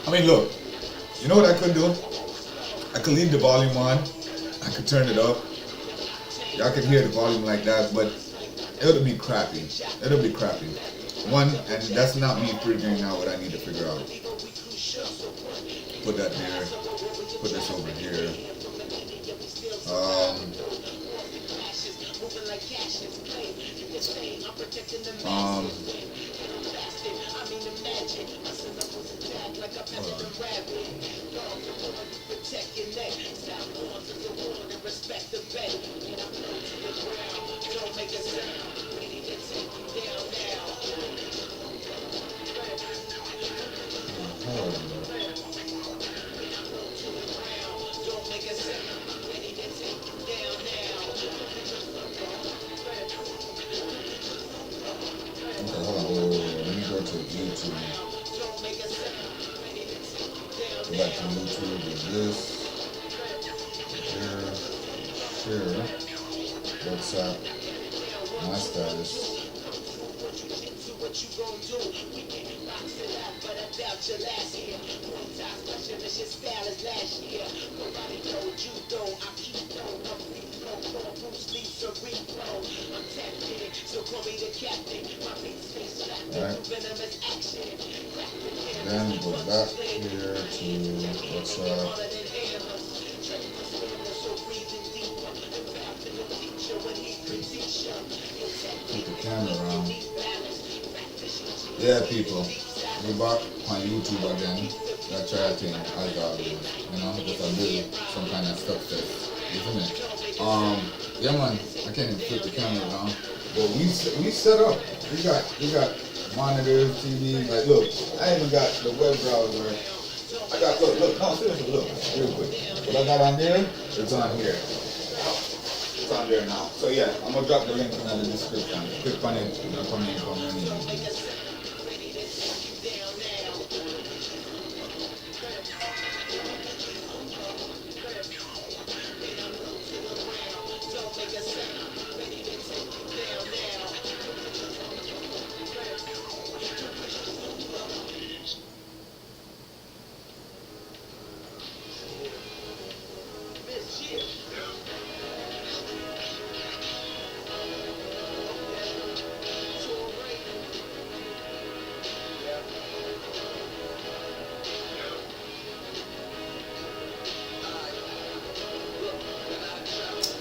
I mean, look, you know what I could do? I could leave the volume on. I could turn it up. Y'all can hear the volume like that, but it'll be crappy. It'll be crappy. One, and that's not me figuring out what I need to figure out. Put that there. Put this over here. WhatsApp, my status. What you gon' do? We can box it up, but I doubt your last year. One time specialist, your style is last year. Nobody told you though. I keep going up, Bruce Lee, Cerebro. I'm tapped in, so call me the captain. My beats face slapped into venomous action. Then go back here to WhatsApp. Put the camera around. Yeah, people, we're back on YouTube again. That try to think as always, you know, because I do some kind of stuff there. You feel me? Yeah, man, I can't even flip the camera down. But we set up. We got monitors, TV. Like, look, I even got the web browser. I got look. No, seriously, look, real quick. What I got on there, it's on here. It's on there now. So yeah, I'm gonna drop the link in the description. Click on it, and come in.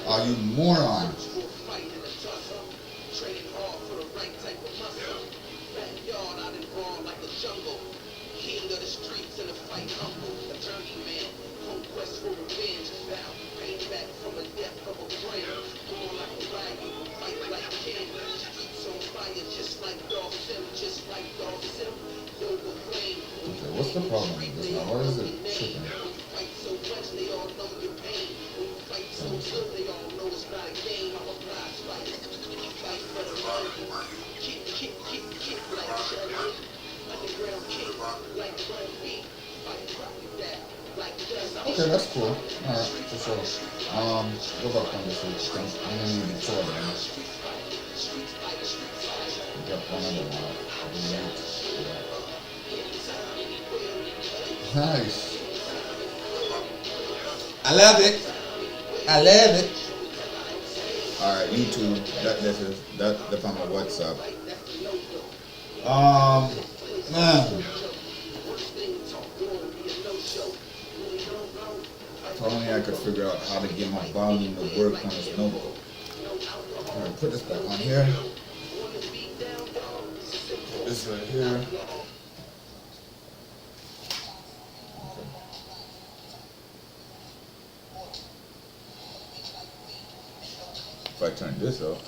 Are you moron? Okay, what's the problem with this now? Why is it tripping? Okay, that's cool. Alright, for sure. Go back on this week. I'm gonna need the tour then. Got one other one. Nice. I love it. Alright, YouTube. That's on my WhatsApp. Man. If only I could figure out how to get my volume to work on this notebook. Alright, put this back on here. Put this right here. Okay. If I turn this up.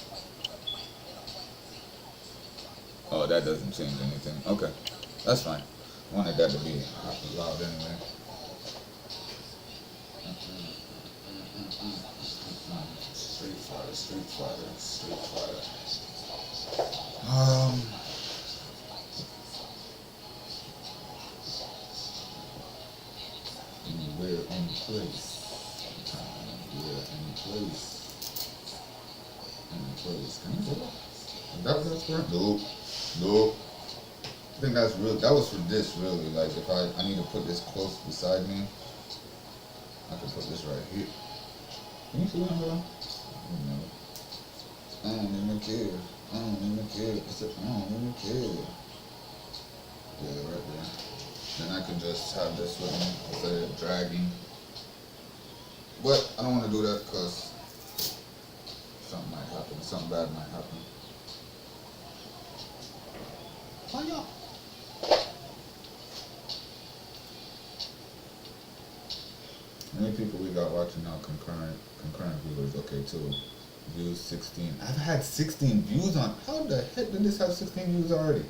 Oh, that doesn't change anything. Okay, that's fine. I wanted that to be loud anyway. Street Fighter. We're in place. Can you do that? That's correct? Nope. I think that's real. That was for this really. Like if I need to put this close beside me, I can put this right here. Can you see what I'm doing? I don't even care. I don't even care. Yeah, right there. Then I can just have this with me instead of dragging. But I don't want to do that because something might happen. Something bad might happen. Fire! Many people we got watching now, concurrent viewers, okay, too. Views 16. I've had 16 views on. How the heck did this have 16 views already?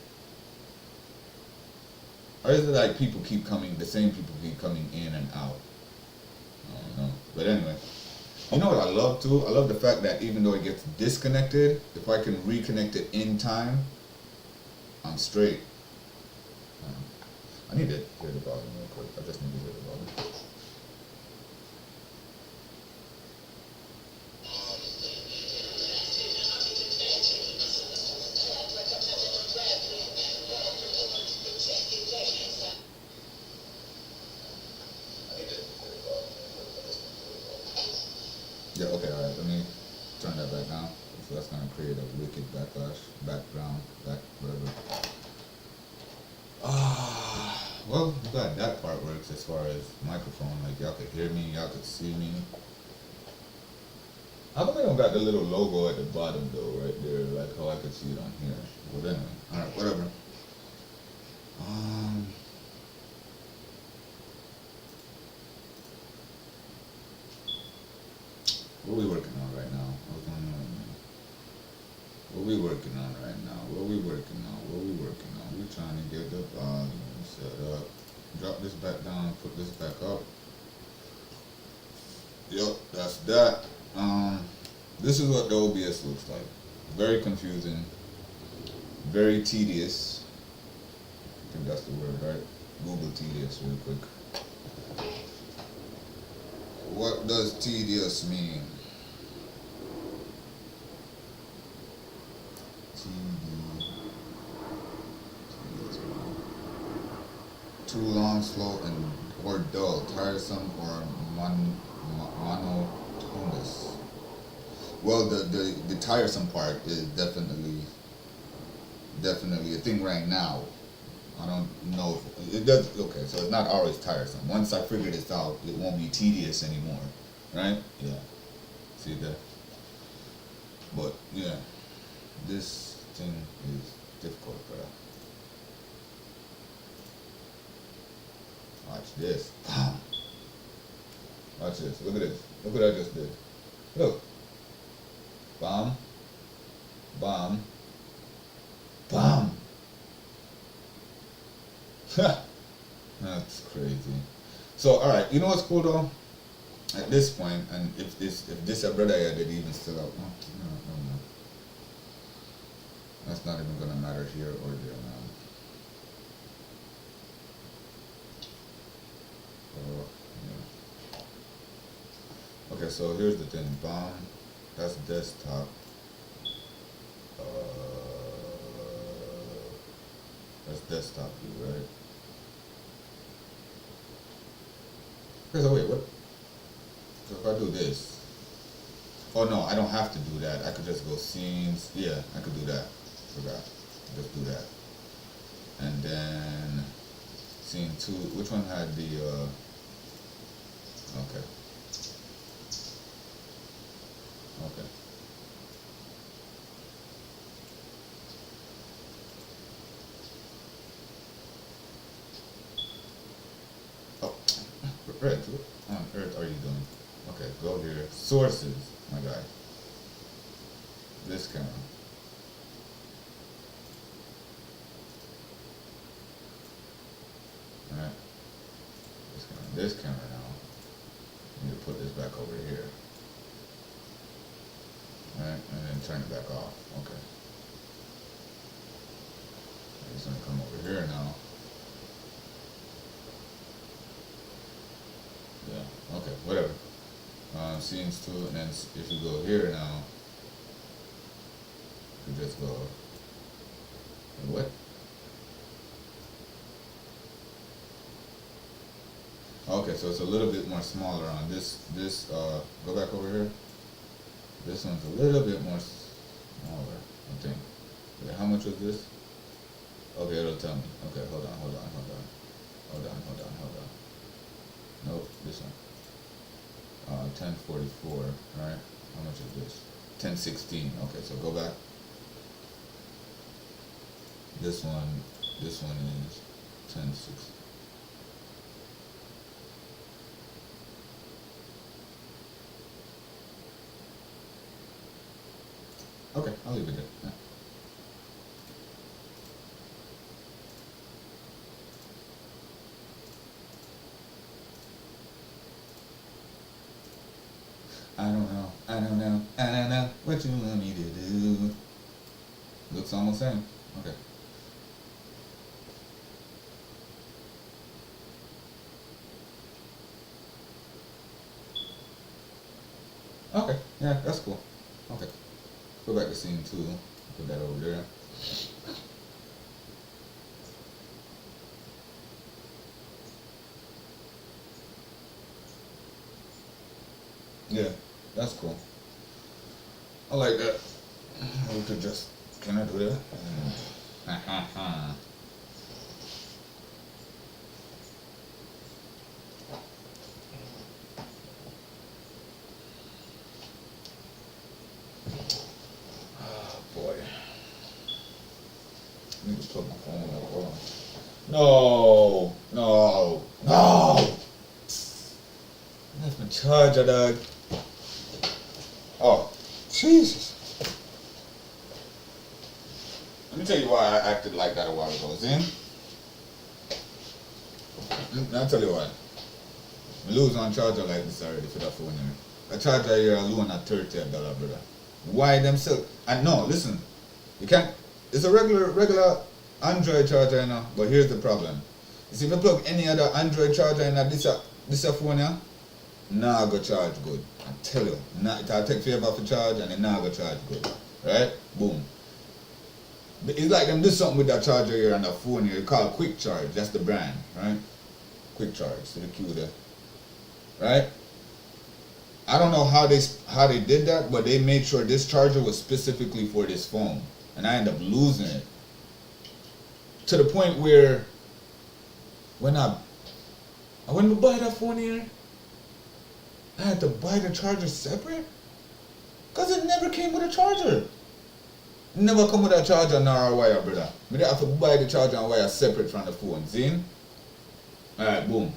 Or is it like people keep coming, the same people keep coming in and out? I don't know. But anyway, you know what I love too? I love the fact that even though it gets disconnected, if I can reconnect it in time, I'm straight. I need to hear the volume real quick. I just need to hear the volume. Yeah, okay, alright, let me turn that back down. So that's gonna create a wicked backlash, background, whatever. Well, I'm glad that part works as far as microphone, like y'all could hear me, y'all could see me. How come they don't got the little logo at the bottom though, right there, like how I could see it on here? But anyway, alright, whatever. Um, what we working on right now? What's going on right now? What we working on right now? What we working on? What we working on? We trying to get the volume set up. Drop this back down, put this back up. Yep, that's that. This is what the OBS looks like. Very confusing, very tedious. I think that's the word, right? Google tedious real quick. What does tedious mean? Too long, slow, and or dull, tiresome, or monotonous. Well, the tiresome part is definitely a thing right now. I don't know if it does. Okay, so it's not always tiresome. Once I figure this out, it won't be tedious anymore, right? Yeah. See that? But yeah, this thing is difficult, bro. Watch this. Watch this. Look at this. Look what I just did. Look. Bomb. Bomb. Bomb. That's crazy. So, all right. You know what's cool though? At this point, and if this a brother here did even still up, no. That's not even gonna matter here or there now. Yeah. Okay, so here's the thing. Bomb. That's desktop. That's desktop view, right? Okay, so wait, what? So if I do this, oh no, I don't have to do that. I could just go scenes. Yeah, I could do that. Forgot. Just do that. And then scene 2. Which one had the? Okay. Okay. Oh, Red, what on earth are you doing? Okay, go here. Sources, my guy. This camera. Alright. This camera now. I need to put this back over here. Alright, and then turn it back off. Okay. It's gonna come over here now. Yeah, okay, whatever. Scenes 2, and then if you go here now, you just go, what? Okay, so it's a little bit more smaller on this, go back over here. This one's a little bit more smaller, I think. Wait, how much was this? Okay, it'll tell me. Okay, hold on. Nope, this one. 1044, right? How much is this? 1016. Okay, so go back. This one is 1016. Okay, I'll leave it there. Yeah. I don't know what you want me to do. Looks almost same. Okay. Okay, yeah, that's cool. Okay. Go back to scene 2. Put that over there. Yeah. That's cool. I like that. We could just, can I do that? Oh boy. I need to plug my phone up. Hold on. No, no, no! That's my charger, dog. Oh, Jesus. Let me tell you why I acted like that a while ago. See? I'll tell you why. I lose on charger like this already for that phone here. A charger here alone at $30, brother. Why them sell? And no, listen. You can't. It's a regular Android charger, you know. But here's the problem. You see, if you plug any other Android charger in this phone here, nah go charge good. I tell you, nah, it'll take forever for charge and it nah go charge good. Right? Boom. But it's like them do something with that charger here on the phone here. It's called Quick Charge. That's the brand, right? Quick Charge. See the Q there. Right? I don't know how they did that, but they made sure this charger was specifically for this phone. And I ended up losing it. To the point where when I went to buy that phone here, I had to buy the charger separate? Because it never came with a charger. It never come with a charger nor a wire, brother. I have to buy the charger and wire separate from the phone. See? Alright, boom.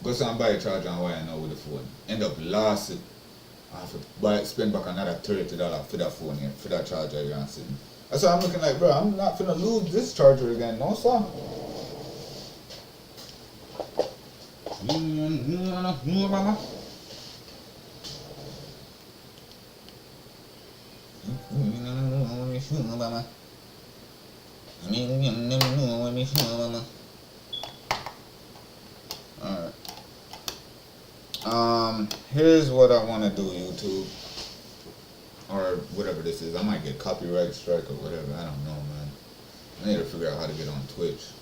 Go and buy a charger and wire now with the phone. End up lost it. I have to spend back another $30 for that phone here, for that charger here and sitting. That's why I'm looking like, bro, I'm not finna lose this charger again, no sir. Alright. Here's what I wanna do, YouTube. Or whatever this is. I might get copyright strike or whatever. I don't know, man. I need to figure out how to get on Twitch.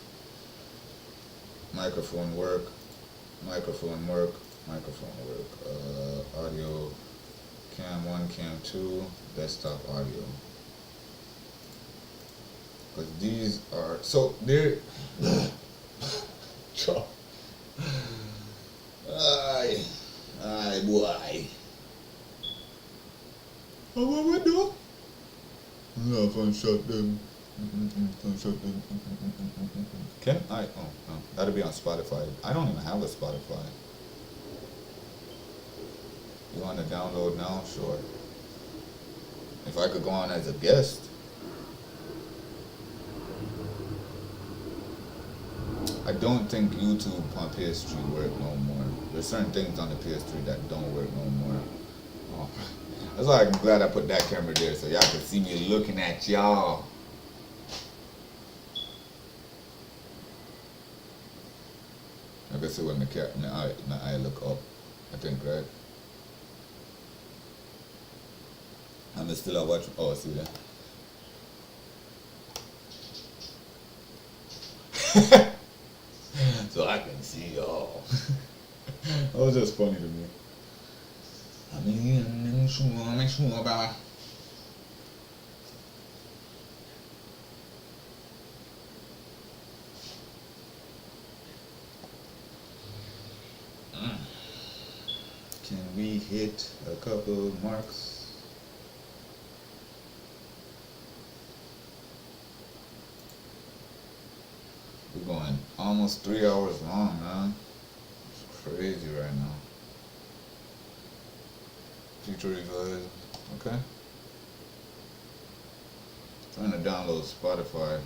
Microphone work. Microphone work. Microphone work. Audio. Cam 1, Cam 2. Desktop audio. Because these are... So, they're... Aye, boy. What we do? No, fun shot them. Fun shot them. Can I? Oh, no. That'll be on Spotify. I don't even have a Spotify. You want to download now? Sure. If I could go on as a guest. I don't think YouTube on PS3 work no more. There's certain things on the PS3 that don't work no more. Oh. That's why I'm glad I put that camera there so y'all can see me looking at y'all. I can see when my eye look up, I think, right? I'm still watching. Oh, see that? So I can see y'all. That was just funny to me. I mean, I'm sure about. Can we hit a couple marks? We're going almost 3 hours long, man. It's crazy right now. Future revise, okay. Trying to download Spotify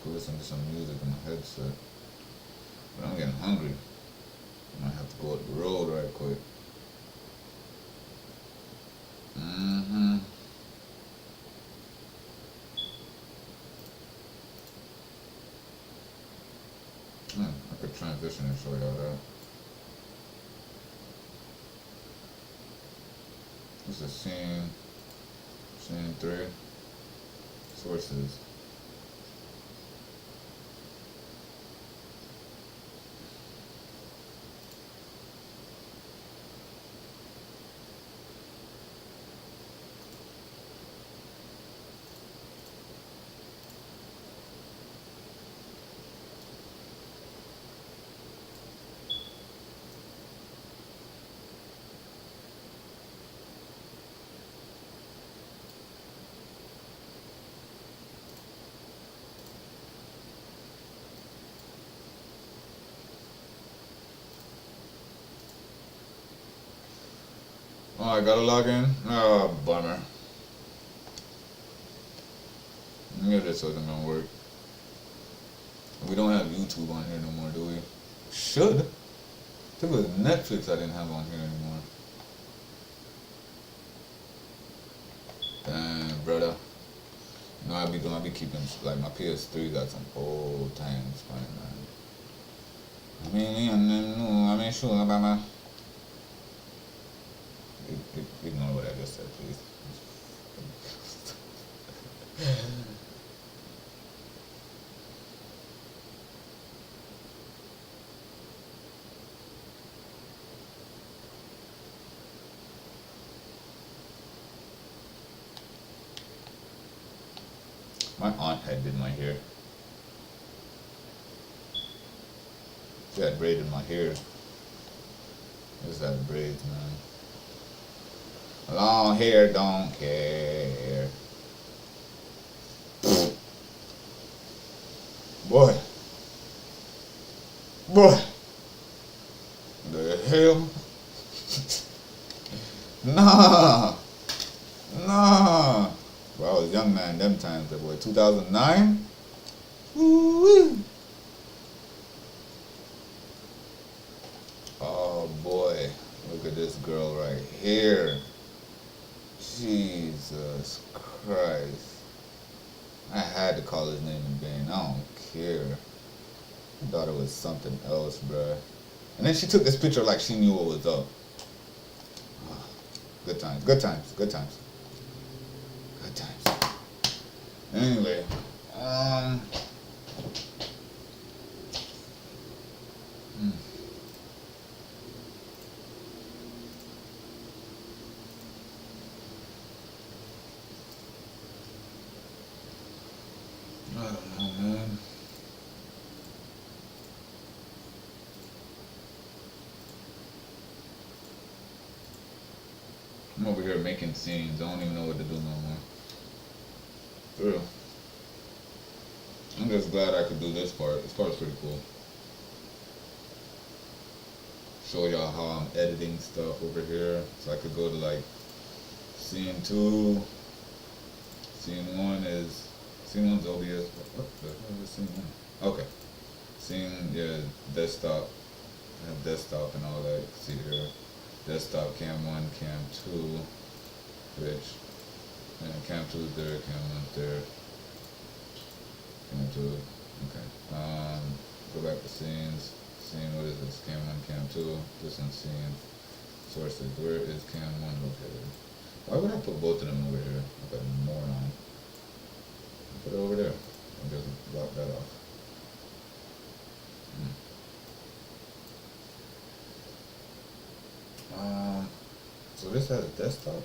to listen to some music on my headset. But I'm getting hungry. I might have to go up the road right quick. I could transition and show y'all that. This is scene 3, sources. Oh, I gotta log in? Oh, bummer. Yeah, this wasn't gonna work. We don't have YouTube on here no more, do we? Should. I think it was Netflix I didn't have on here anymore. Damn, brother. You know, I be keeping, like, my PS3 got some old times, man. I mean, sure, about my... Ignore what I just said, please. My aunt had did my hair. She had braided my hair. Just had braids, man. Long hair, don't care. Boy. Boy. The hell? Nah. Nah. Well, I was a young man them times, that boy. 2009? Woo-wee. Oh boy. Look at this girl right here. Jesus Christ. I had to call his name in vain. I don't care. I thought it was something else, bruh. And then she took this picture like she knew what was up. Ah, good times, good times, good times. Good times. Anyway, I don't know, man. I'm over here making scenes. I don't even know what to do no more. For real. I'm just glad I could do this part. This part's pretty cool. Show y'all how I'm editing stuff over here. So I could go to like scene 2. Scene 1 is one's OBS. What the hell is scene 1? Okay. Scene, yeah, desktop. I have desktop and all that. See here. Desktop, cam 1, cam 2. Which, and cam 2 is there, cam 1 there. Cam 2, okay. Go back to scenes. Scene, what is this? Cam 1, cam 2. This one's scene. Sources, where is cam 1 located? Why would I put both of them over here? Like a moron. Put it over there. I'll just block that off. So this has a desktop?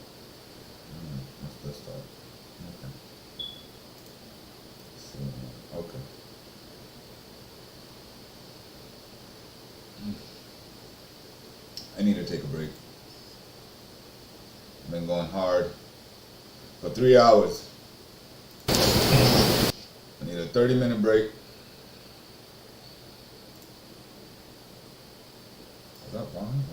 That's desktop. Okay. So, okay. I need to take a break. I've been going hard for 3 hours. I need a 30-minute break. Is that fine?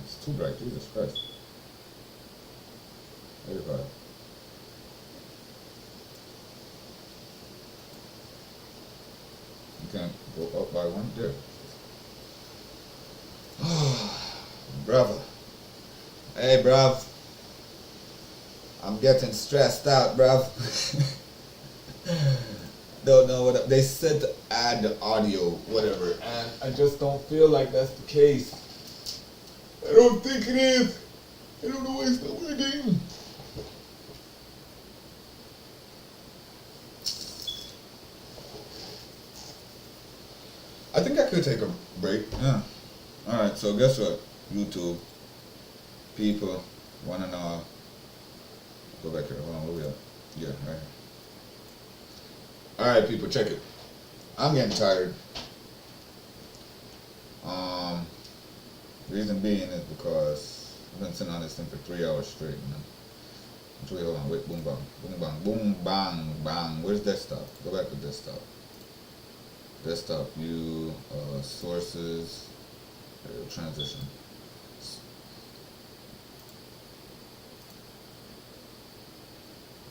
It's too bright, Jesus Christ. 85. You can't go up by one there. Brother. Hey, bruv. I'm getting stressed out, bruv. Don't know what they said to add the audio, whatever, and I just don't feel like that's the case. I don't think it is. I don't know why it's not working. I think I could take a break. Yeah. Alright, so guess what? YouTube people wanna know. Go back here. Hold on, where we at? Yeah, right here. Alright, people, check it. I'm getting tired. Reason being is because I've been sitting on this thing for 3 hours straight, man. Actually, hold on, wait, boom bang, boom bang, boom bang, bang. Where's desktop? Go back to desktop. Desktop view, sources, transition.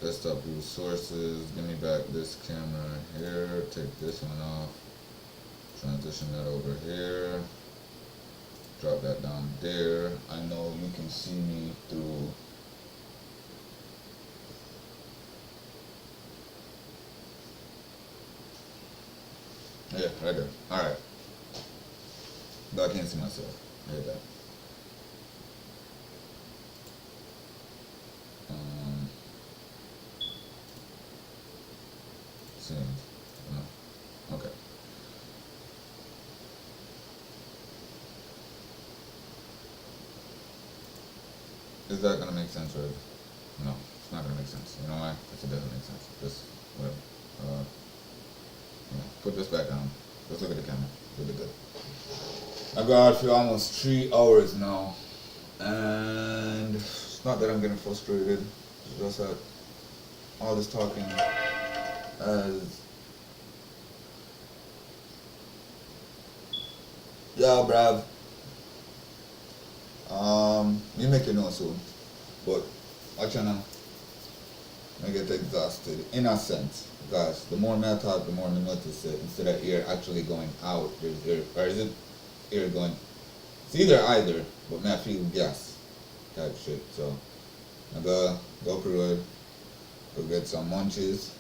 Desktop view sources, give me back this camera here, take this one off, transition that over here, drop that down there. I know you can see me through yeah, right there. Alright. But I can't see myself. I hate that. Seems. No. Okay. Is that gonna make sense, or no? It's not gonna make sense. You know why? Because it doesn't make sense. Just whatever. Yeah, put this back down. Let's look at the camera. Really good. I got out for almost 3 hours now, and it's not that I'm getting frustrated. It's just that all this talking as yeah, bruv. You make it know soon, but I tryna I get exhausted in a sense, because the more I talk, the more I notice it. Instead of air actually going out, there's air, or is it air going? It's either, but I feel gas type shit. So I go up the road, go get some munchies,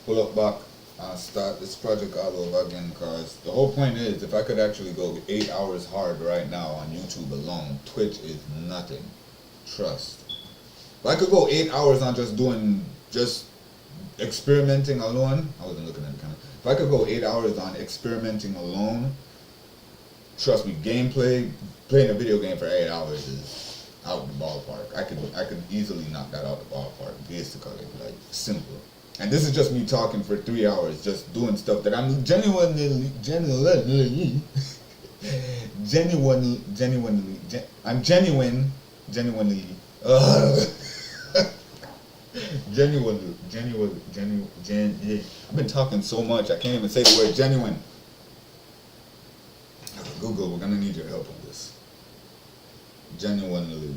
pull up back, and start this project all over again. Because the whole point is, if I could actually go 8 hours hard right now on YouTube alone, Twitch is nothing. Trust. If I could go 8 hours on just experimenting alone, I wasn't looking at the camera. If I could go 8 hours on experimenting alone, trust me, gameplay, playing a video game for 8 hours is out the ballpark. I could easily knock that out the ballpark, basically, like simple. And this is just me talking for 3 hours, just doing stuff that I'm genuinely, I've been talking so much, I can't even say the word genuine. Google, we're gonna need your help on this. Genuinely.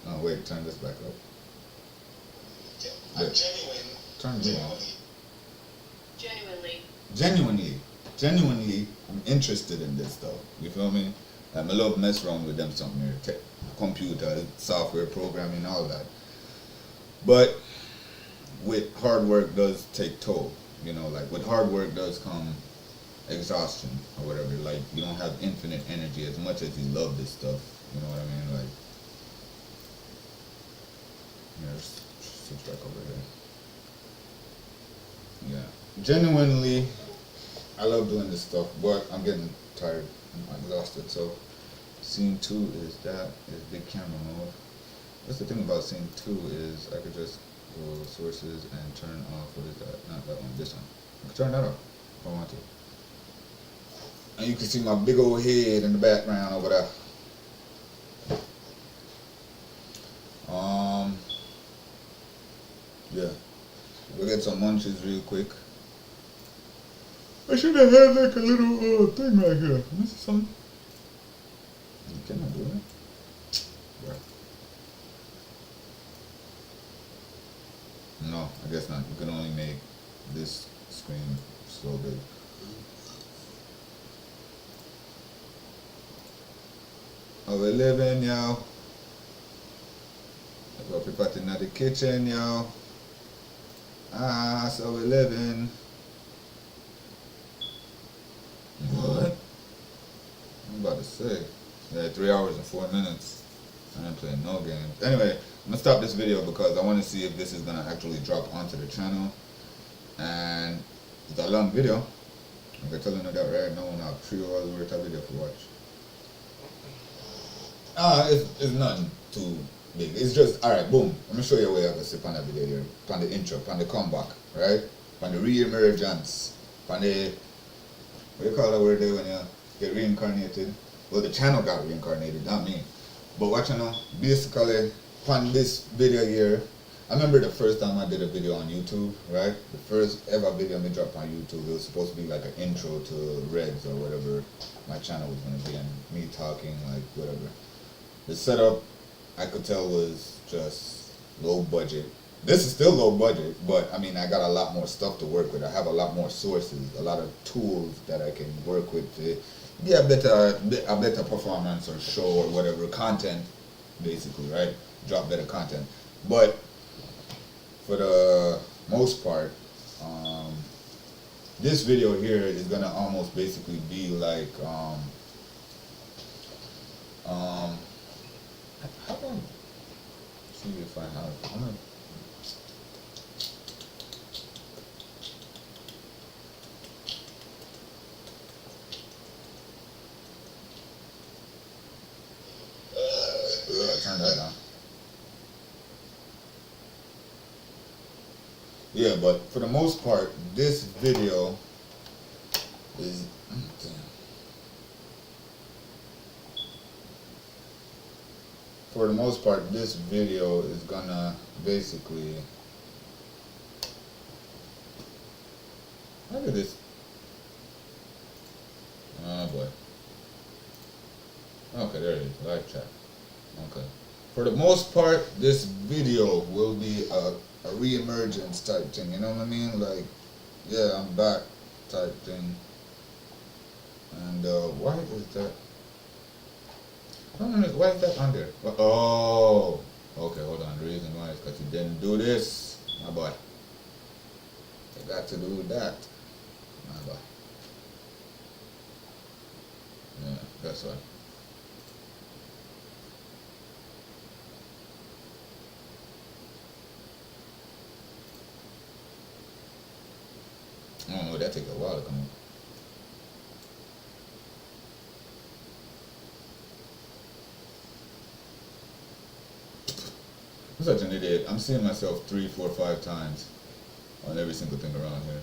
Oh wait, turn this back up. I'm genuine. Turn me on. Genuinely. I'm interested in this though. You feel me? I love mess around with them something here, computer, software programming, all that. But with hard work does take toll. You know, like with hard work does come exhaustion or whatever. Like you don't have infinite energy as much as you love this stuff. You know what I mean? Like, yeah, just switch back over here. Yeah, genuinely, I love doing this stuff, but I'm getting tired. I'm exhausted. So, scene 2 is big camera mode. That's the thing about scene 2 is I could just go sources and turn off, what is that? Not that one, this one. I can turn that off if I want to. And you can see my big old head in the background over there. Yeah. We'll get some munchies real quick. I should have had like a little thing right here. Let me see something. You cannot do it. Yeah. No, I guess not. You can only make this screen so big. How we living, y'all? I got people in the kitchen, y'all. So we living. What? I'm about to say. Yeah, 3 hours and 4 minutes. I ain't playing no games. Anyway, I'm gonna stop this video because I want to see if this is gonna actually drop onto the channel. And it's a long video. I'm telling you that right now. Now 3 hours worth of video to watch. It's nothing too big. It's just alright. Boom. Let me show you where I can sit on that video here. On the intro, on the comeback, right? On the re-emergence, on the what do you call that word there when you get reincarnated? Well, the channel got reincarnated, not me. But what you know, basically, on this video here, I remember the first time I did a video on YouTube, right? The first ever video I dropped on YouTube, it was supposed to be like an intro to Reds or whatever my channel was going to be, and me talking, like, whatever. The setup, I could tell, was just low budget. This is still low budget, but I mean, I got a lot more stuff to work with. I have a lot more sources, a lot of tools that I can work with to get a better performance or show or whatever, content, basically, right? Drop better content. But for the most part, this video here is gonna almost basically be like, how about, see if I have, turn that down. Yeah, but for the most part, this video is, for the most part, this video is gonna basically, look at this. Oh boy. Okay, there it is, live chat. Okay. For the most part, this video will be a re-emergence type thing, you know what I mean? Like, yeah, I'm back type thing. And why is that? I don't know, why is that on there? Oh, okay, hold on. The reason why is because you didn't do this, my boy. You got to do that, my boy. Yeah, that's why. I don't know, that takes a while to come up. I'm such an idiot. I'm seeing myself 3, 4, 5 times on every single thing around here.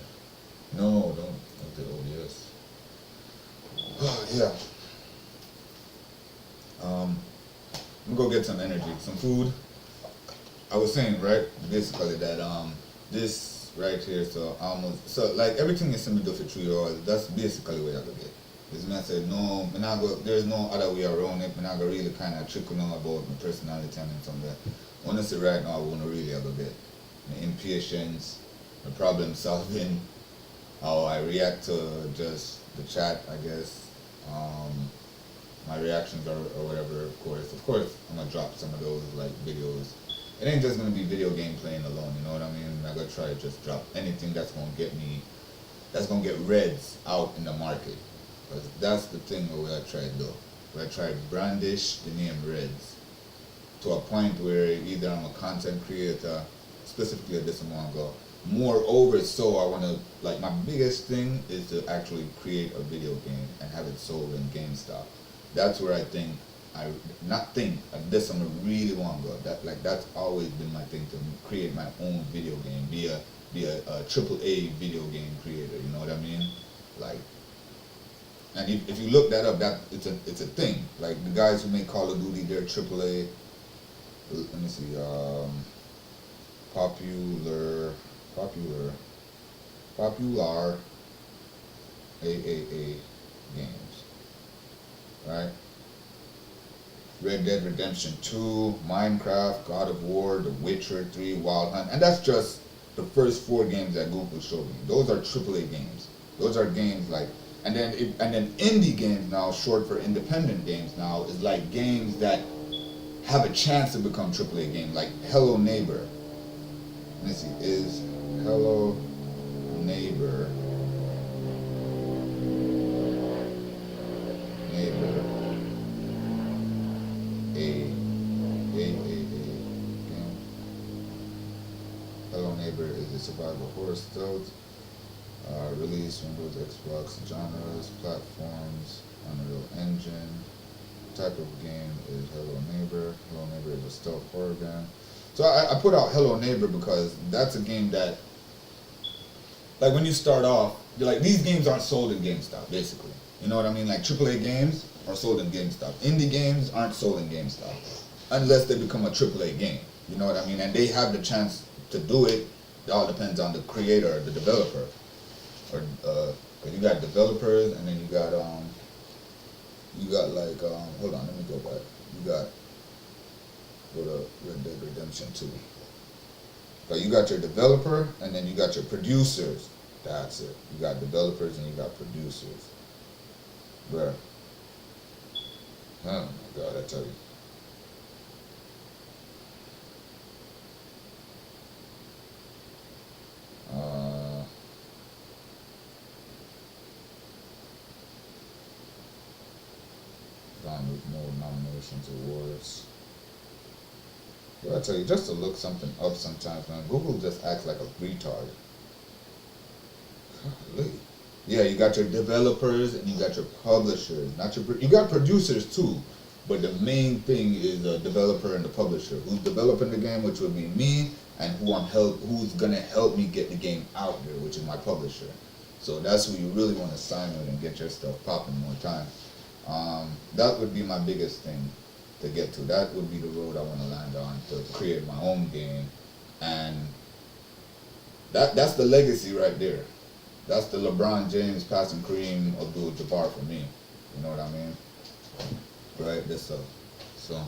No, don't do OBS. Oh, yeah. I'm gonna go get some energy, some food. I was saying, right, basically that this right here, so like everything is similar to 3 hours. That's basically what I look at. This man said, no, there's no other way around it. I'm not gonna really kind of trickle on about my personality and something. Honestly, right now, I want to really have a bit. My impatience, my problem solving, how I react to just the chat, I guess. My reactions or whatever, of course. Of course, I'm gonna drop some of those like videos. It ain't just gonna be video game playing alone, you know what I mean? I'm gonna try to just drop anything that's gonna get Reds out in the market. Because that's the thing what I try to do. I try to brandish the name Reds to a point where either I'm a content creator, specifically at this amount ago. Moreover, so I want to, like, my biggest thing is to actually create a video game and have it sold in GameStop. That's where I think, this I'm really want to go. That's always been my thing, to create my own video game, be a AAA video game creator. You know what I mean? Like, and if you look that up, it's a thing. Like the guys who make Call of Duty, they're AAA. Let me see. Popular AAA games, right? Red Dead Redemption 2, Minecraft, God of War, The Witcher 3, Wild Hunt, and that's just the first 4 games that Google showed me. Those are AAA games. Those are games like, and then indie games now, short for independent games now, is like games that have a chance to become AAA games, like Hello Neighbor. Let me see, is Hello Neighbor game? Hello Neighbor is a survival horror stealth. Release Windows, Xbox, genres, platforms, Unreal Engine. Type of game is Hello Neighbor. Hello Neighbor is a stealth horror game. So I put out Hello Neighbor because that's a game that, like when you start off, you're like, these games aren't sold in GameStop, basically. You know what I mean? Like AAA games, are sold in GameStop. Indie games aren't sold in GameStop unless they become a AAA game. You know what I mean? And they have the chance to do it. It all depends on the creator, the developer. Or you got developers, and then you got like hold on, let me go back. You got go to Red Dead Redemption 2. So you got your developer, and then you got your producers. That's it. You got developers and you got producers. Bruh. Oh my God, I tell you. Gone with more nominations, awards. Yeah, I tell you, just to look something up sometimes, man. Google just acts like a retard. Golly. Yeah, you got your developers and you got your publishers. Not your you got producers too, but the main thing is the developer and the publisher. Who's developing the game, which would be me, and who's gonna help me get the game out there, which is my publisher. So that's who you really want to sign with and get your stuff popping more time. That would be my biggest thing to get to. That would be the road I want to land on to create my own game, and that's the legacy right there. That's the LeBron James passing Kareem Abdul-Jabbar for me. You know what I mean? Right? This stuff. So,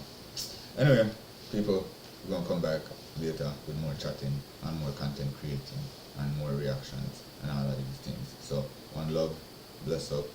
anyway, people, we're gonna come back later with more chatting and more content creating and more reactions and all of these things. So, one love, bless up.